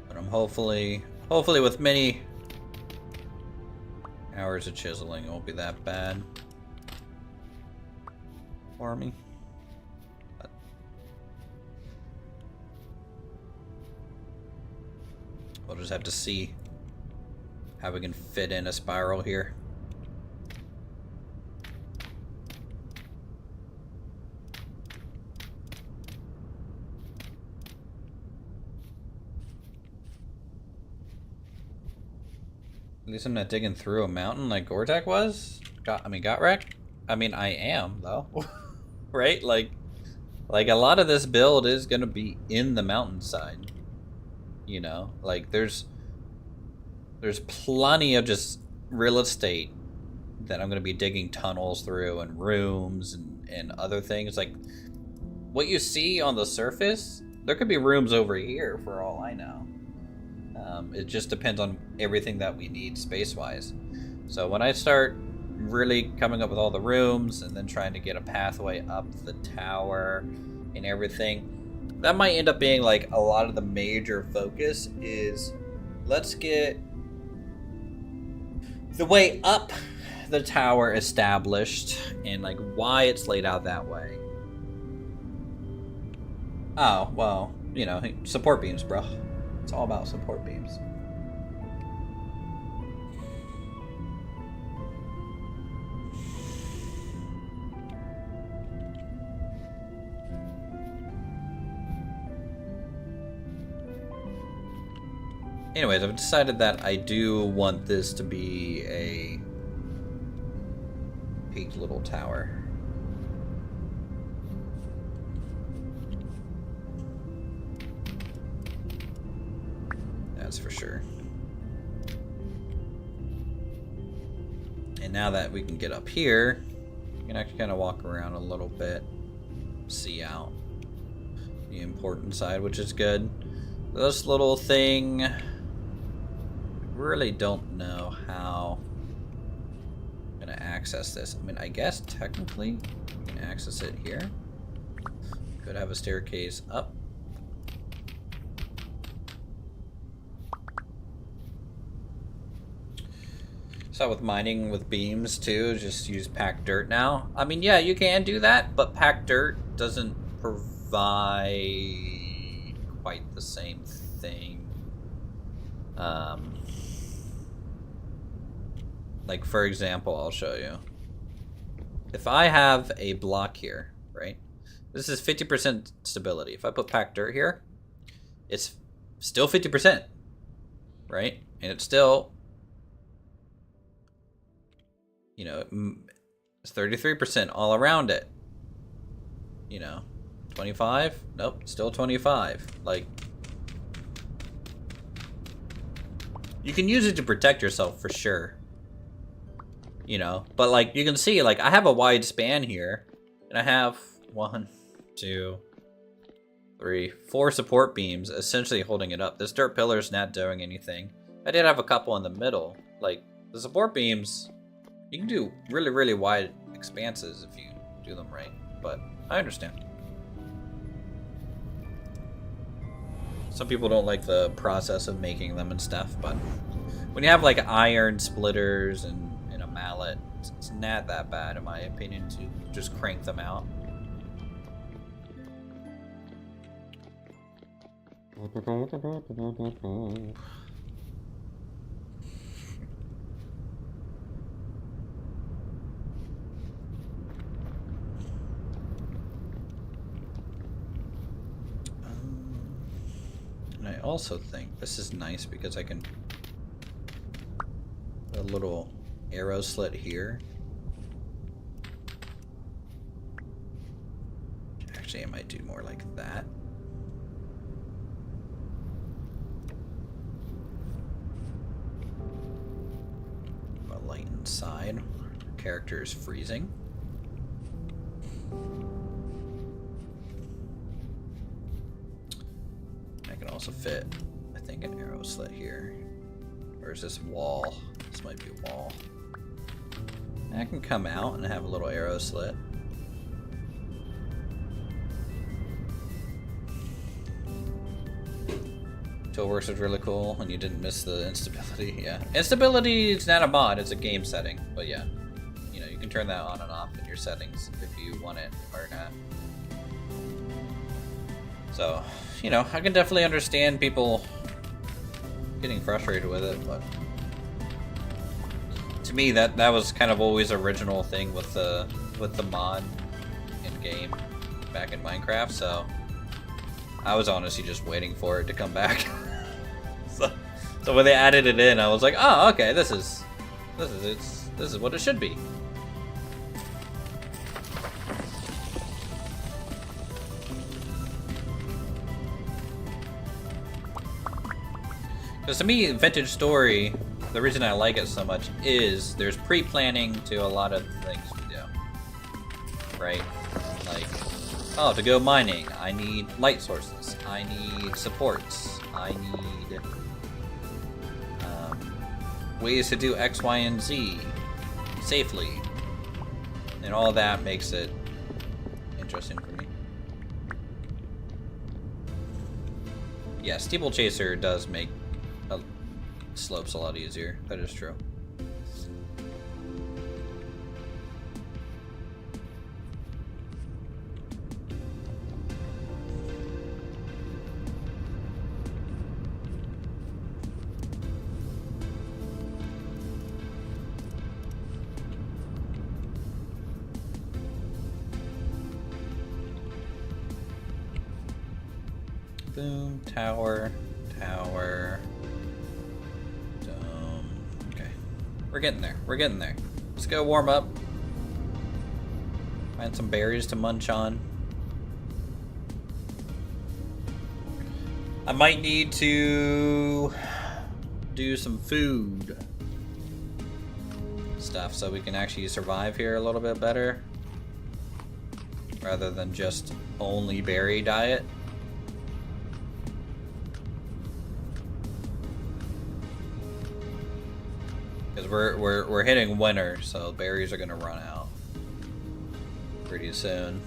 But I'm hopefully with many hours of chiseling, it won't be that bad for me. But we'll just have to see how we can fit in a spiral here. At least I'm not digging through a mountain like Gortek was. Gotrek? I mean, I am, though. Right? Like a lot of this build is going to be in the mountainside. You know? Like, there's plenty of just real estate that I'm going to be digging tunnels through and rooms and other things. Like, what you see on the surface, there could be rooms over here for all I know. It just depends on everything that we need space-wise. So when I start really coming up with all the rooms and then trying to get a pathway up the tower and everything, that might end up being like a lot of the major focus is let's get the way up the tower established and like why it's laid out that way. Oh, well, you know, support beams, bro. It's all about support beams. Anyways, I've decided that I do want this to be a peaked little tower. That's for sure. And now that we can get up here, we can actually kind of walk around a little bit, see out the important side, which is good. This little thing, really don't know how I'm gonna access this. I mean, I guess technically we can access it here. Could have a staircase up. So with mining with beams too, just use packed dirt now. I mean, yeah, you can do that, but packed dirt doesn't provide quite the same thing. Like for example, I'll show you. If I have a block here, right? This is 50% stability. If I put packed dirt here, it's still 50%, right? And it's still, you know, it's 33% all around it. You know, 25? Nope, still 25. Like, you can use it to protect yourself for sure. You know, but like you can see, like I have a wide span here, and I have 1, 2, 3, 4 support beams essentially holding it up. This dirt pillar is not doing anything. I did have a couple in the middle, like The support beams, you can do really, really wide expanses if you do them right, but I understand. Some people don't like the process of making them and stuff, but when you have like iron splitters and a mallet, it's not that bad in my opinion to just crank them out. And I also think this is nice because I can put a little arrow slit here. Actually, I might do more like that. A light inside. Character is freezing. I can also fit, I think, an arrow slit here. Or is this wall? This might be a wall. And I can come out and have a little arrow slit. Toolworks is really cool, and you didn't miss the instability. Yeah, instability is not a mod; it's a game setting. But yeah, you know, you can turn that on and off in your settings if you want it or not. So, you know, I can definitely understand people getting frustrated with it, but to me, that was kind of always original thing with the mod in game back in Minecraft. So I was honestly just waiting for it to come back. So when they added it in, I was like, oh, okay, this is what it should be. Because to me, Vintage Story, the reason I like it so much is there's pre-planning to a lot of things we do. Right? Like, oh, to go mining, I need light sources. I need supports. I need ways to do X, Y, and Z safely. And all that makes it interesting for me. Yeah, Steeplechaser does make slopes a lot easier. That is true. Boom, tower, tower, dome. Okay. We're getting there. We're getting there. Let's go warm up. Find some berries to munch on. I might need to do some food stuff so we can actually survive here a little bit better. Rather than just only berry diet. Because we're hitting winter, so berries are gonna run out pretty soon.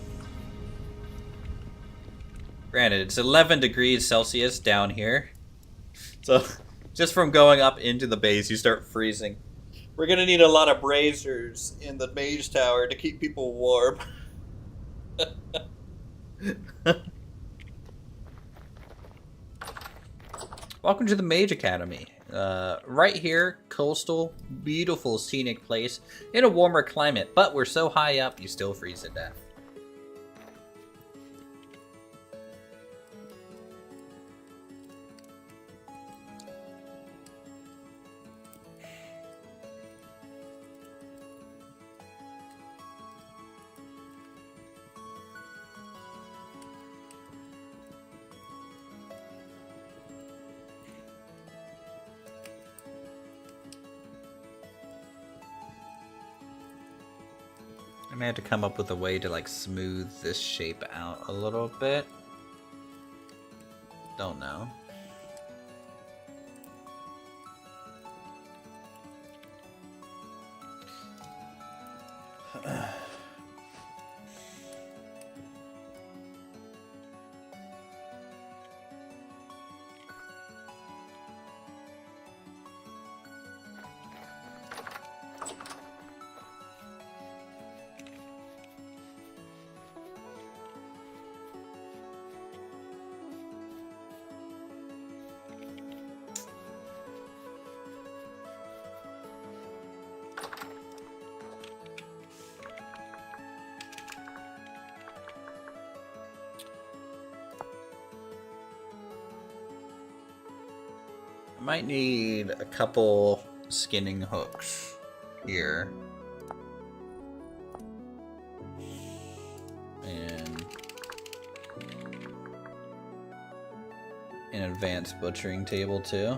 Granted, it's 11 degrees Celsius down here, so just from going up into the base, you start freezing. We're gonna need a lot of braziers in the mage tower to keep people warm. Welcome to the Mage Academy. Right here, coastal, beautiful scenic place in a warmer climate, but we're so high up you still freeze to death. I may have to come up with a way to like smooth this shape out a little bit. Don't know. Might need a couple skinning hooks here. And an advanced butchering table too.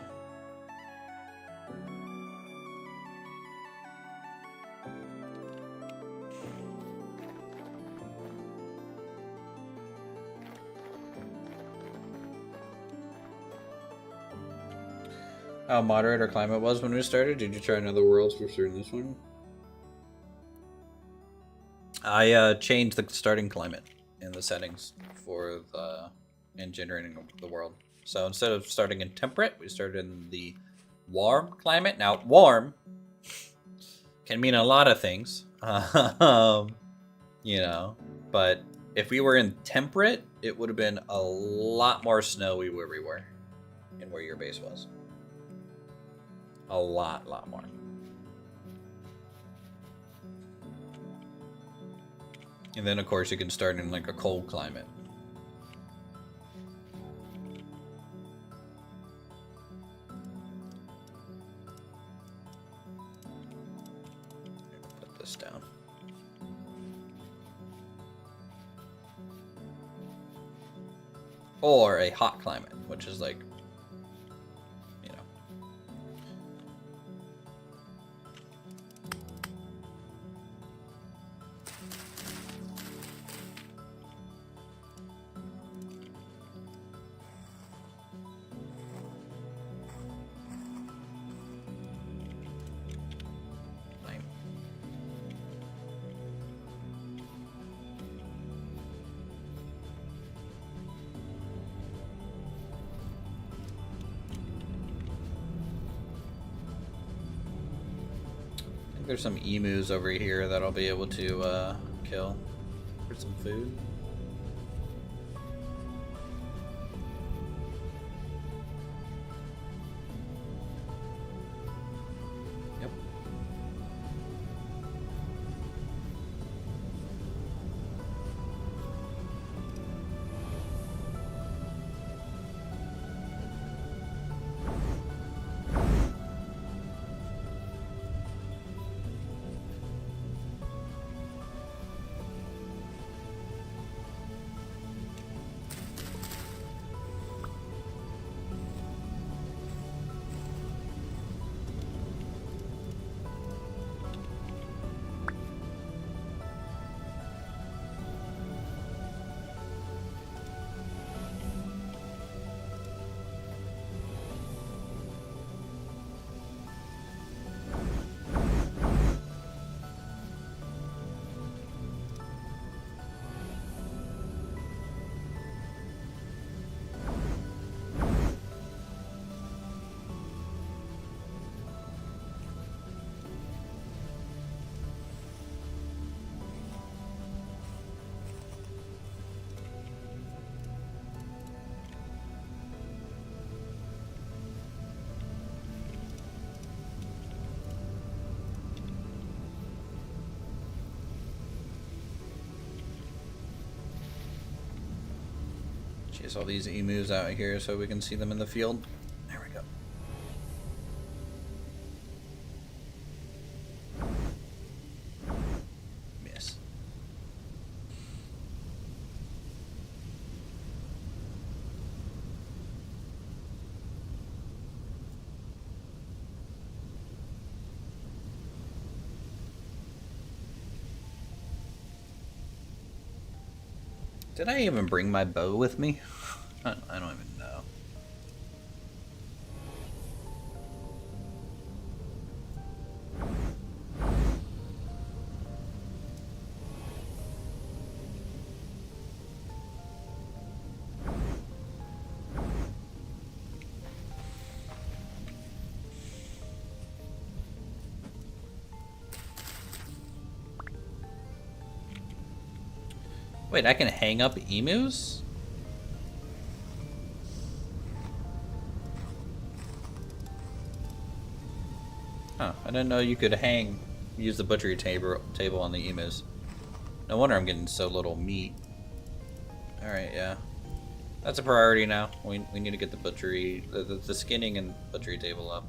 How moderate our climate was when we started? Did you try another worlds before this one? I changed the starting climate in the settings for the generating the world. So instead of starting in temperate, we started in the warm climate. Now, warm can mean a lot of things, you know, but if we were in temperate, it would have been a lot more snowy where we were and where your base was. A lot more. And then, of course, you can start in like a cold climate. Put this down. Or a hot climate, which is like, you know. There's some emus over here that I'll be able to kill for some food. Yep. Chase all these emus out here so we can see them in the field. There we go. Miss. Did I even bring my bow with me? I don't even know. Wait, I can hang up emus? Huh, I didn't know you could use the butchery table on the emus. No wonder I'm getting so little meat. Alright, yeah. That's a priority now. We need to get the butchery, the skinning and butchery table up.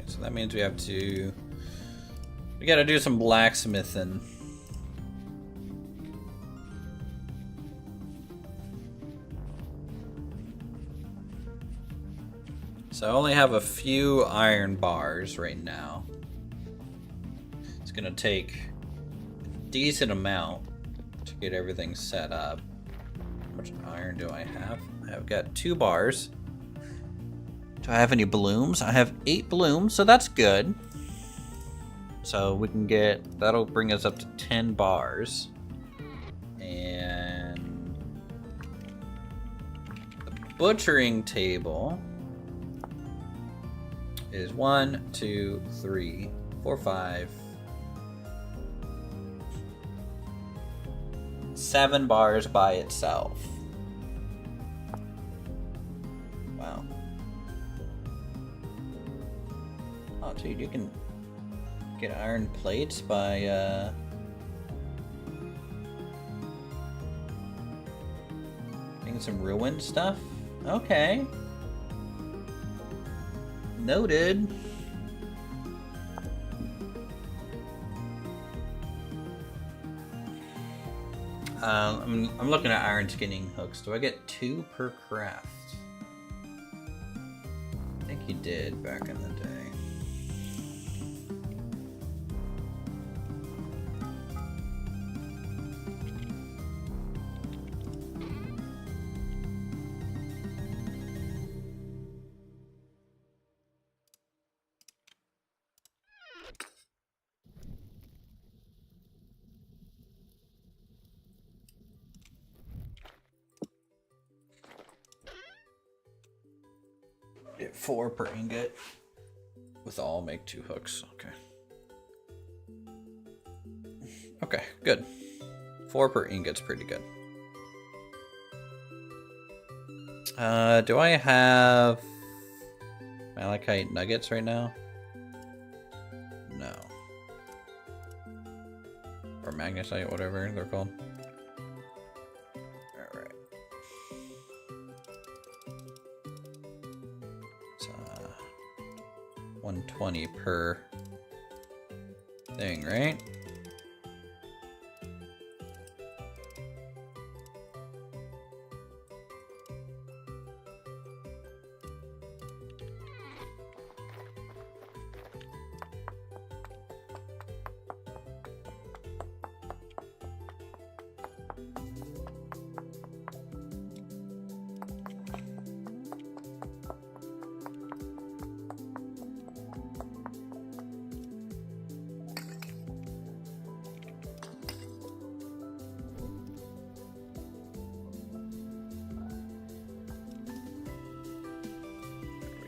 So that means we gotta do some blacksmithing. So I only have a few iron bars right now. It's gonna take a decent amount to get everything set up. How much iron do I have? I've got 2 bars. Do I have any blooms? I have 8 blooms, so that's good. So we can that'll bring us up to 10 bars. And the butchering table is 1, 2, 3, 4, 5, 7 bars by itself. Wow. Oh, dude, you can get iron plates by, getting some ruined stuff? Okay. Noted. I'm looking at iron skinning hooks. Do I get 2 per craft? I think you did back in the day. Get 4 per ingot. With all, make 2 hooks. Okay. Okay, good. 4 per ingot's pretty good. Do I have malachite nuggets right now? No. Or magnesite, whatever they're called. Alright. 120 per thing, right?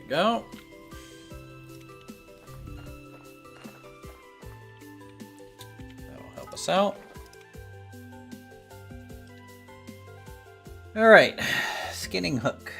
Go. That'll help us out. All right, skinning hook.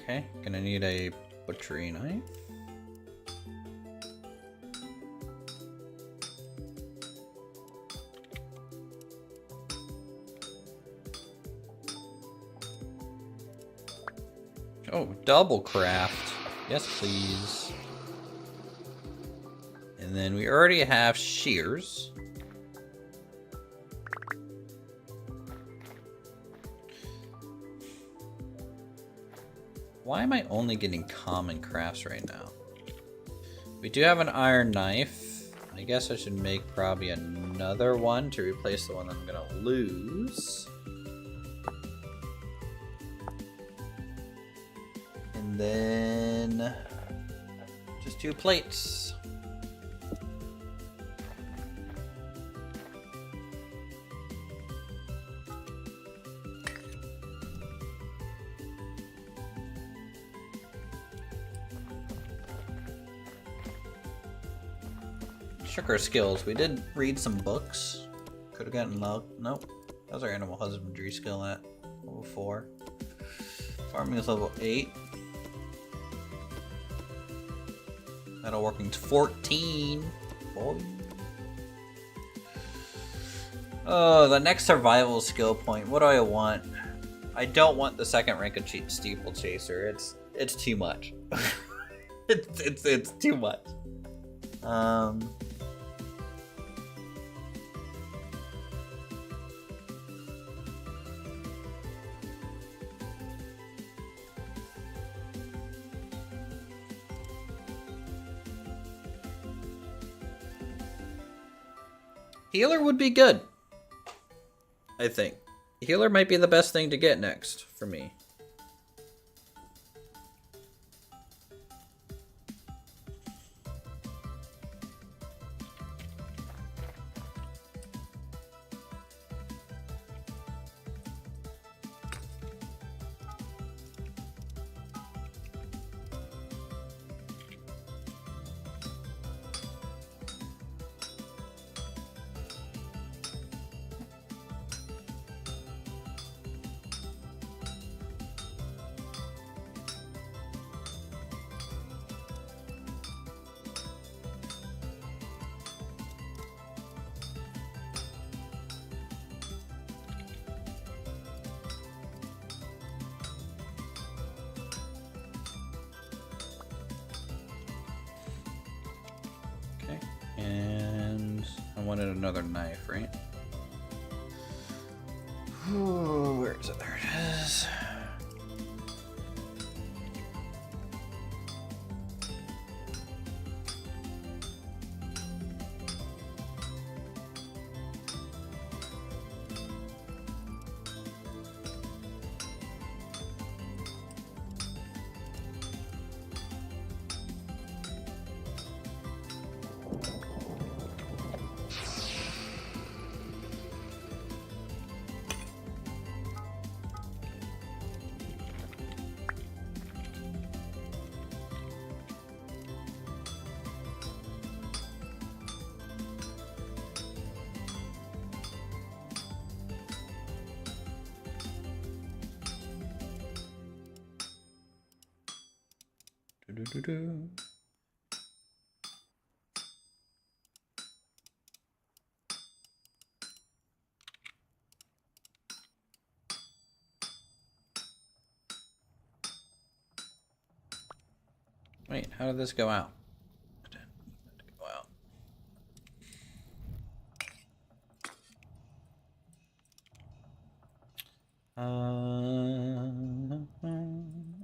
Okay, gonna need a butchery knife. Oh, double craft. Yes, please. And then we already have shears. Why am I only getting common crafts right now? We do have an iron knife. I guess I should make probably another one to replace the one that I'm gonna lose. And then just 2 plates. Sugar skills. We did read some books. Could have gotten low. Nope. That was our animal husbandry skill at level 4. Farming is level 8. Metalworking's 14. Boy. Oh, the next survival skill point. What do I want? I don't want the second rank of steeplechaser. It's too much. it's too much. Healer would be good, I think. Healer might be the best thing to get next for me. And I wanted another knife, right? Ooh, where is it? There it is. Do-do-do-do. Wait, how did this go out? It didn't go out.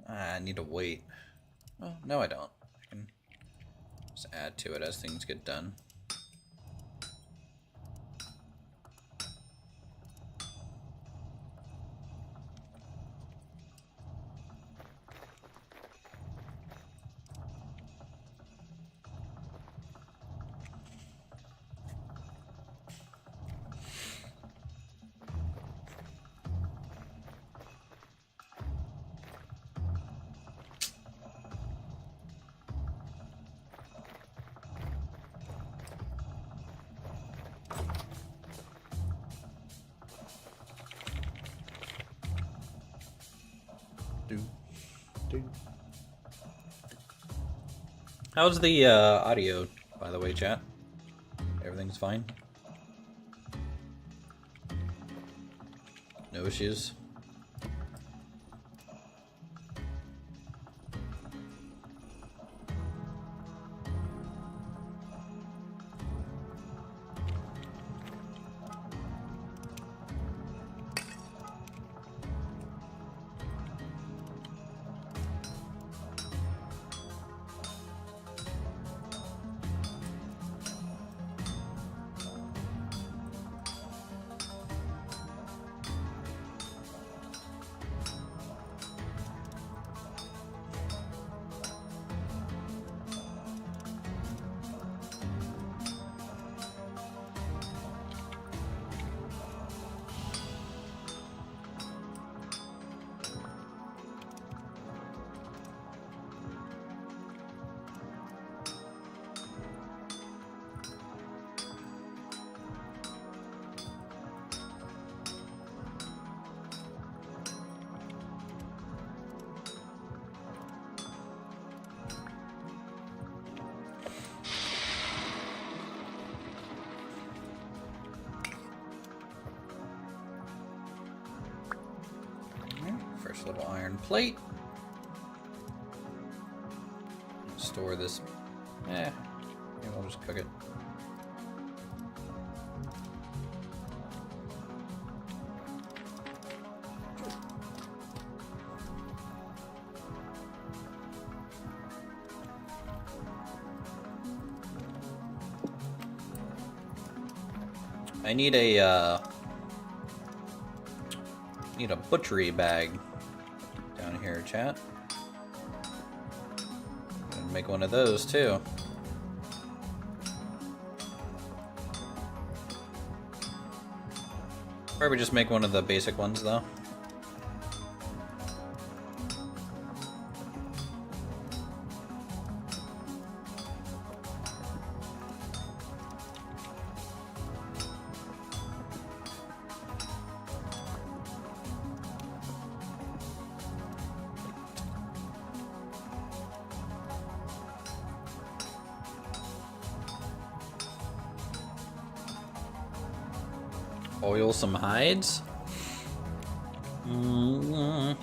I need to wait. Oh, no I don't. I can just add to it as things get done. How's the audio, by the way, chat? Everything's fine? No issues? little iron plate. Store this. Maybe I'll just cook it. I need a butchery bag down here, chat. Gonna make one of those too. Probably just make one of the basic ones though. Oil some hides. I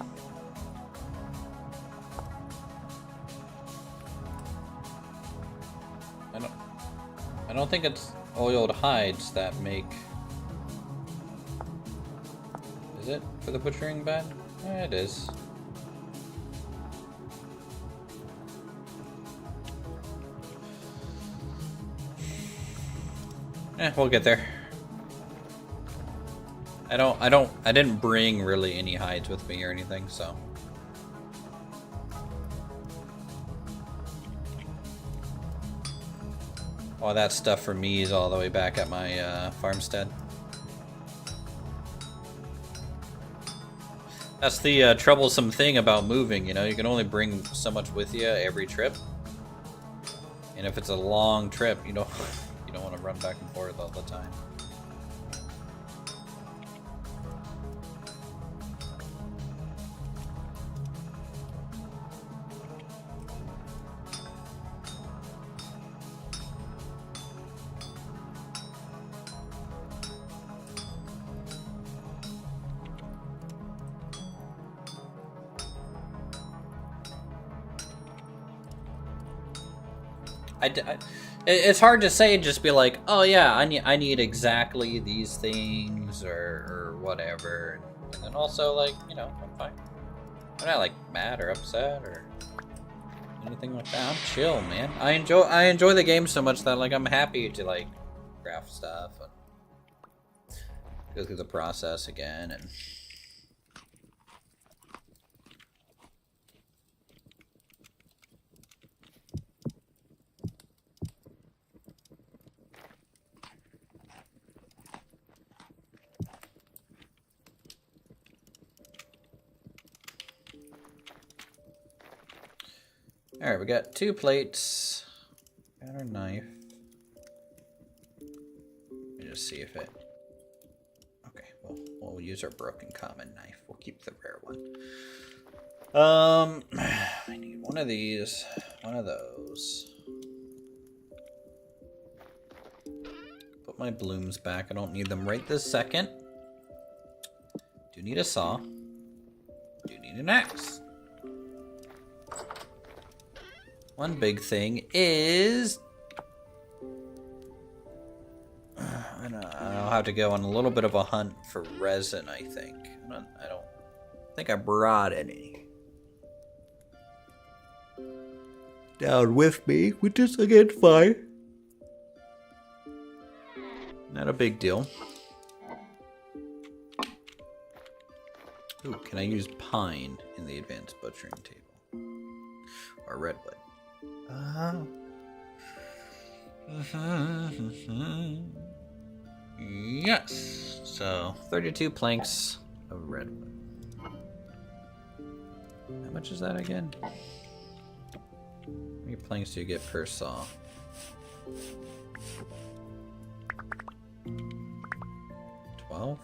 don't think it's oiled hides that make. Is it for the butchering bag? It is. We'll get there. I didn't bring really any hides with me or anything, so. All that stuff for me is all the way back at my farmstead. That's the troublesome thing about moving, you know, you can only bring so much with you every trip. And if it's a long trip, you don't want to run back and forth all the time. It's hard to say and just be like, oh yeah, I need exactly these things or whatever, and then also like, you know, I'm fine. I'm not like mad or upset or anything like that. I'm chill, man. I enjoy the game so much that like I'm happy to like craft stuff and go through the process again and. Alright, we got 2 plates. Got our knife. Let me just see if it... Okay, well, we'll use our broken common knife. We'll keep the rare one. I need one of these. One of those. Put my blooms back. I don't need them right this second. Do need a saw. Do need an axe. One big thing is I'll have to go on a little bit of a hunt for resin, I think. I don't think I brought any down with me, which is again fine. Not a big deal. Ooh, can I use pine in the advanced butchering table? Or redwood? Yes. So 32 planks of redwood. How much is that again? How many planks do you get per saw? 12?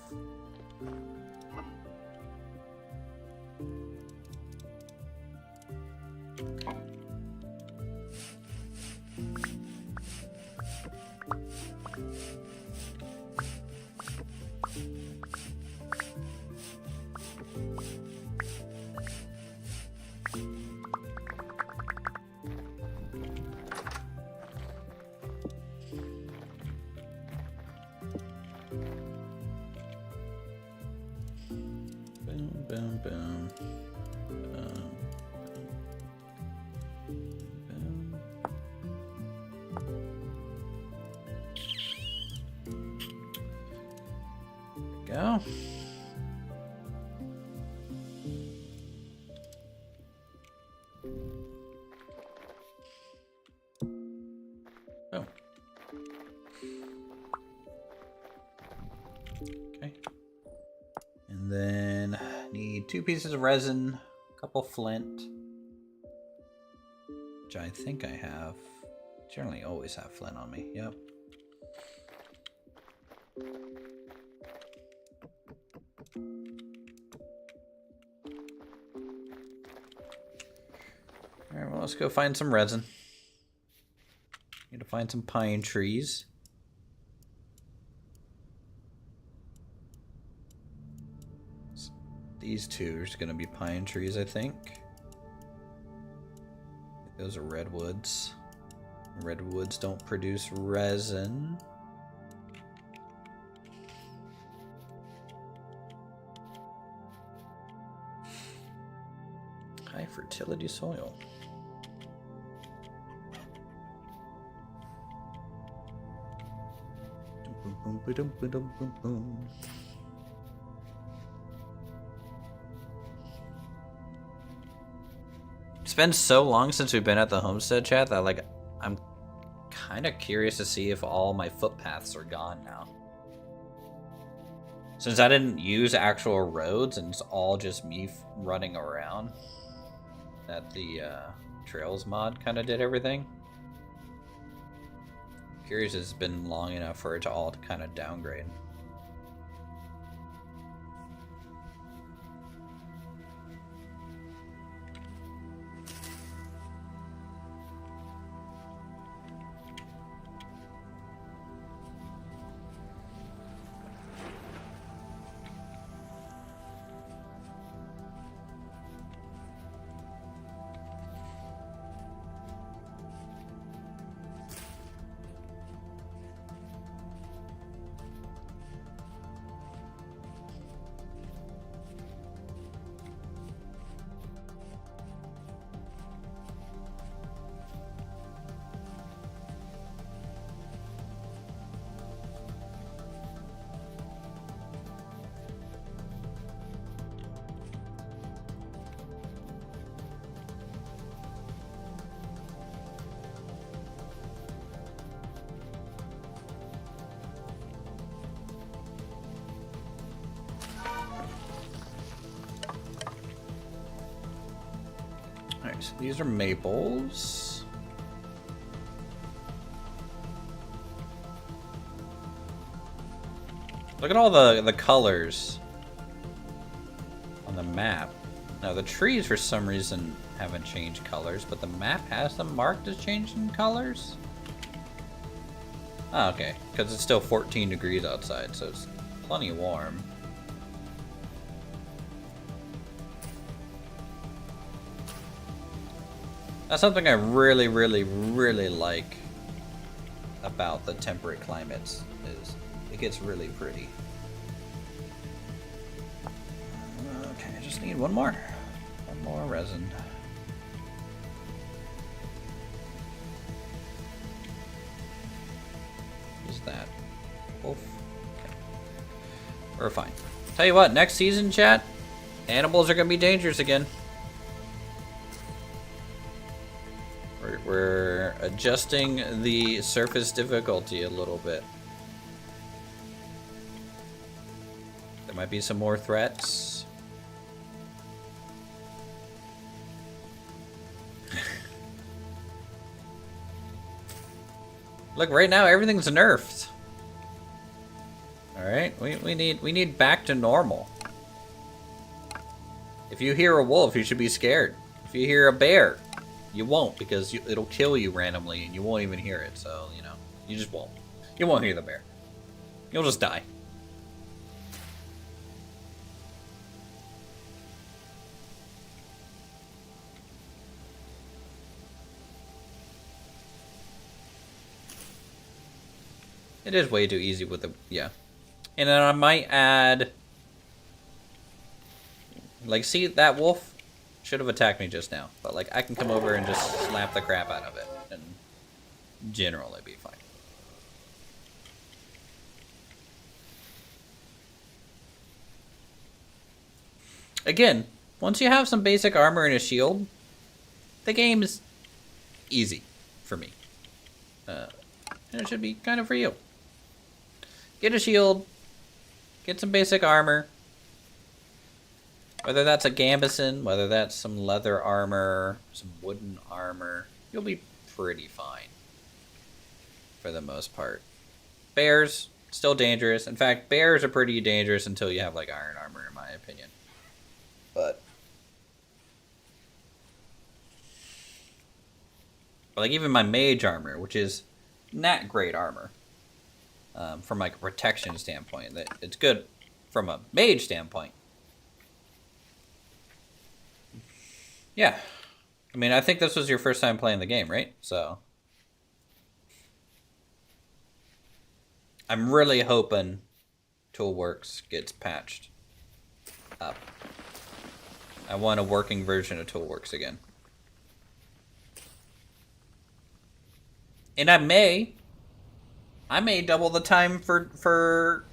go. Oh. Okay. And then need 2 pieces of resin, a couple flint, which I think I have. Generally always have flint on me. Yep. Alright, well, let's go find some resin. Need to find some pine trees. These two are going to be pine trees, I think. Those are redwoods. Redwoods don't produce resin. High fertility soil. It's been so long since we've been at the homestead, chat, that like I'm kind of curious to see if all my footpaths are gone now. Since I didn't use actual roads and it's all just me running around, that the Trails mod kind of did everything. Curious if it's been long enough for it to all kind of downgrade. Alright, so these are maples. Look at all the colors on the map. Now the trees for some reason haven't changed colors, but the map has them marked as changing colors. Oh, okay, because it's still 14 degrees outside, so it's plenty warm. That's something I really, really, really like about the temperate climates, is it gets really pretty. Okay, I just need one more resin. What is that? Wolf? Okay. We're fine. Tell you what, next season, chat, animals are gonna be dangerous again. We're adjusting the surface difficulty a little bit. There might be some more threats. Look, right now everything's nerfed. All right, we need back to normal. If you hear a wolf, you should be scared. If you hear a bear, you won't, because it'll kill you randomly and you won't even hear it. So, you know, you just won't. You won't hear the bear. You'll just die. It is way too easy with the, yeah. And then I might add, like, see that wolf? Should have attacked me just now, but like I can come over and just slap the crap out of it and generally be fine. again, once you have some basic armor and a shield, the game is easy for me. And it should be kind of for you. Get a shield, get some basic armor. Whether that's a gambeson, whether that's some leather armor, some wooden armor, you'll be pretty fine. For the most part. Bears, still dangerous. In fact, bears are pretty dangerous until you have like iron armor, in my opinion. But like even my mage armor, which is not great armor, from like a protection standpoint, that it's good from a mage standpoint. Yeah, I mean, I think this was your first time playing the game, right? So I'm really hoping Toolworks gets patched up. I want a working version of Toolworks again. And I may double the time for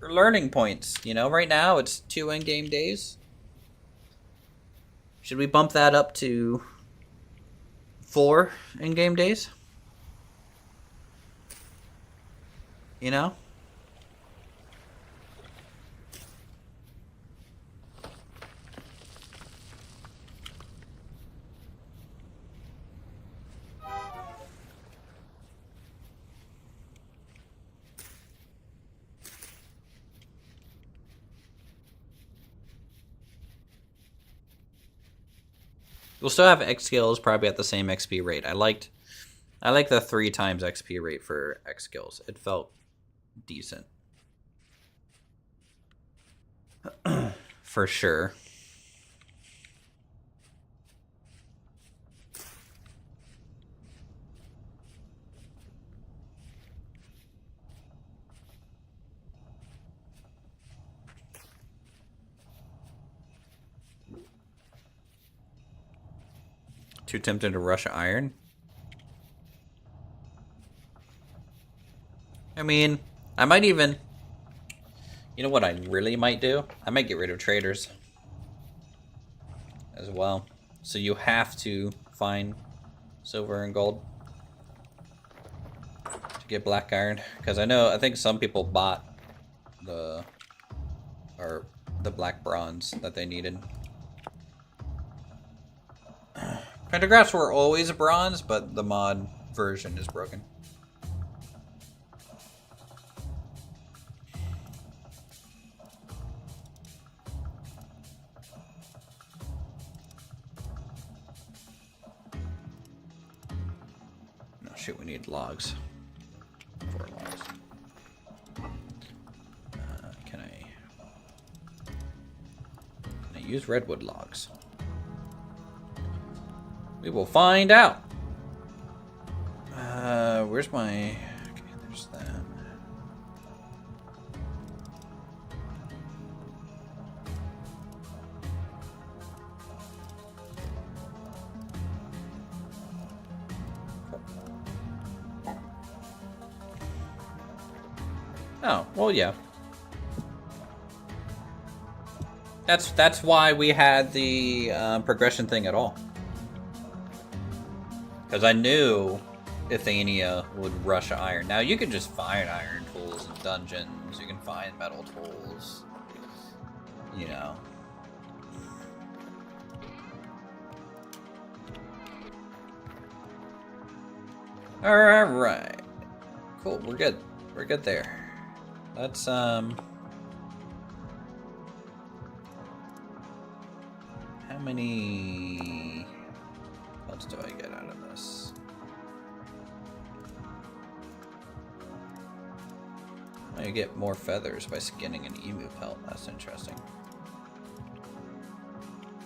learning points. You know, right now it's 2 in-game days. Should we bump that up to 4 in-game days? You know? We'll still have X skills probably at the same XP rate. I like the 3 times XP rate for X skills. It felt decent. For sure. Too tempted to rush iron? I mean, I might even... You know what I really might do? I might get rid of traders. As well. So you have to find silver and gold to get black iron. Because I think some people bought the black bronze that they needed. Vintagecrafts were always bronze, but the mod version is broken. No, shoot, we need logs. 4 logs. Can I use redwood logs? We will find out. Where's my... Okay, there's that. Oh, well, yeah. That's why we had the progression thing at all. Because I knew Athenia would rush iron. Now, you can just find iron tools in dungeons. You can find metal tools. You know. Alright. Cool, we're good. We're good there. Let's, how many... What do I get out of this? I get more feathers by skinning an emu pelt. That's interesting.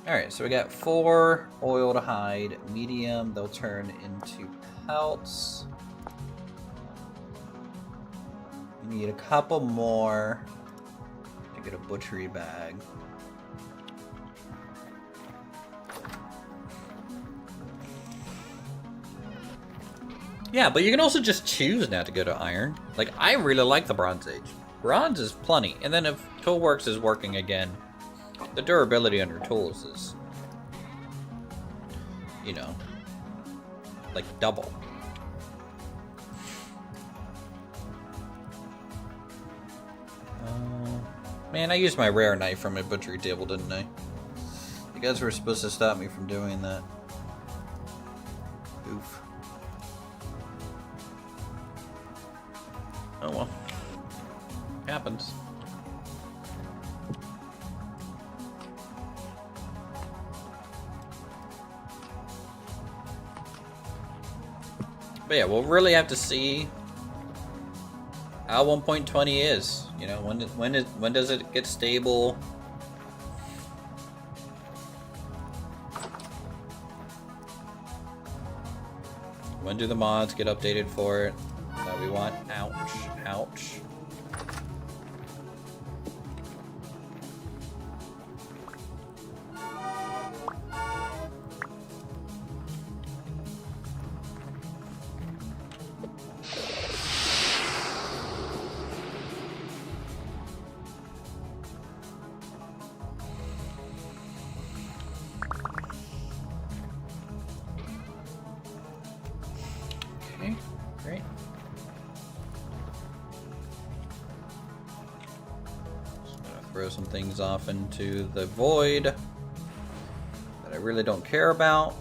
Alright, so we got 4 oiled hide, medium. They'll turn into pelts. We need a couple more to get a butchery bag. Yeah, but you can also just choose not to go to iron. Like, I really like the Bronze Age. Bronze is plenty. And then if Toolworks is working again, The durability on your tools is, you know, like double. Man, I used my rare knife from my butchery table, didn't I? You guys were supposed to stop me from doing that. Oof. Oh well. Happens. But yeah, we'll really have to see how 1.20 is. You know, when does it get stable? When do the mods get updated for it that we want? Ouch, ouch. Great. Just gonna throw some things off into the void that I really don't care about.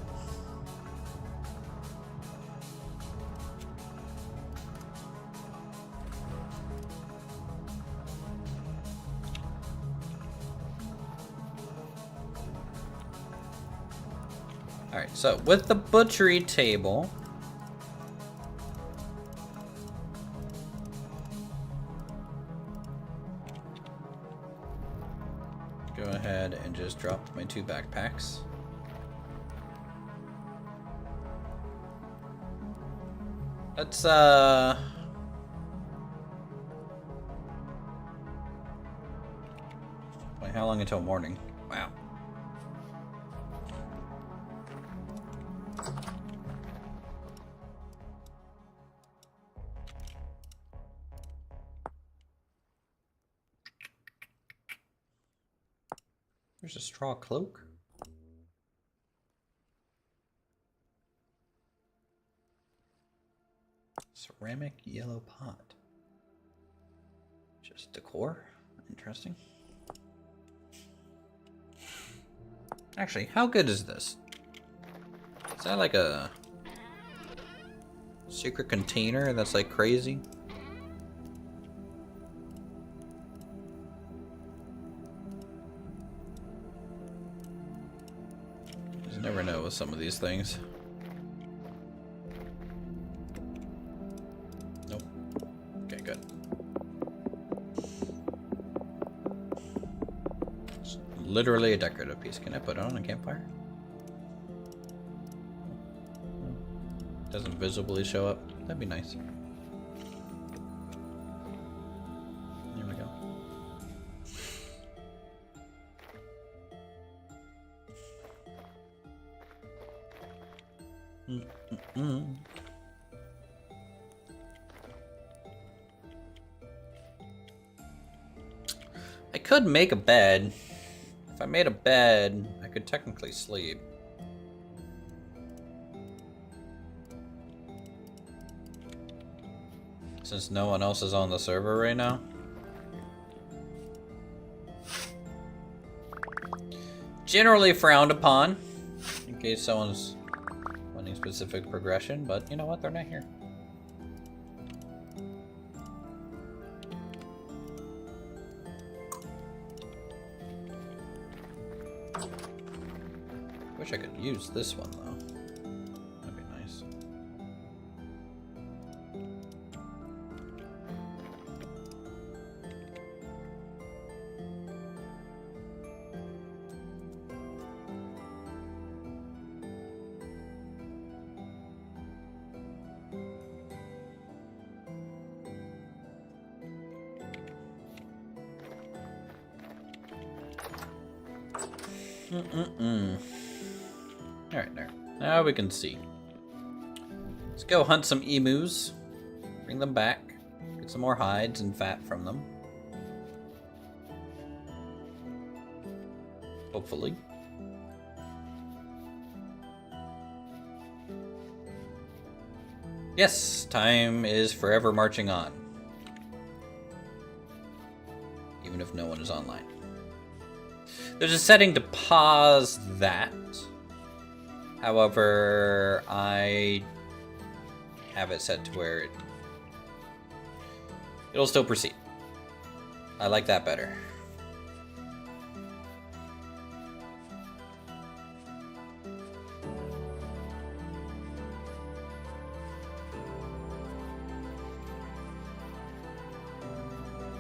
Alright, so with the butchery table, go ahead and just drop my 2 backpacks. Let's wait, how long until morning? Wow. There's a straw cloak. Ceramic yellow pot. Just decor. Interesting. Actually, how good is this? Is that like a secret container that's like crazy? You never know with some of these things. Nope. Okay, good. It's literally a decorative piece. Can I put it on a campfire? Doesn't visibly show up. That'd be nice. There we go. I could make a bed. If I made a bed, I could technically sleep. Since no one else is on the server right now. Generally frowned upon, in case someone's wanting specific progression, but you know what? They're not here. Wish I could use this one though. That'd be nice. Alright, there. Now we can see. Let's go hunt some emus. Bring them back. Get some more hides and fat from them. Hopefully. Yes, time is forever marching on. Even if no one is online. There's a setting to pause that. However, I have it set to where it'll still proceed. I like that better.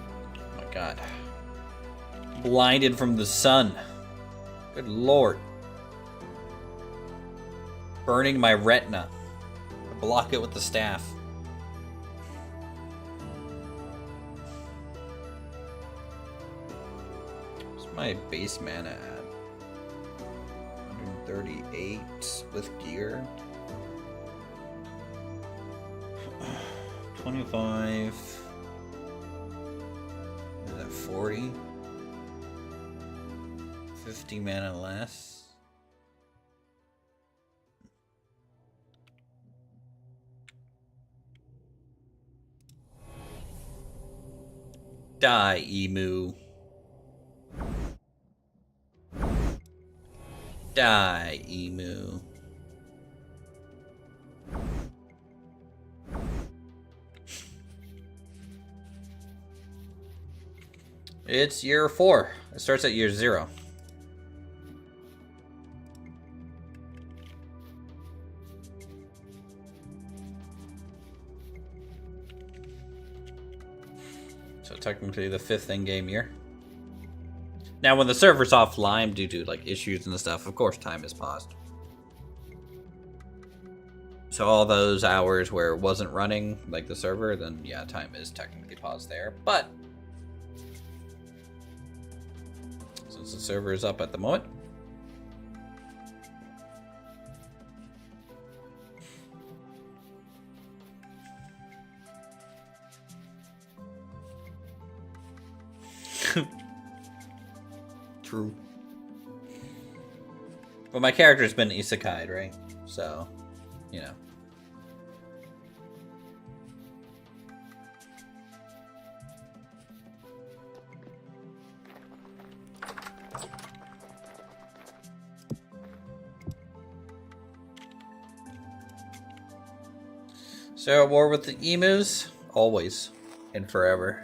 Oh my God. Blinded from the sun. Good Lord. Burning my retina. I block it with the staff. What's my base mana at? 138 with gear. 25. Is that 40? 50 mana less. Die, emu. Die, emu. It's year 4. It starts at year 0. So technically the 5th in-game year. Now when the server's offline due to like issues and stuff, of course time is paused. So all those hours where it wasn't running like the server, then yeah, time is technically paused there. But since the server is up at the moment, true. But my character's been isekai'd, right? So, you know. So at war with the emus? Always and forever.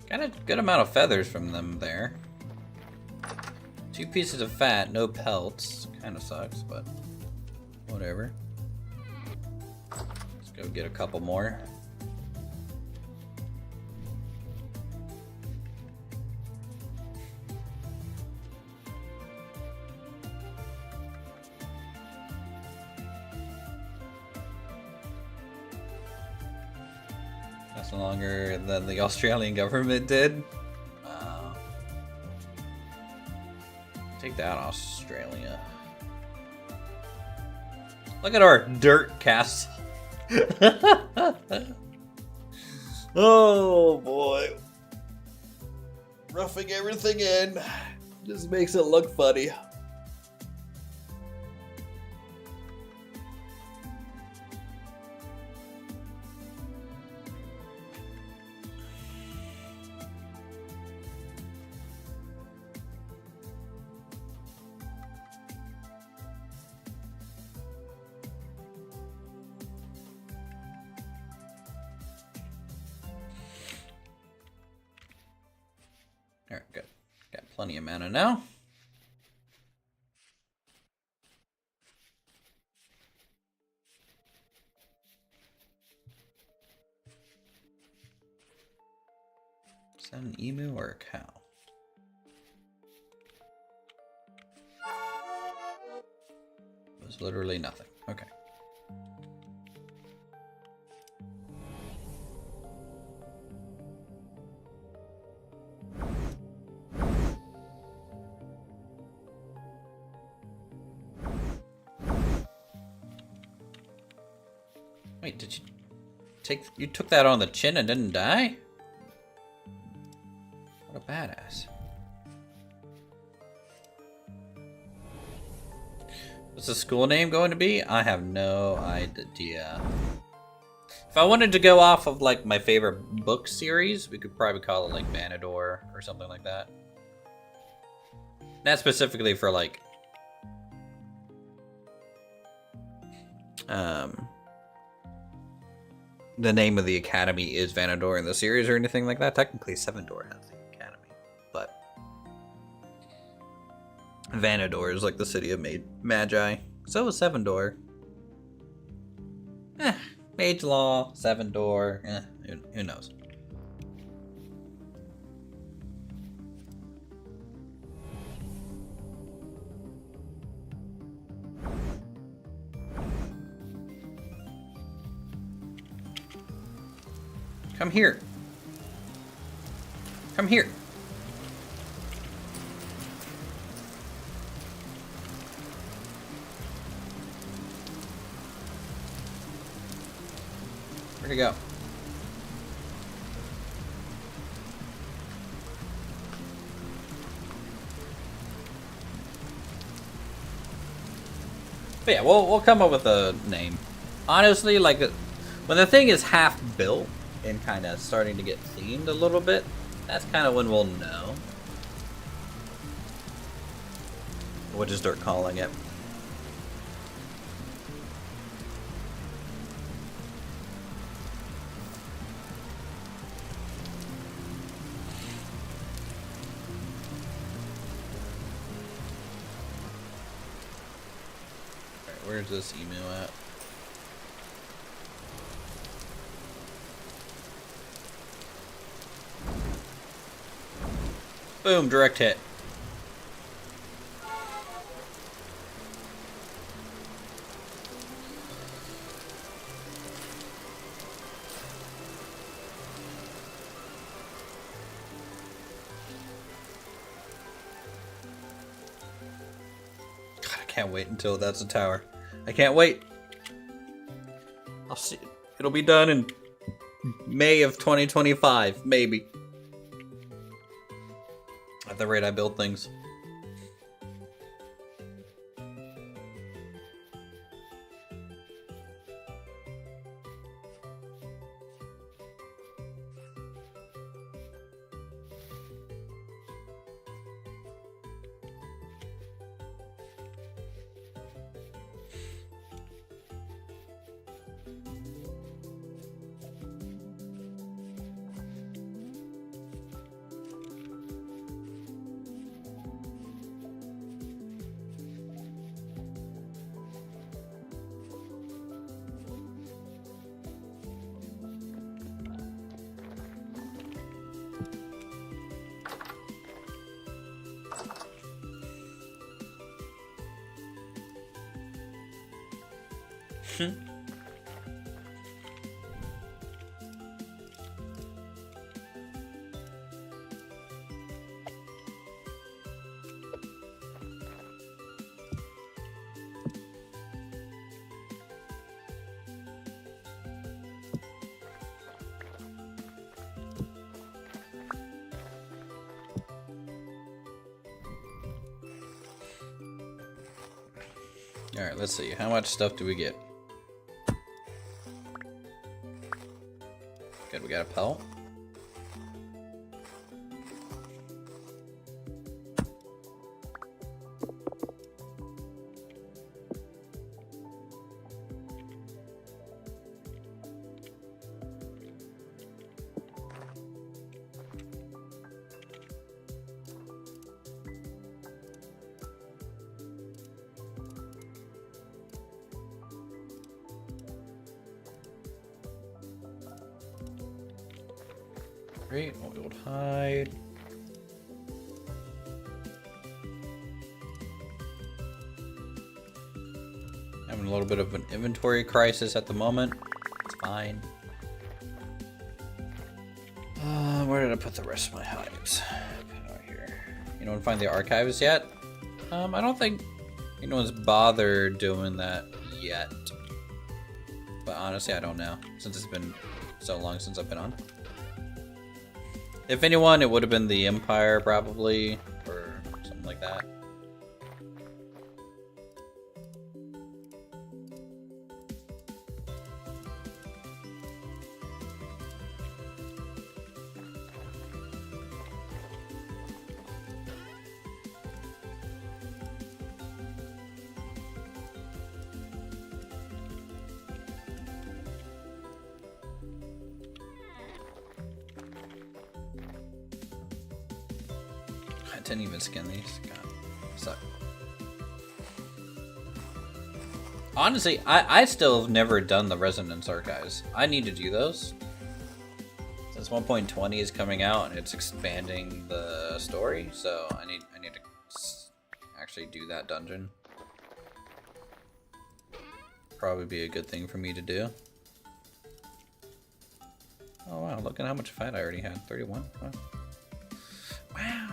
Got a good amount of feathers from them there. 2 pieces of fat, no pelts. Kind of sucks, but whatever. Let's go get a couple more. That's longer than the Australian government did. Take that, Australia. Look at our dirt castle. Oh boy. Roughing everything in. Just makes it look funny. Alright, good. Got plenty of mana now. Is that an emu or a cow? It was literally nothing. Okay. Wait, did you took that on the chin and didn't die? What a badass. What's the school name going to be? I have no idea. If I wanted to go off of like my favorite book series, we could probably call it like Vanador or something like that. Not specifically for like the name of the academy is Vanador in the series or anything like that. Technically, Sevendor has the academy, but Vanador is like the city of Magi. So is Sevendor. Mage Law, Sevendor. Who knows? Come here. Come here. Where'd he go? But yeah, we'll come up with a name. Honestly, like when the thing is half built and kind of starting to get themed a little bit, that's kind of when we'll know. We'll just start calling it. Alright, where's this email at? Boom, direct hit. God, I can't wait until that's a tower. I can't wait. I'll see. It'll be done in May of 2025, maybe. At the rate I build things. Alright, let's see. How much stuff do we get? Good, we got a pelt. Great, oiled hide. Having a little bit of an inventory crisis at the moment. It's fine. Where did I put the rest of my hides? Put it out here. Anyone find the archives yet? I don't think anyone's bothered doing that yet. But honestly, I don't know, since it's been so long since I've been on. If anyone, it would have been the Empire, probably, or something like that. I didn't even skin these. God, suck. Honestly, I still have never done the Resonance Archives. I need to do those. Since 1.20 is coming out and it's expanding the story, so I need to actually do that dungeon. Probably be a good thing for me to do. Oh wow, look at how much fat I already had. 31. Wow. Wow.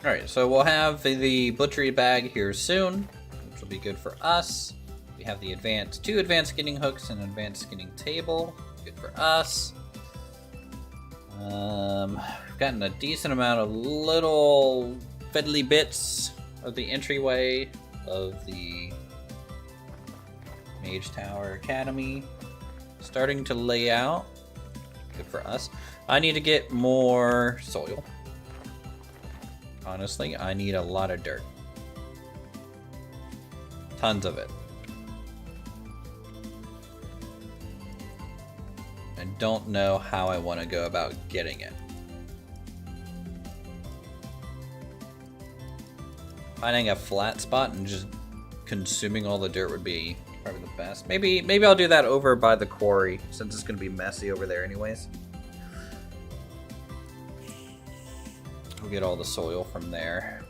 Alright, so we'll have the butchery bag here soon, which will be good for us. We have the two advanced skinning hooks and an advanced skinning table. Good for us. We've gotten a decent amount of little fiddly bits of the entryway of the Mage Tower Academy. Starting to lay out. Good for us. I need to get more soil. Honestly, I need a lot of dirt. Tons of it. I don't know how I want to go about getting it. Finding a flat spot and just consuming all the dirt would be probably the best. Maybe I'll do that over by the quarry, since it's going to be messy over there anyways. We'll get all the soil from there.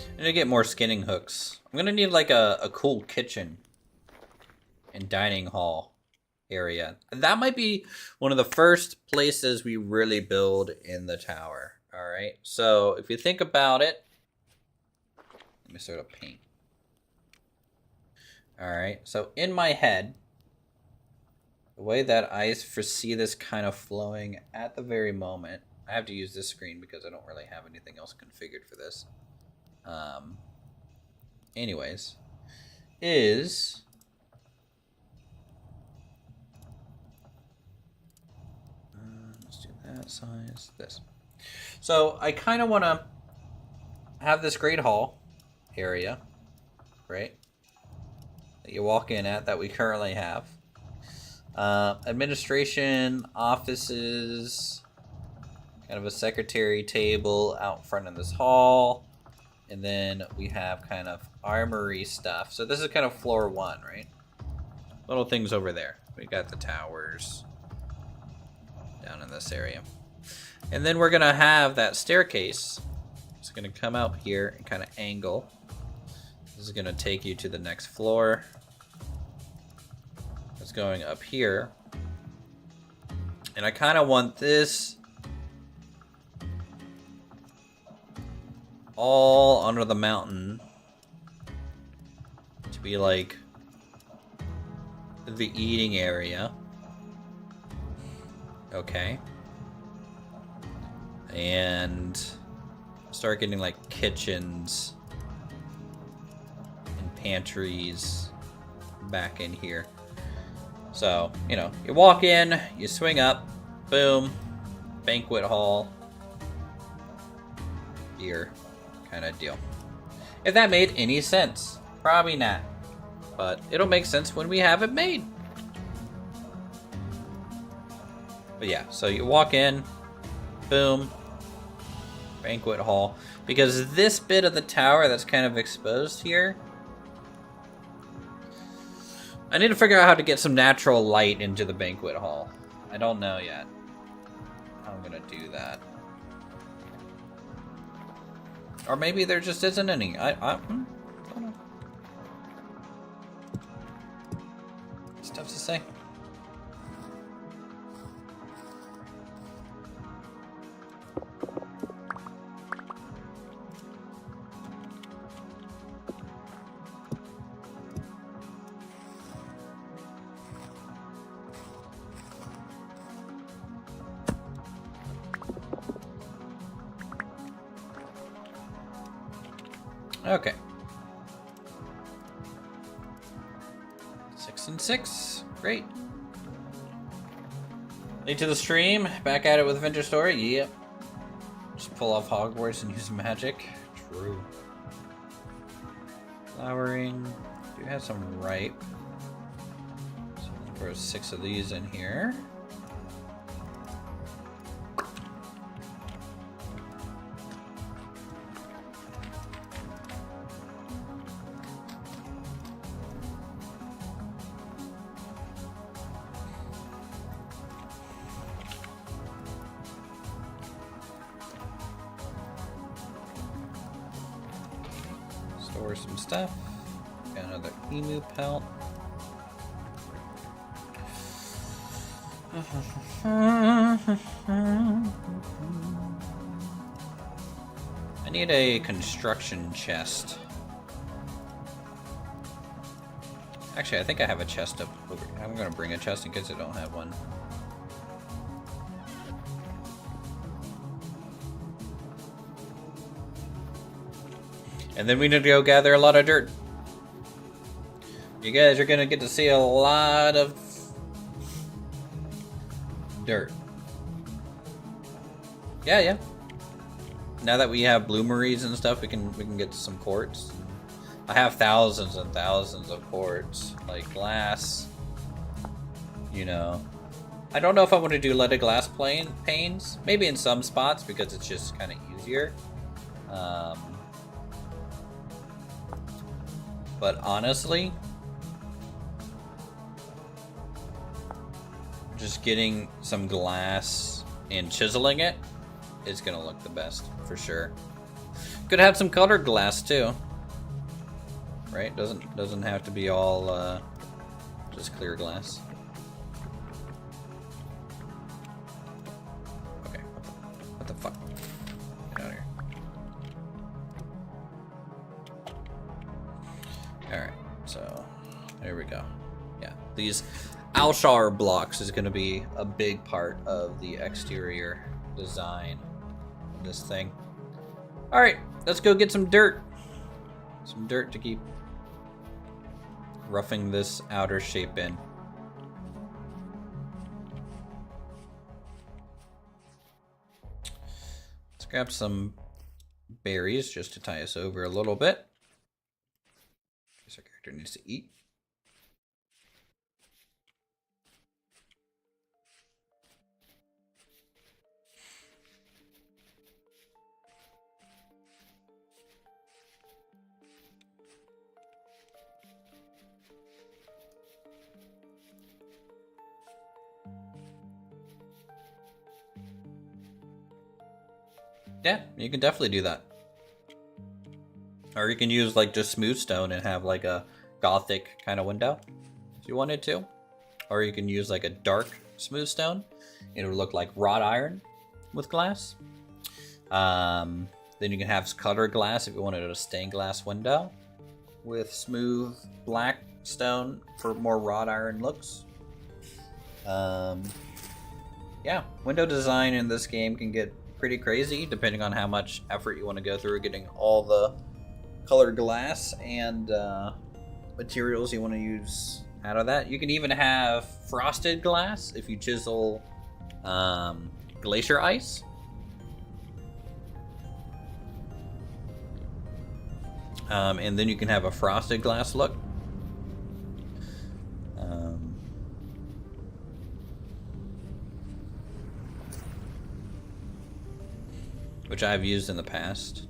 I need to get more skinning hooks. I'm gonna need like a cool kitchen and dining hall area. That might be one of the first places we really build in the tower. Alright, so if you think about it, let me start to paint. Alright, so in my head, the way that I foresee this kind of flowing at the very moment, I have to use this screen because I don't really have anything else configured for this. Anyways, is let's do that size, this. So I kind of want to have this great hall area, right? That you walk in at, that we currently have. Administration, offices, kind of a secretary table out front in this hall. And then we have kind of armory stuff. So this is kind of floor one, right? Little things over there. We got the towers down in this area. And then we're gonna have that staircase. It's gonna come out here and kind of angle. This is gonna take you to the next floor. It's going up here. And I kind of want this all under the mountain to be like the eating area. Okay. And start getting like kitchens and pantries back in here. So, you know, you walk in, you swing up, boom, banquet hall, here. Kind of deal. If that made any sense, probably not, but it'll make sense when we have it made. But yeah, so you walk in, boom, banquet hall. Because this bit of the tower that's kind of exposed here, I need to figure out how to get some natural light into the banquet hall. I don't know yet how I'm gonna do that. Or maybe there just isn't any. I don't know. It's tough to say. Okay. 6 and 6. Great. Late to the stream. Back at it with Vintage Story. Yep. Just pull off Hogwarts and use magic. True. Flowering. Do have some ripe. So throw 6 of these in here. Store some stuff. Got another emu pelt. I need a construction chest. Actually, I think I have a chest up over here. I'm gonna bring a chest in case I don't have one. And then we need to go gather a lot of dirt. You guys are gonna get to see a lot of dirt. Yeah. Now that we have bloomeries and stuff, we can get to some quartz. I have thousands and thousands of quartz, like glass. You know, I don't know if I want to do leaded glass panes. Maybe in some spots because it's just kind of easier. But honestly, just getting some glass and chiseling it is gonna look the best for sure. Could have some colored glass too, right? Doesn't have to be all just clear glass. Okay, what the fuck? Get out of here. Alright, so there we go. Yeah, these Alshar blocks is going to be a big part of the exterior design of this thing. Alright, let's go get some dirt. Some dirt to keep roughing this outer shape in. Let's grab some berries just to tie us over a little bit. Our character needs to eat. Yeah, you can definitely do that. Or you can use like just smooth stone and have like a gothic kind of window if you wanted to. Or you can use like a dark smooth stone. It would look like wrought iron with glass. Then you can have colored glass if you wanted a stained glass window with smooth black stone for more wrought iron looks. Yeah, window design in this game can get pretty crazy depending on how much effort you want to go through getting all the colored glass and materials you want to use out of that. You can even have frosted glass if you chisel glacier ice. And then you can have a frosted glass look. which I've used in the past.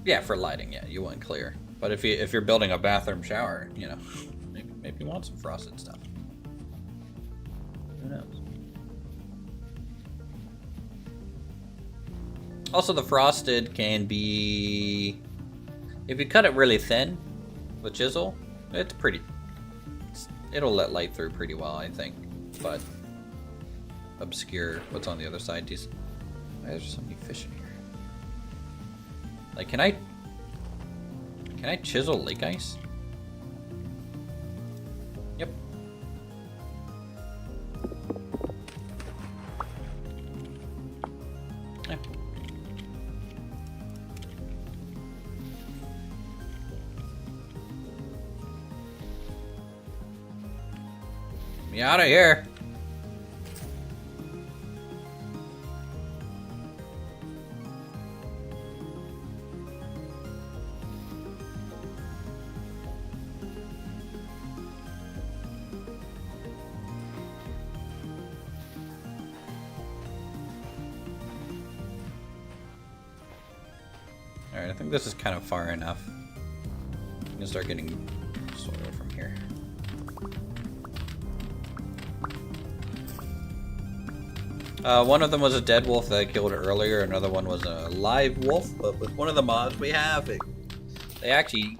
Yeah, for lighting, yeah, you want clear. But if you're building a bathroom shower, you know, maybe you want some frosted stuff. Who knows? Also, the frosted can be, if you cut it really thin with chisel, it'll let light through pretty well, I think. But obscure what's on the other side. There's so many fish in here. Like, can I chisel lake ice? Yep. Yeah. Get me out of here. Alright, I think this is kind of far enough. I'm gonna start getting soil from here. One of them was a dead wolf that I killed earlier. Another one was a live wolf, but with one of the mods we have, they actually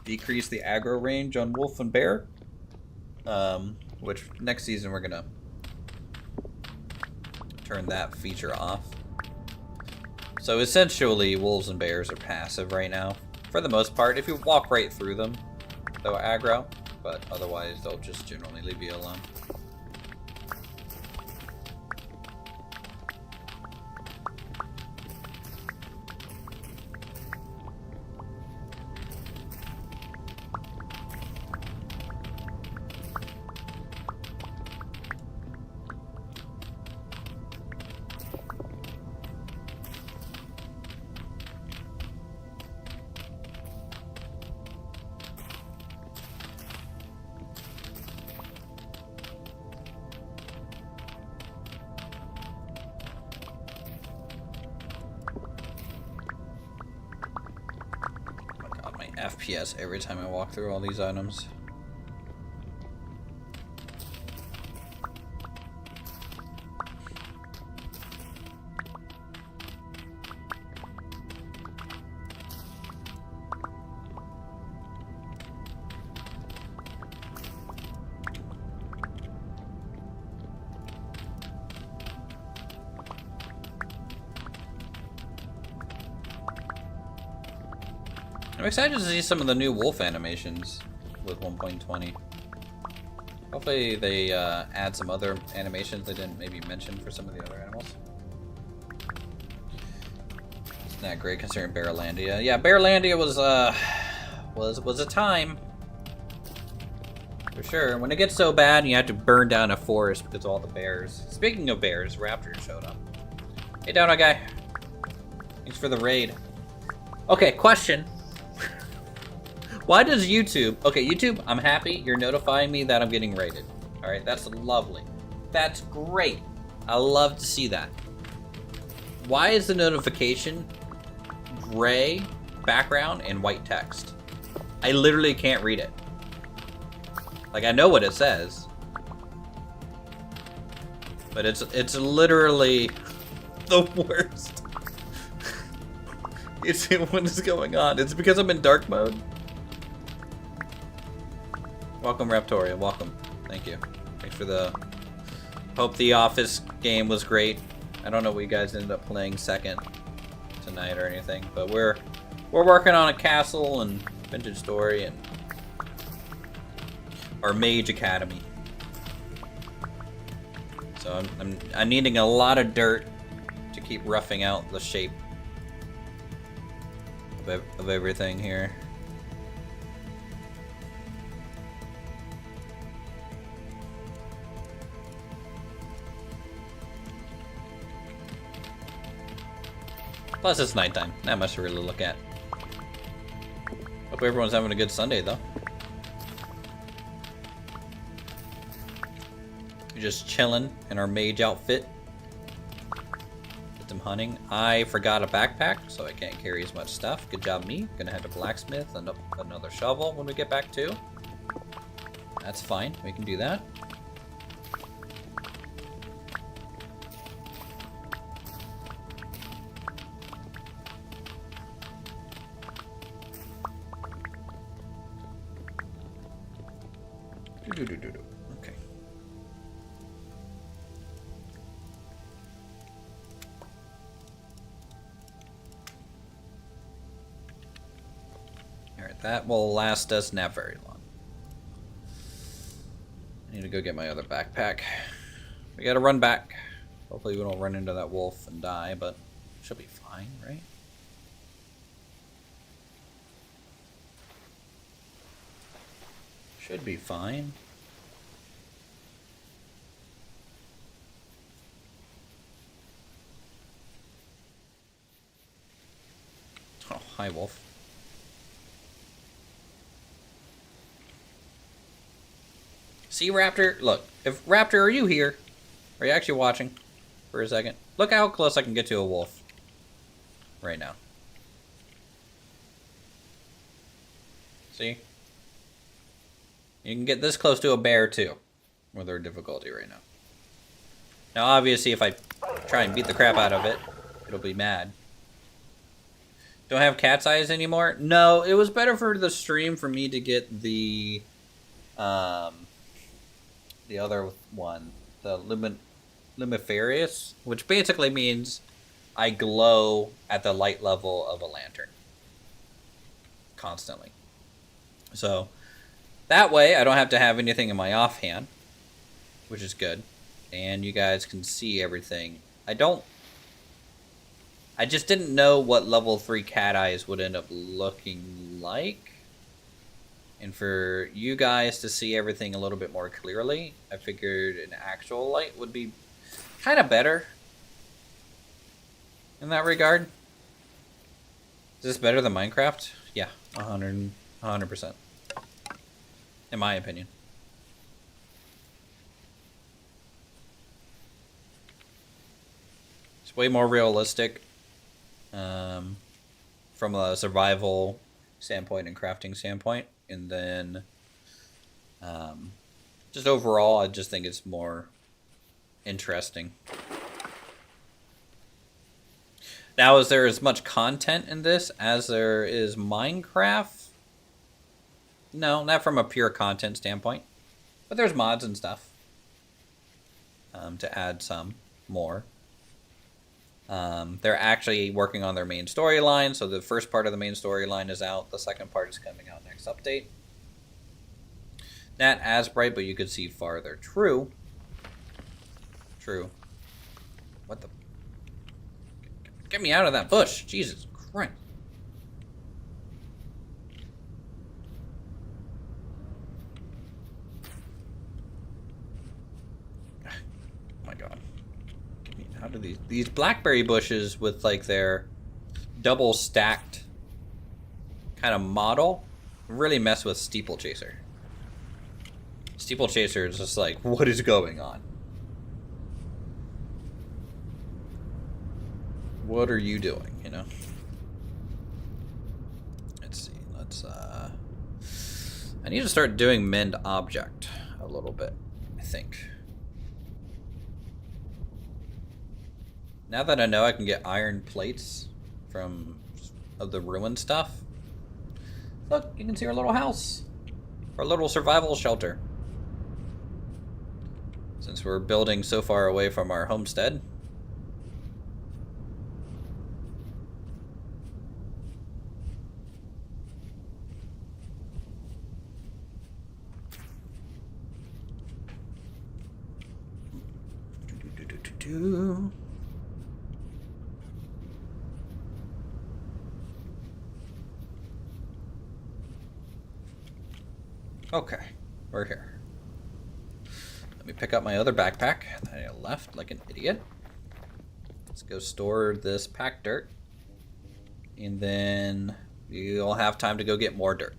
decrease the aggro range on wolf and bear. Which next season we're gonna turn that feature off. So essentially, wolves and bears are passive right now. For the most part, if you walk right through them, they'll aggro, but otherwise they'll just generally leave you alone. FPS every time I walk through all these items. I'm excited to see some of the new wolf animations with 1.20. Hopefully they add some other animations they didn't maybe mention for some of the other animals. Isn't that great considering Bearlandia? Yeah, Bearlandia was a time. For sure. When it gets so bad you have to burn down a forest because of all the bears. Speaking of bears, Raptor showed up. Hey, Dono guy. Thanks for the raid. Okay, question. Why does YouTube... Okay, YouTube, I'm happy you're notifying me that I'm getting rated. Alright, that's lovely. That's great. I love to see that. Why is the notification gray background and white text? I literally can't read it. Like, I know what it says. But it's literally the worst. You see what is going on? It's because I'm in dark mode. Welcome, Raptoria. Welcome. Thank you. Thanks for the... Hope the Office game was great. I don't know what you guys ended up playing second tonight or anything, but we're working on a castle and Vintage Story and our Mage Academy. So I'm needing a lot of dirt to keep roughing out the shape of of everything here. Plus, it's nighttime. Not much to really look at. Hope everyone's having a good Sunday, though. We're just chilling in our mage outfit. Get them hunting. I forgot a backpack, so I can't carry as much stuff. Good job, me. Gonna have a blacksmith and another shovel when we get back, too. That's fine. We can do that. Okay. Alright, that will last us not very long. I need to go get my other backpack. We gotta run back. Hopefully we don't run into that wolf and die, but should be fine, right? Should be fine. Oh, hi, wolf. See, Raptor? Look, if Raptor, are you here? Are you actually watching for a second? Look how close I can get to a wolf right now. See? You can get this close to a bear, too, with our difficulty right now. Now, obviously, if I try and beat the crap out of it, it'll be mad. Don't have cat's eyes anymore? No, it was better for the stream for me to get the other one, the lumiferious, which basically means I glow at the light level of a lantern. Constantly. So... that way, I don't have to have anything in my offhand, which is good. And you guys can see everything. I just didn't know what level 3 cat eyes would end up looking like. And for you guys to see everything a little bit more clearly, I figured an actual light would be kind of better in that regard. Is this better than Minecraft? Yeah, 100%. In my opinion. It's way more realistic from a survival standpoint and crafting standpoint. And then just overall, I just think it's more interesting. Now, is there as much content in this as there is Minecraft? No, not from a pure content standpoint. But there's mods and stuff. To add some more. They're actually working on their main storyline. So the first part of the main storyline is out. The second part is coming out next update. Not as bright, but you could see farther. True. What the... Get me out of that bush. Jesus Christ. How do these blackberry bushes with like their double stacked kind of model really mess with Steeplechaser. Steeplechaser is just like, what is going on? What are you doing, you know? Let's see, I need to start doing mend object a little bit, I think. Now that I know I can get iron plates of the ruined stuff. Look, you can see our little house. Our little survival shelter. Since we're building so far away from our homestead. Do. Okay, we're here. Let me pick up my other backpack that I left like an idiot. Let's go store this packed dirt. And then we'll have time to go get more dirt.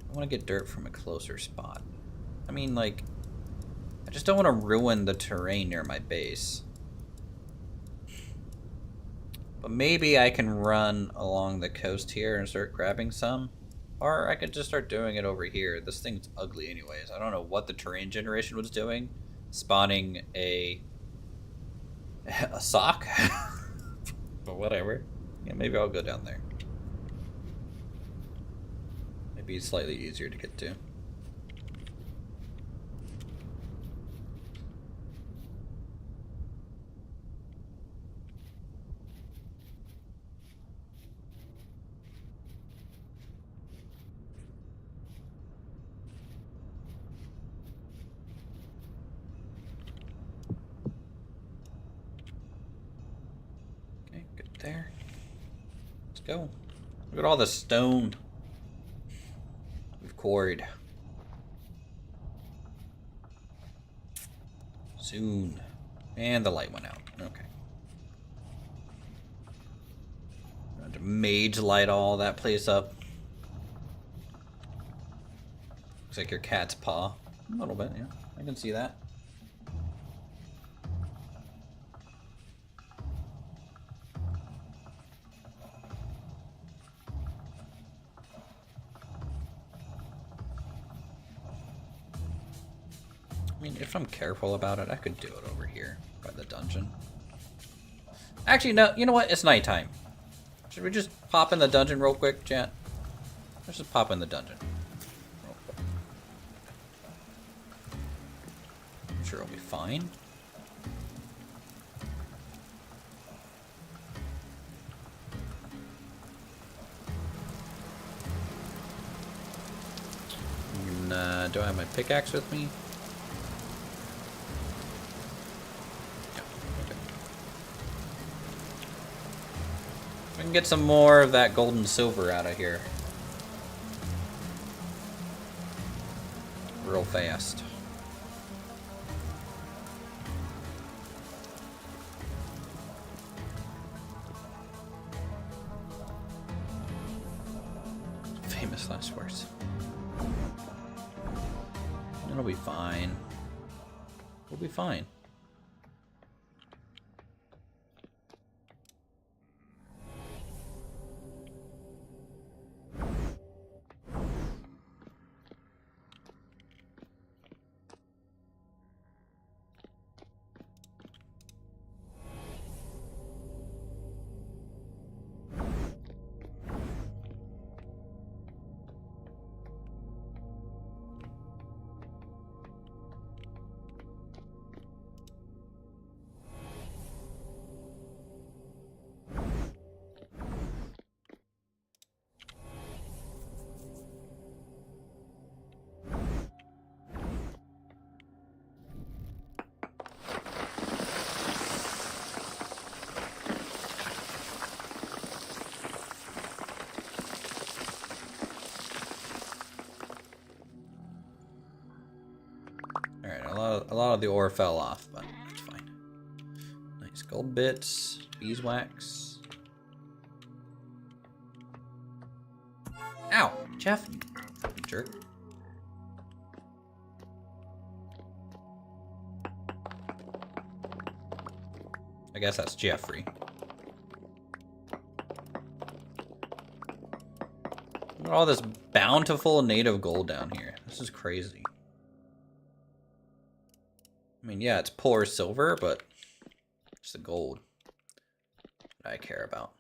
I want to get dirt from a closer spot. I mean, like, I just don't want to ruin the terrain near my base. But maybe I can run along the coast here and start grabbing some. Or I could just start doing it over here. This thing's ugly anyways. I don't know what the terrain generation was doing. Spawning a sock? But whatever. Yeah, maybe I'll go down there. Maybe it's slightly easier to get to. Okay, good there. Let's go. Look at all the stone we've quarried. Soon. And the light went out. Okay. Going to mage light all that place up. Looks like your cat's paw. A little bit, yeah. I can see that. I mean, if I'm careful about it, I could do it over here by the dungeon. Actually, no, you know what? It's nighttime. Should we just pop in the dungeon real quick, chat? Let's just pop in the dungeon. Real quick. I'm sure it'll be fine. And, do I have my pickaxe with me? We can get some more of that gold and silver out of here. Real fast. Famous last words. It'll be fine. We'll be fine. A lot of the ore fell off, but it's fine. Nice gold bits, beeswax. Ow, Jeff, you jerk. I guess that's Jeffrey. Look at all this bountiful native gold down here. This is crazy. I mean, yeah, it's poor silver, but it's the gold that I care about.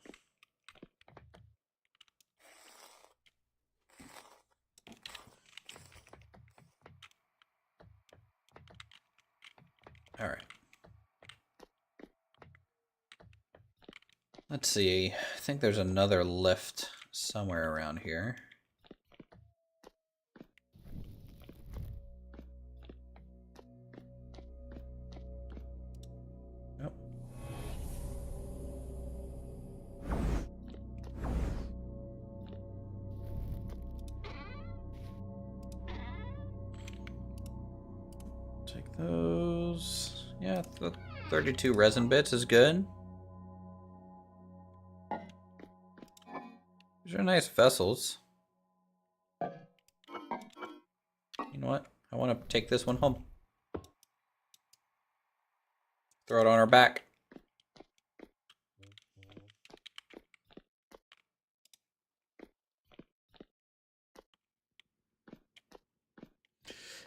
All right. Let's see. I think there's another lift somewhere around here. those. Yeah, the 32 resin bits is good. These are nice vessels. You know what? I want to take this one home. Throw it on our back.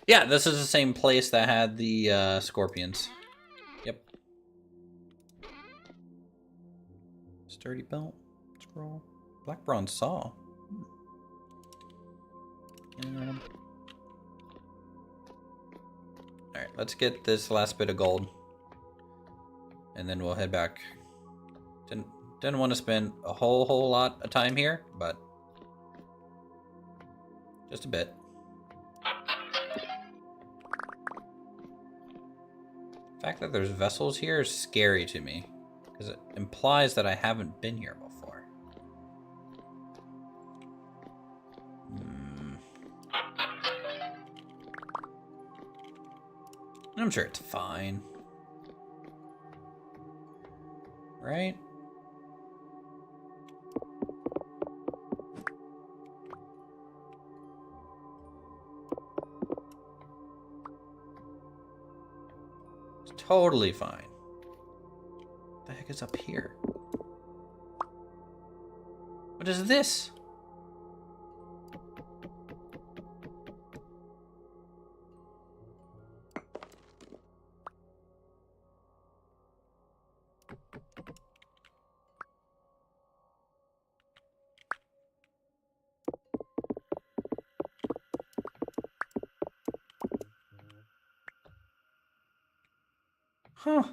Yeah, this is the same place that had the scorpions. Yep. Sturdy belt. Scroll. Black bronze saw. Alright, let's get this last bit of gold. And then we'll head back. Didn't want to spend a whole lot of time here, but just a bit. The fact that there's vessels here is scary to me, because it implies that I haven't been here before. I'm sure it's fine. Right? It's totally fine. What the heck is up here? What is this? Huh.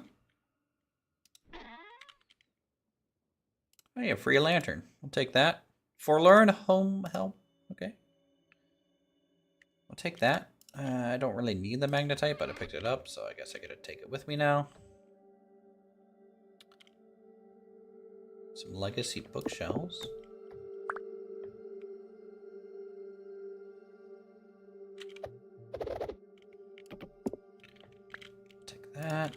Hey, a free lantern. We'll take that. Forlorn home help. Okay. We'll take that. I don't really need the magnetite, but I picked it up, so I guess I gotta take it with me now. Some legacy bookshelves. Take that.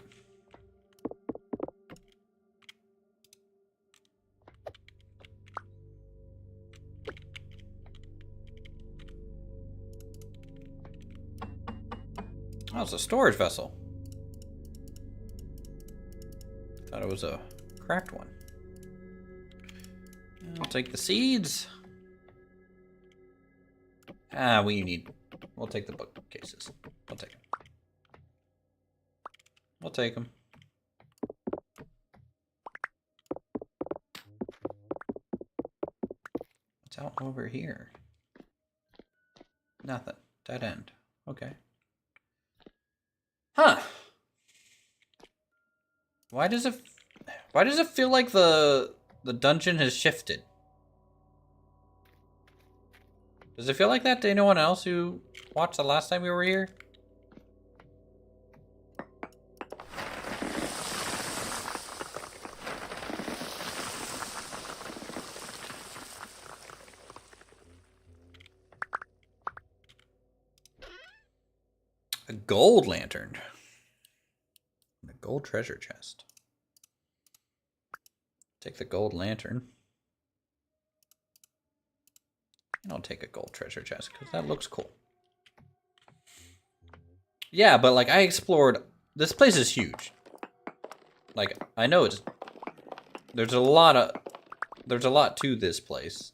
Oh, it's a storage vessel. Thought it was a cracked one. I'll take the seeds. We'll take the bookcases. We'll take them. We'll take them. What's out over here? Nothing. Dead end. Okay. Huh. Why does it feel like the dungeon has shifted? Does it feel like that to anyone else who watched the last time we were here? A gold lantern. A gold treasure chest. Take the gold lantern. I'll take a gold treasure chest because that looks cool. Yeah, but like I explored, this place is huge. Like I know there's a lot to this place.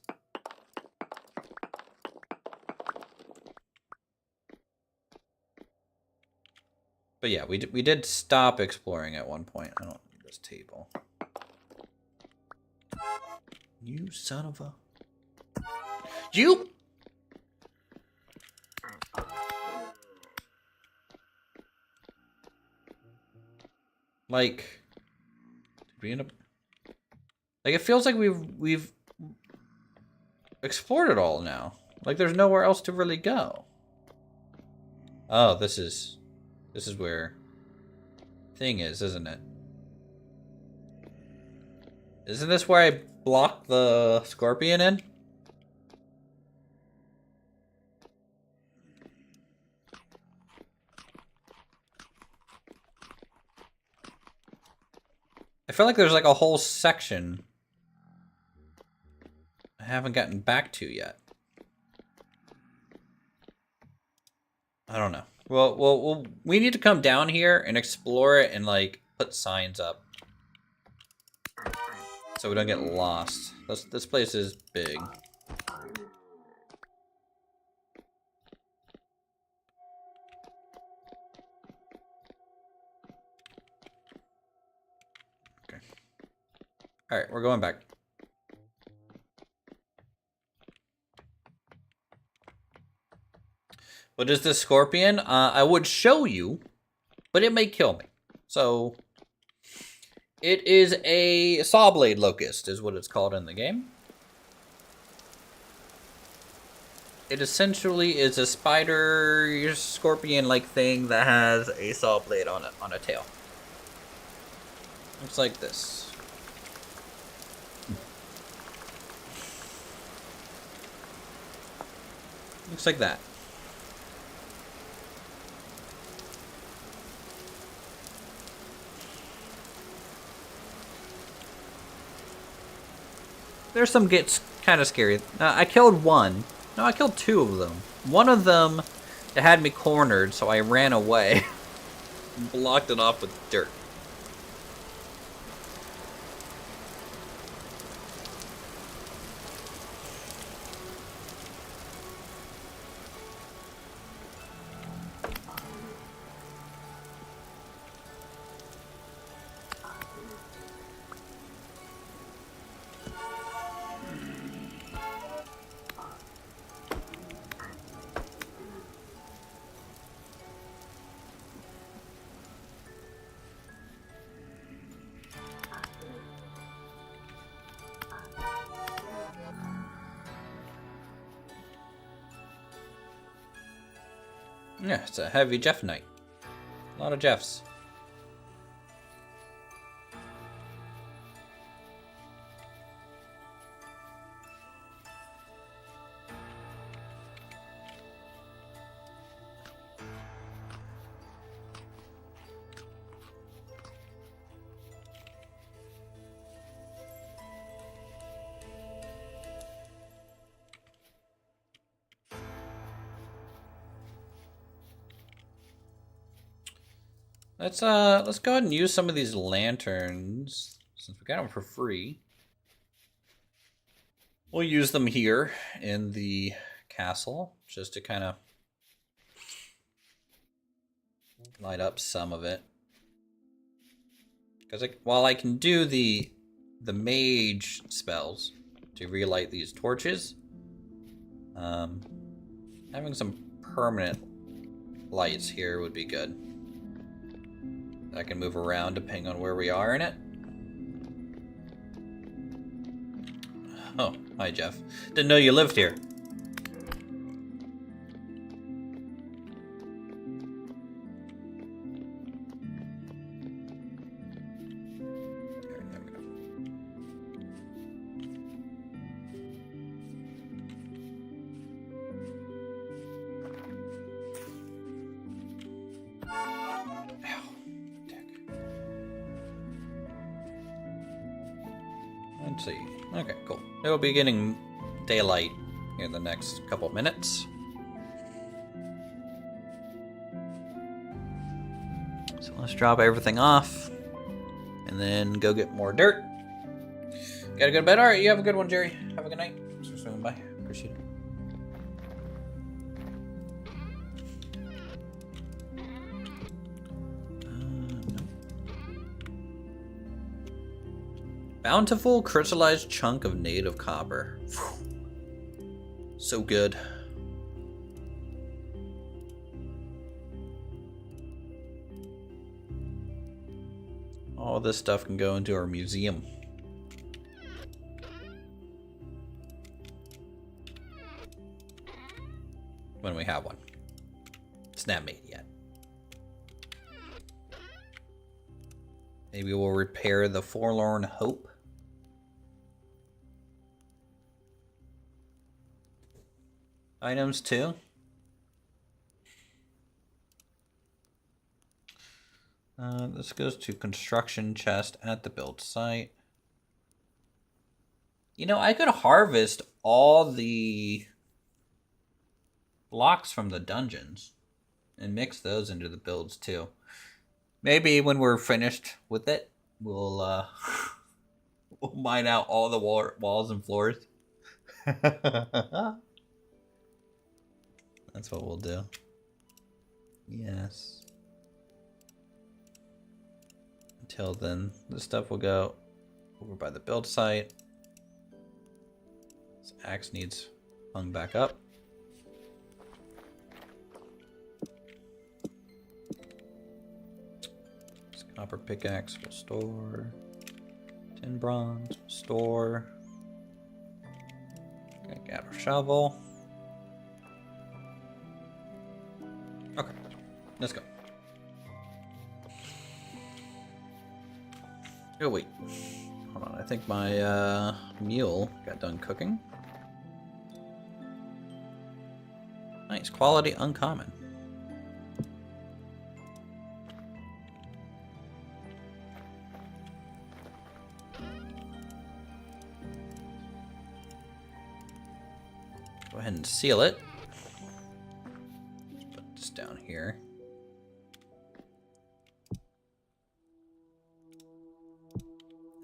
But yeah, we did stop exploring at one point. I don't need this table. You son of a... You! Like, did we end up... Like, it feels like we've explored it all now. Like, there's nowhere else to really go. Oh, this is where thing is, isn't it? Isn't this where I blocked the scorpion in? I feel like there's like a whole section I haven't gotten back to yet. I don't know. Well, we need to come down here and explore it and like put signs up so we don't get lost. This place is big. Okay. All right, we're going back. What is this scorpion? I would show you, but it may kill me. So it is a sawblade locust, is what it's called in the game. It essentially is a spider scorpion-like thing that has a saw blade on a tail. Looks like this. Looks like that. There's some gets kind of scary. I killed one. No, I killed two of them. One of them, it had me cornered, so I ran away. Blocked it off with dirt. Yeah, it's a heavy Jeff night. A lot of Jeffs. Let's go ahead and use some of these lanterns since we got them for free. We'll use them here in the castle just to kind of light up some of it. Because while I can do the mage spells to relight these torches, having some permanent lights here would be good. I can move around depending on where we are in it. Oh, hi Jeff. Didn't know you lived here. There we go. Let's see. Okay, cool. It'll be getting daylight in the next couple minutes. So let's drop everything off and then go get more dirt. Gotta go to bed. All right, you have a good one, Jerry. Have a good night. Thanks for swinging by. Appreciate it. Bountiful crystallized chunk of native copper. So good. All this stuff can go into our museum. When we have one. It's not made yet. Maybe we'll repair the forlorn hope. Items too. This goes to construction chest at the build site. You know, I could harvest all the blocks from the dungeons and mix those into the builds too. Maybe when we're finished with it, we'll we'll mine out all the walls and floors. That's what we'll do. Yes. Until then, this stuff will go over by the build site. This axe needs hung back up. This copper pickaxe will store. Tin bronze will store. Gonna get our shovel. Okay, let's go. Oh wait, hold on. I think my mule got done cooking. Nice quality, uncommon. Go ahead and seal it. Let's put this down here.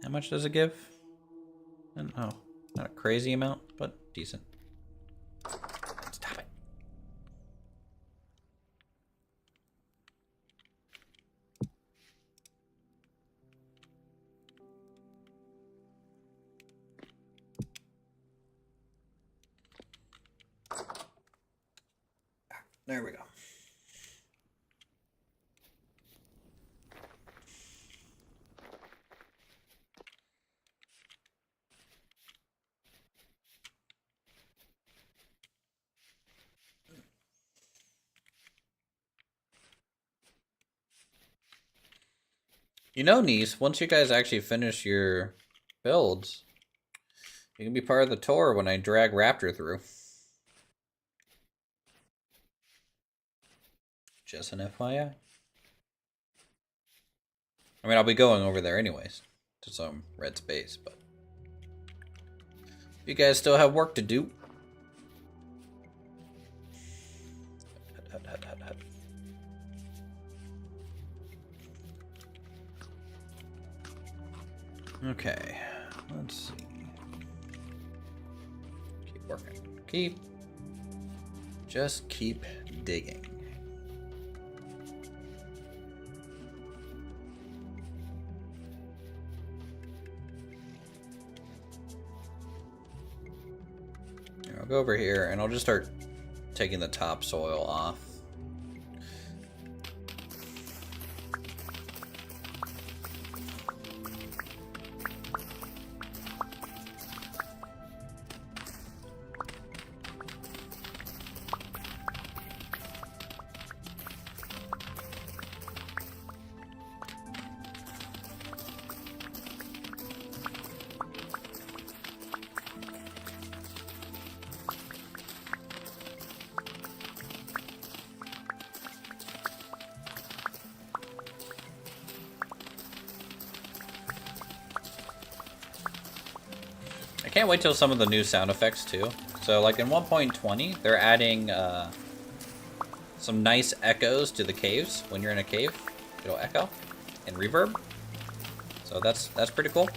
How much does it give? Oh, not a crazy amount, but decent. Stop it. There we go. You know, niece, once you guys actually finish your builds, you can be part of the tour when I drag Raptor through. Just an FYI. I mean, I'll be going over there anyways, to some red space, but you guys still have work to do. Okay, let's see. Keep working. Just keep digging. Here, I'll go over here and I'll just start taking the topsoil off. I can't wait till some of the new sound effects too. So like in 1.20, they're adding some nice echoes to the caves. When you're in a cave, it'll echo and reverb. So that's pretty cool.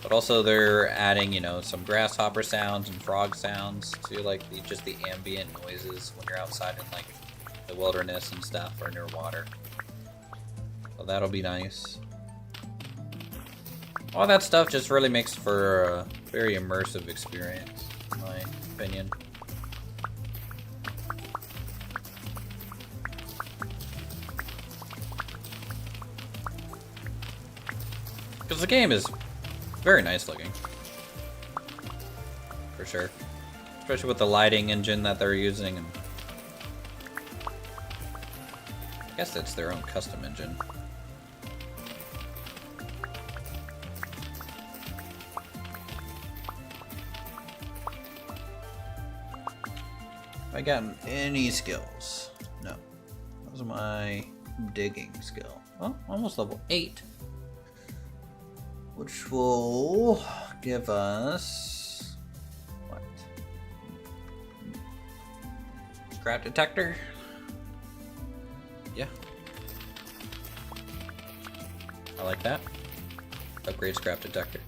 But also they're adding, you know, some grasshopper sounds and frog sounds to like just the ambient noises when you're outside in like the wilderness and stuff or near water. So that'll be nice. All that stuff just really makes for a very immersive experience, in my opinion. Because the game is very nice looking. For sure. Especially with the lighting engine that they're using. And I guess it's their own custom engine. Have I gotten any skills? No. That was my digging skill. well, almost level 8. Which will give us what? Scrap detector? Yeah. I like that. Upgrade scrap detector.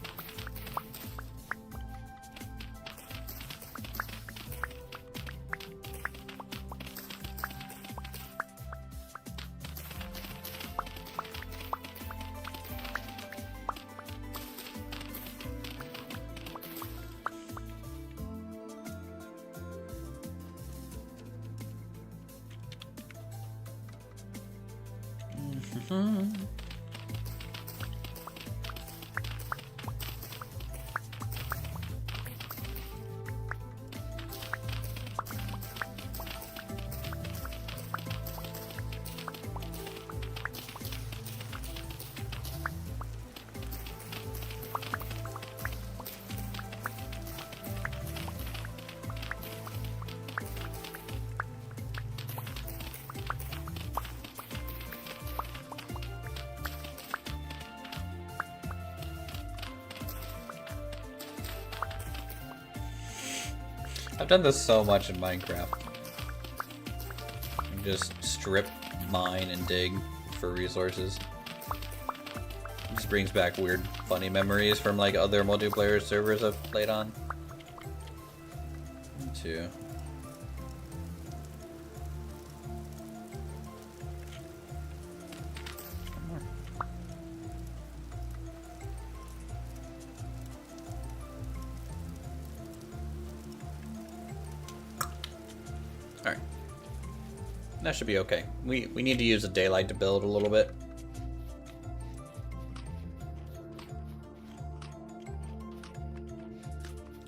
I've done this so much in Minecraft. You just strip, mine, and dig for resources. It just brings back weird, funny memories from like other multiplayer servers I've played on. Too. Alright. That should be okay. We need to use the daylight to build a little bit.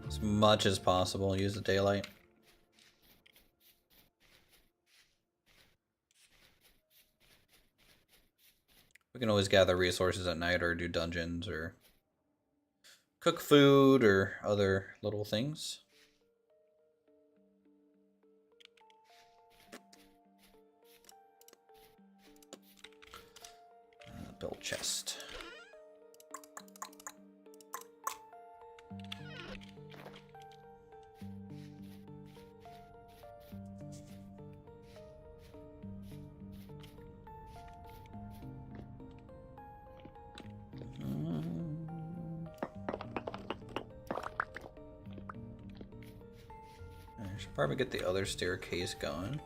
As much as possible, use the daylight. We can always gather resources at night or do dungeons or cook food or other little things. Build chest. I should probably get the other staircase going.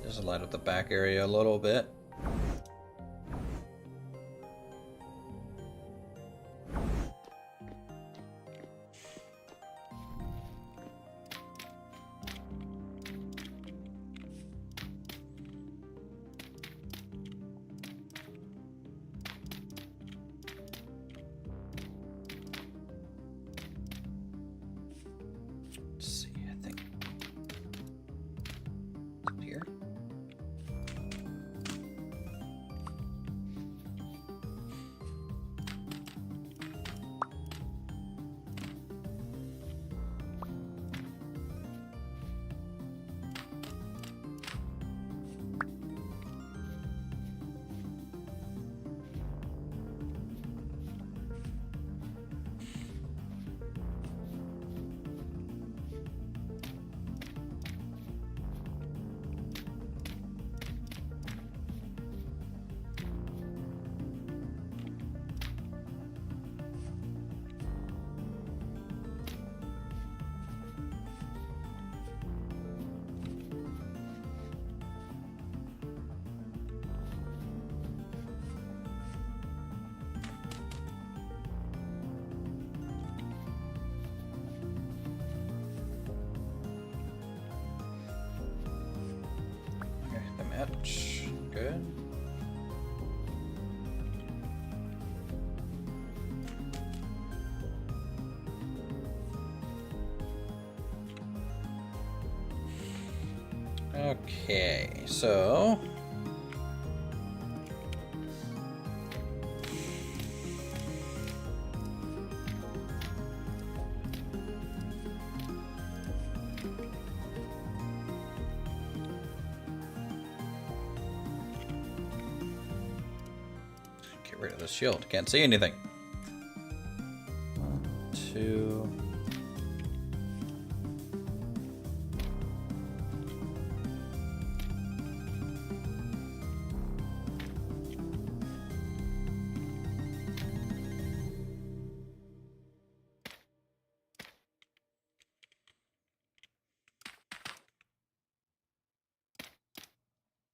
Just light up the back area a little bit. Let's see, I think here. Okay, so get rid of the shield. Can't see anything. 1, 2.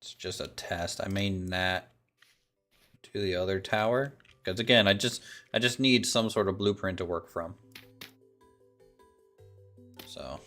It's just a test. I may not do the other tower because again, I just need some sort of blueprint to work from. So.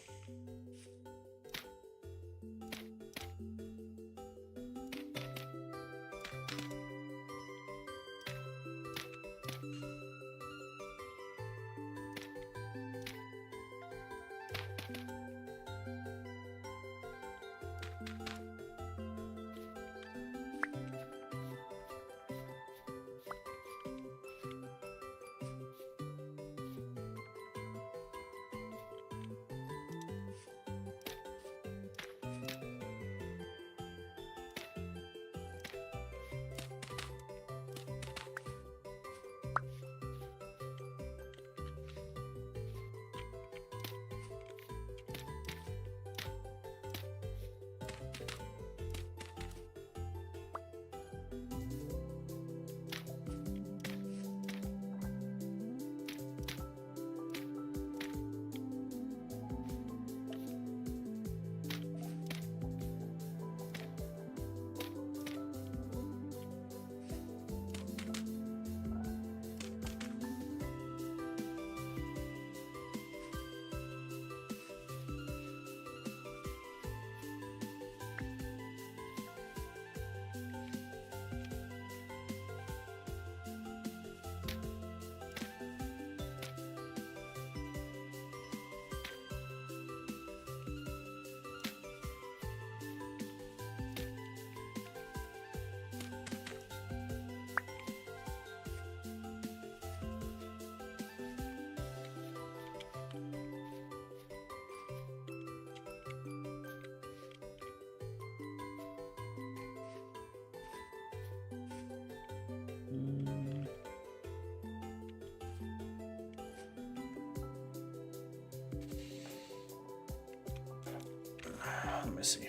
Let me see.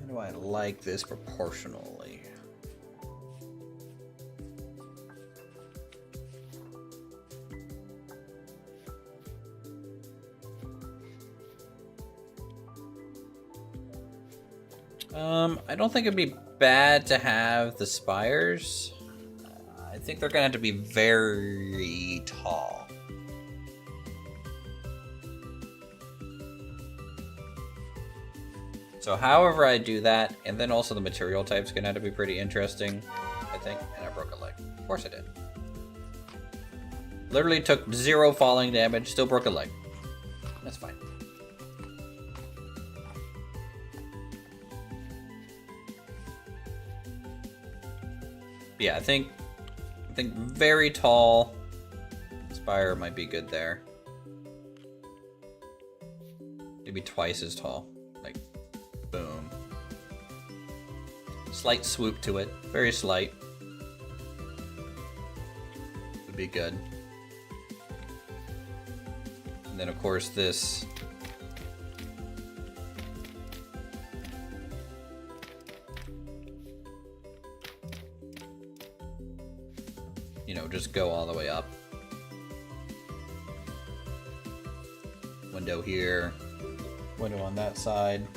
How do I like this proportionally? I don't think it'd be bad to have the spires. I think they're gonna have to be very tall. So however I do that, and then also the material type's gonna have to be pretty interesting, I think. And I broke a leg. Of course I did. Literally took 0 falling damage, still broke a leg. That's fine. Yeah, I think very tall spire might be good there. Maybe twice as tall. Like, boom. Slight swoop to it. Very slight. Would be good. And then of course this. You know, just go all the way up. Window here. Window on that side.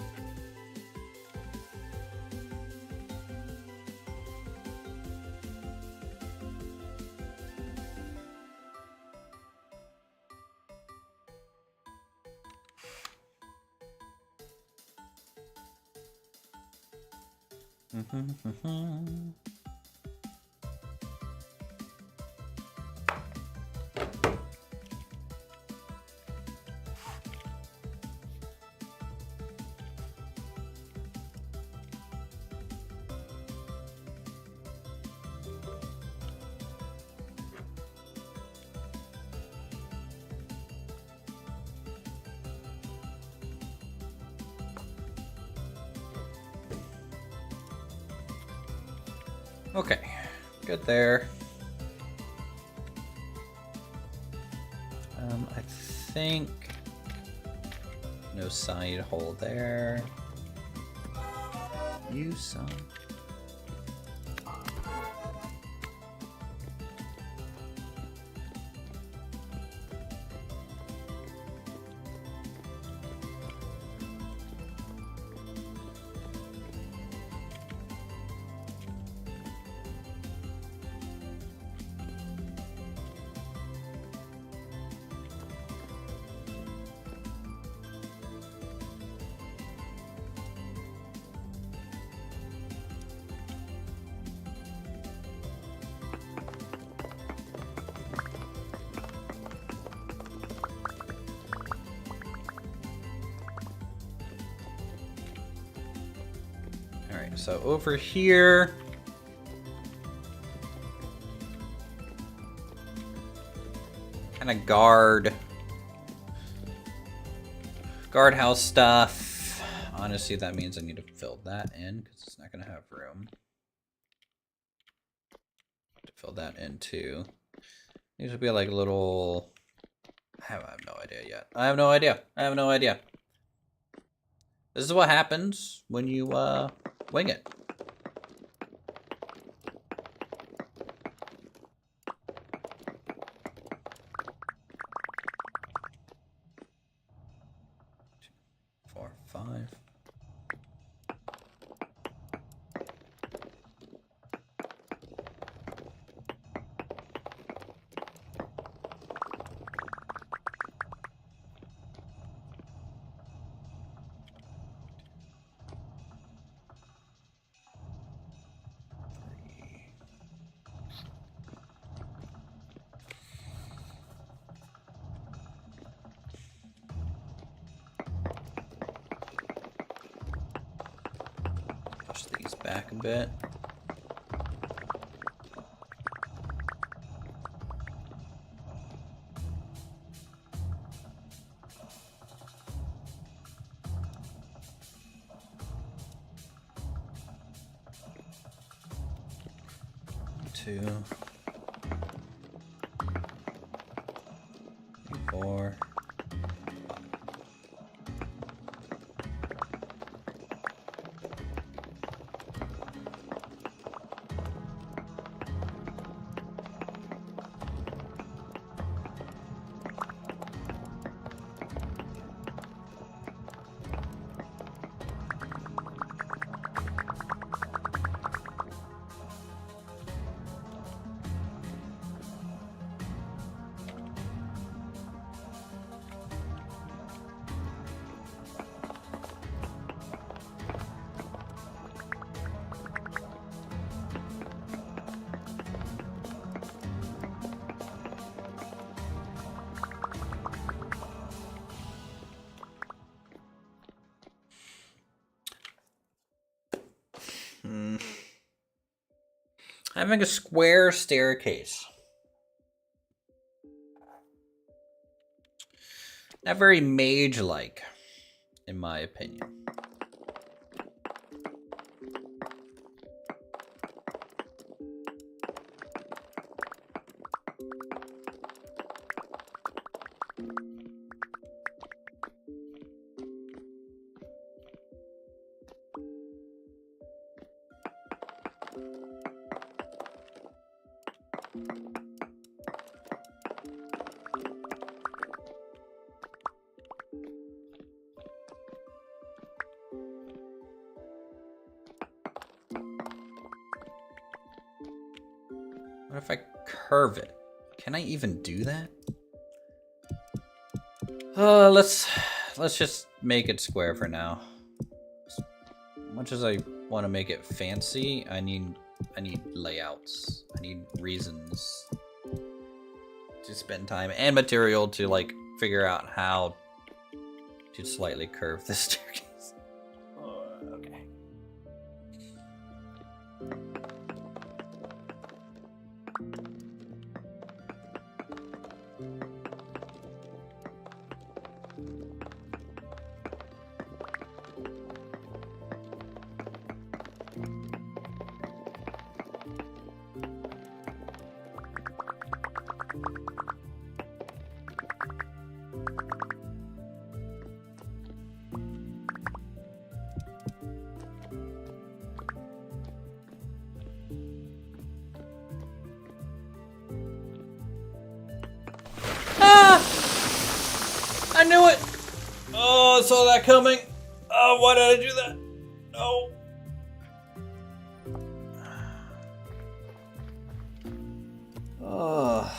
Okay, good there. I think no side hole there. Use some. Alright, so over here. Kind of guardhouse stuff. Honestly, that means I need to fill that in because it's not going to have room to fill that in too. These would be like little. I have no idea yet. I have no idea. I have no idea. This is what happens when you wing it. Four, five. These back a bit. Two, 4. Having a square staircase. Not very mage-like, in my opinion. What if I curve it? Can I even do that? Let's just make it square for now. As much as I want to make it fancy, I need layouts. I need reasons to spend time and material to like figure out how to slightly curve this staircase. Okay. knew it! Oh, I saw that coming. Oh, why did I do that? No. Oh.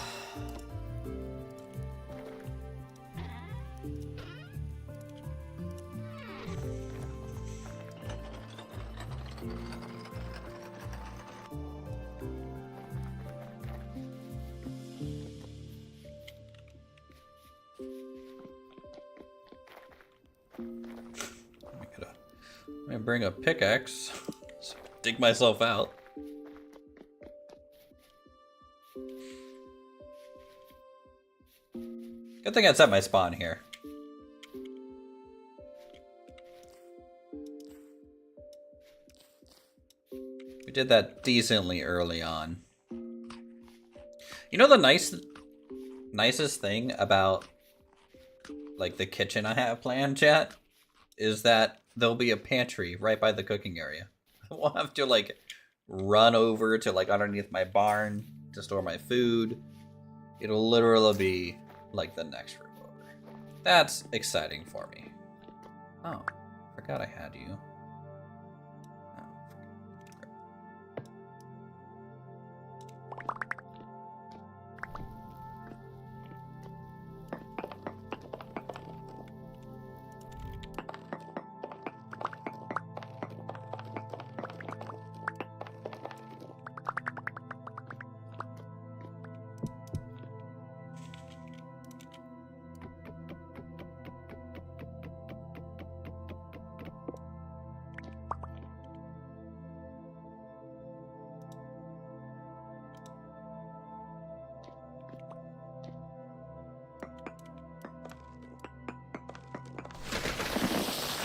I'm gonna bring a pickaxe, so dig myself out. Good thing I set my spawn here. We did that decently early on. You know the nicest thing about like the kitchen I have planned, chat, is that there'll be a pantry right by the cooking area. I won't have to like run over to like underneath my barn to store my food. It'll literally be like the next room over. That's exciting for me. Oh, forgot I had you.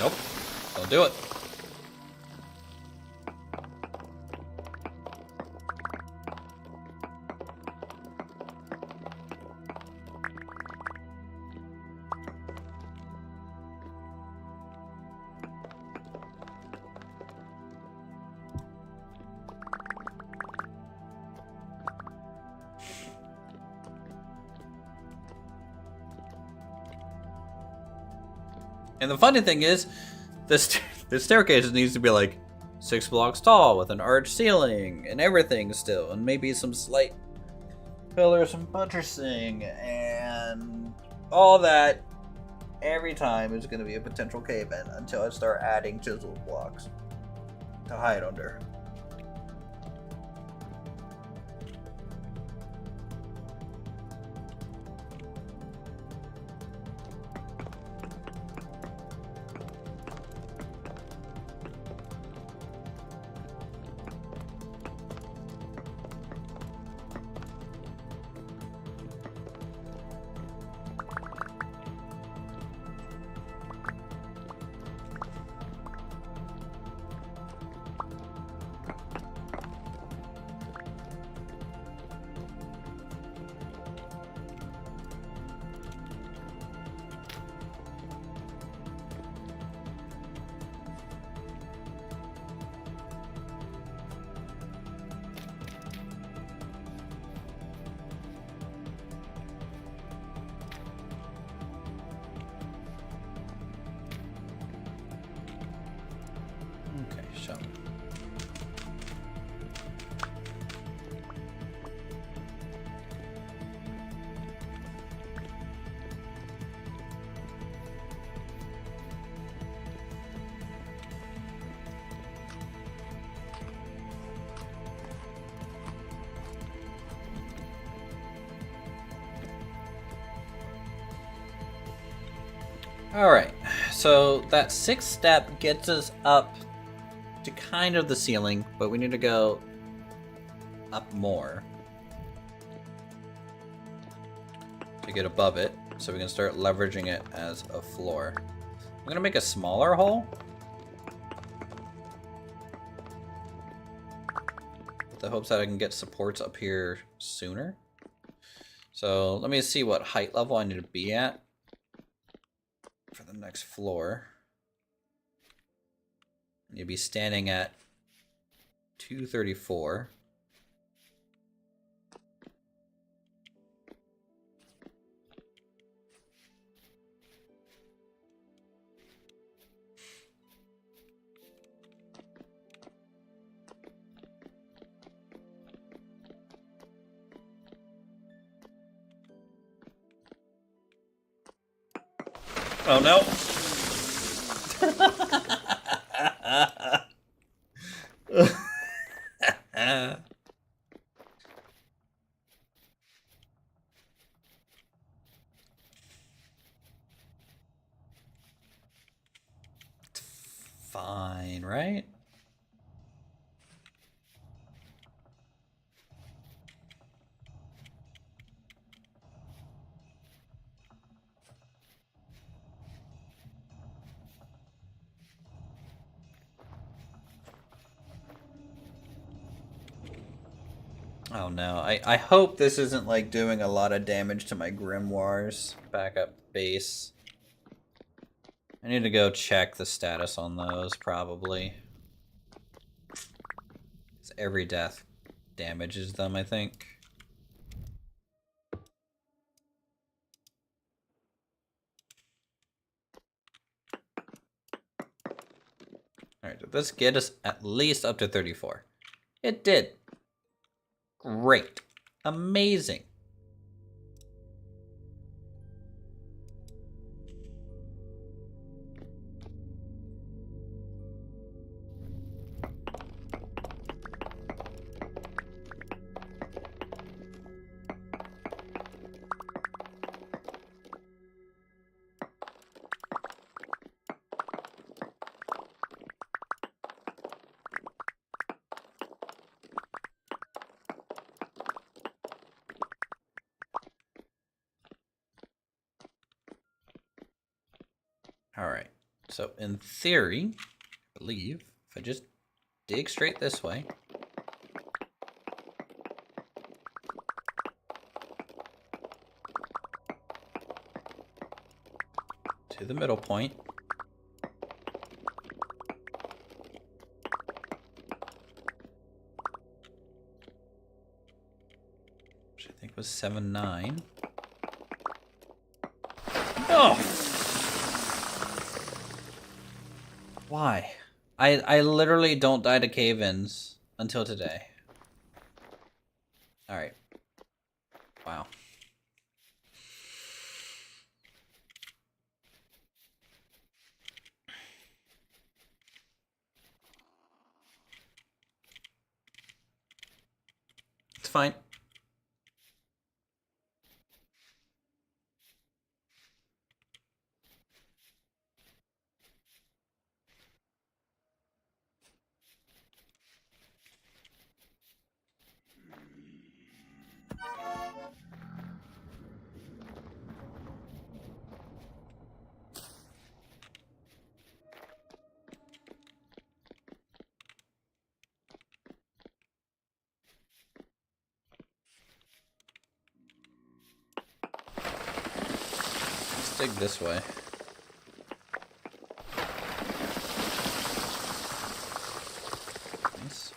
Nope, don't do it. And the funny thing is, this staircase needs to be like 6 blocks tall with an arched ceiling and everything still, and maybe some slight pillars and buttressing and all that. Every time is going to be a potential cave-in until I start adding chiseled blocks to hide under. Okay, so. Alright, so that 6th step gets us up to kind of the ceiling, but we need to go up more to get above it, so we can start leveraging it as a floor. I'm gonna make a smaller hole with the hopes that I can get supports up here sooner. So let me see what height level I need to be at for the next floor. You'll be standing at 234. Oh no. Fine, right? Oh no, I hope this isn't like doing a lot of damage to my grimoires backup base. I need to go check the status on those, probably. 'Cause every death damages them, I think. Alright, did this get us at least up to 34? It did. Great. Amazing. Alright, so in theory, I believe, if I just dig straight this way, to the middle point, which I think was 7-9. Oh! Why? I literally don't die to cave-ins until today. Alright. Wow. It's fine. Let's dig this way. Nice.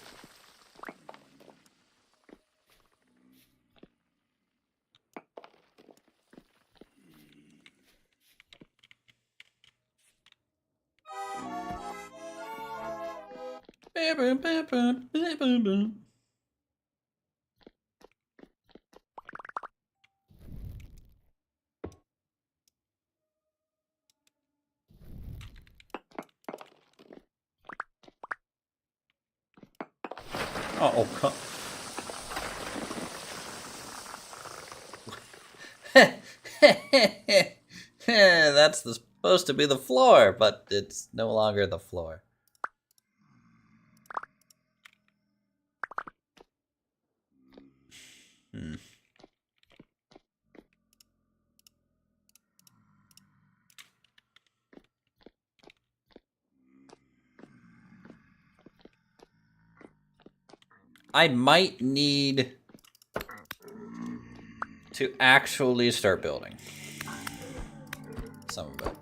Oh, come. That's supposed to be the floor, but it's no longer the floor. Hmm. I might need to actually start building some of it.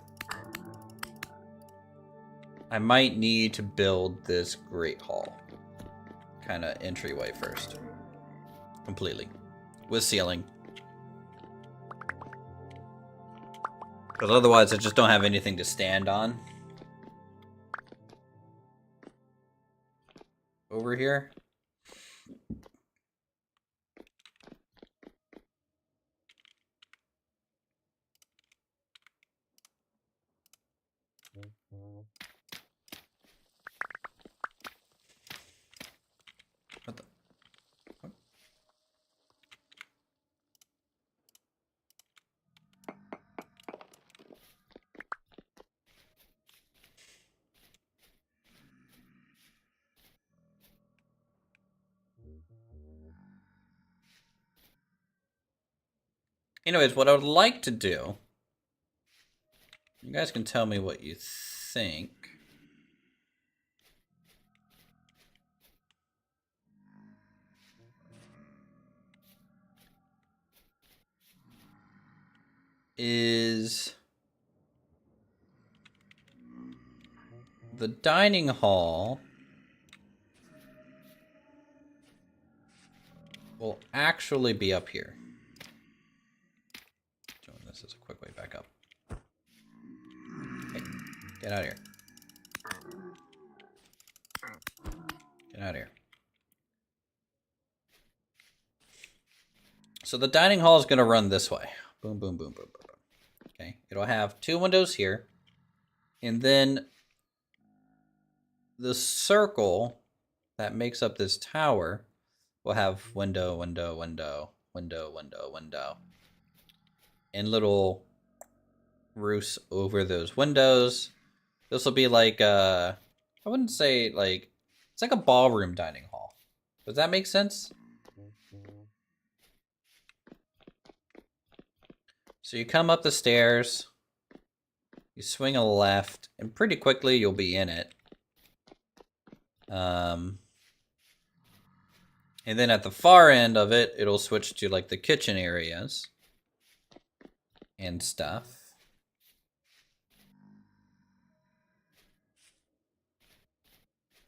I might need to build this great hall kind of entryway first, completely, with ceiling, because otherwise I just don't have anything to stand on over here. Anyways, what I would like to do, you guys can tell me what you think. Is the dining hall will actually be up here. Doing this is a quick way back up. Hey, get out of here. Get out of here. So the dining hall is going to run this way. Boom, boom, boom, boom, boom, boom. Okay, it'll have 2 windows here. And then the circle that makes up this tower will have window, window, window, window, window, window. And little roofs over those windows. This will be like I wouldn't say like, it's like a ballroom dining hall. Does that make sense? So you come up the stairs, you swing a left, and pretty quickly you'll be in it. And then at the far end of it, it'll switch to like the kitchen areas and stuff.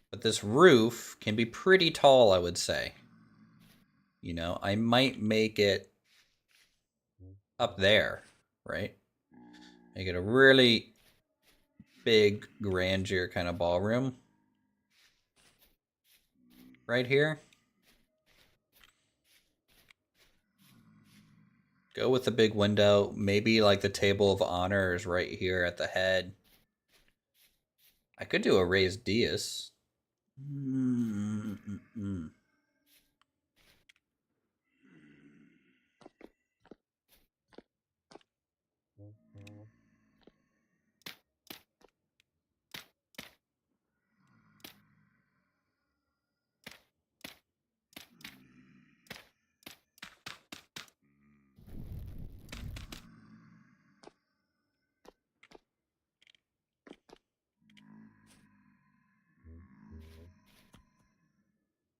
But this roof can be pretty tall, I would say. You know, I might make it up there, right? Make it a really big grandeur kind of ballroom. Right here. Go with the big window. Maybe like the table of honor is right here at the head. I could do a raised dais.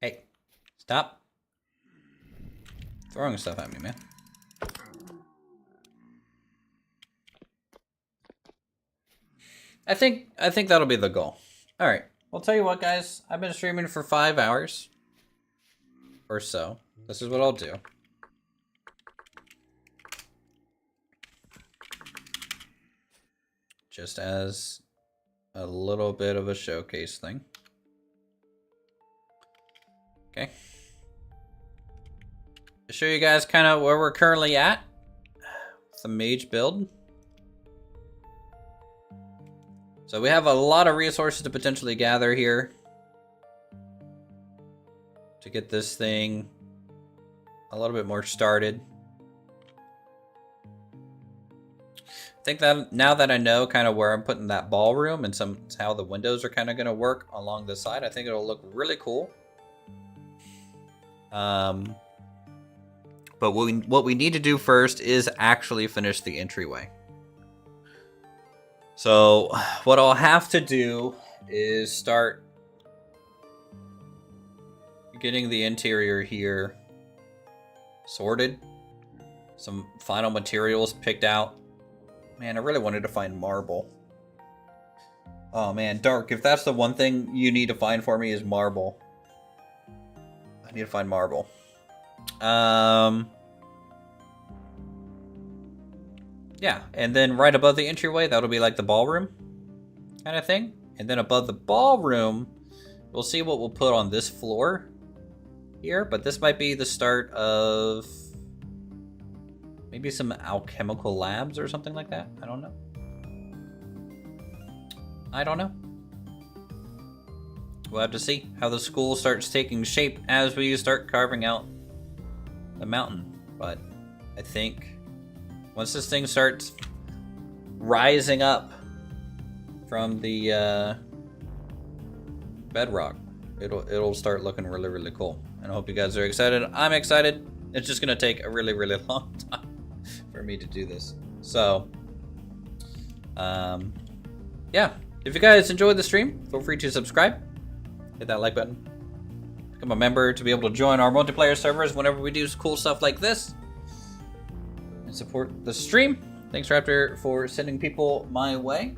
Hey, stop throwing stuff at me, man. I think that'll be the goal. All right. Well, tell you what, guys. I've been streaming for 5 hours or so. This is what I'll do. Just as a little bit of a showcase thing. Okay. To show you guys kind of where we're currently at. It's a mage build. So we have a lot of resources to potentially gather here. To get this thing a little bit more started. I think that now that I know kind of where I'm putting that ballroom and how the windows are kind of going to work along the side, I think it'll look really cool. But what we need to do first is actually finish the entryway. So what I'll have to do is start getting the interior here sorted. Some final materials picked out. Man, I really wanted to find marble. Oh man, Dark, if that's the one thing you need to find for me is marble. I need to find marble. Yeah, and then right above the entryway, that'll be like the ballroom kind of thing. And then above the ballroom, we'll see what we'll put on this floor here. But this might be the start of maybe some alchemical labs or something like that. I don't know. We'll have to see how the school starts taking shape as we start carving out the mountain. But I think once this thing starts rising up from the bedrock, it'll start looking really, really cool. And I hope you guys are excited. I'm excited. It's just gonna take a really, really long time for me to do this. So, yeah. If you guys enjoyed the stream, feel free to subscribe. Hit that like button. Become a member to be able to join our multiplayer servers whenever we do cool stuff like this. And support the stream. Thanks, Raptor, for sending people my way.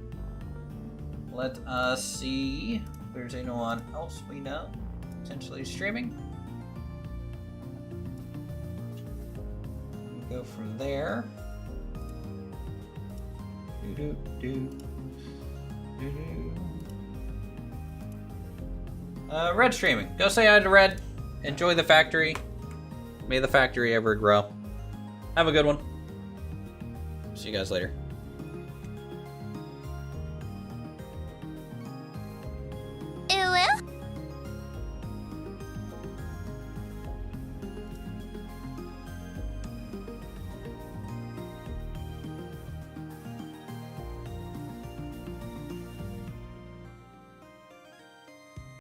Let us see if there's anyone else we know potentially streaming. Go from there. Red streaming. Go say hi to Red. Enjoy the factory. May the factory ever grow. Have a good one. See you guys later.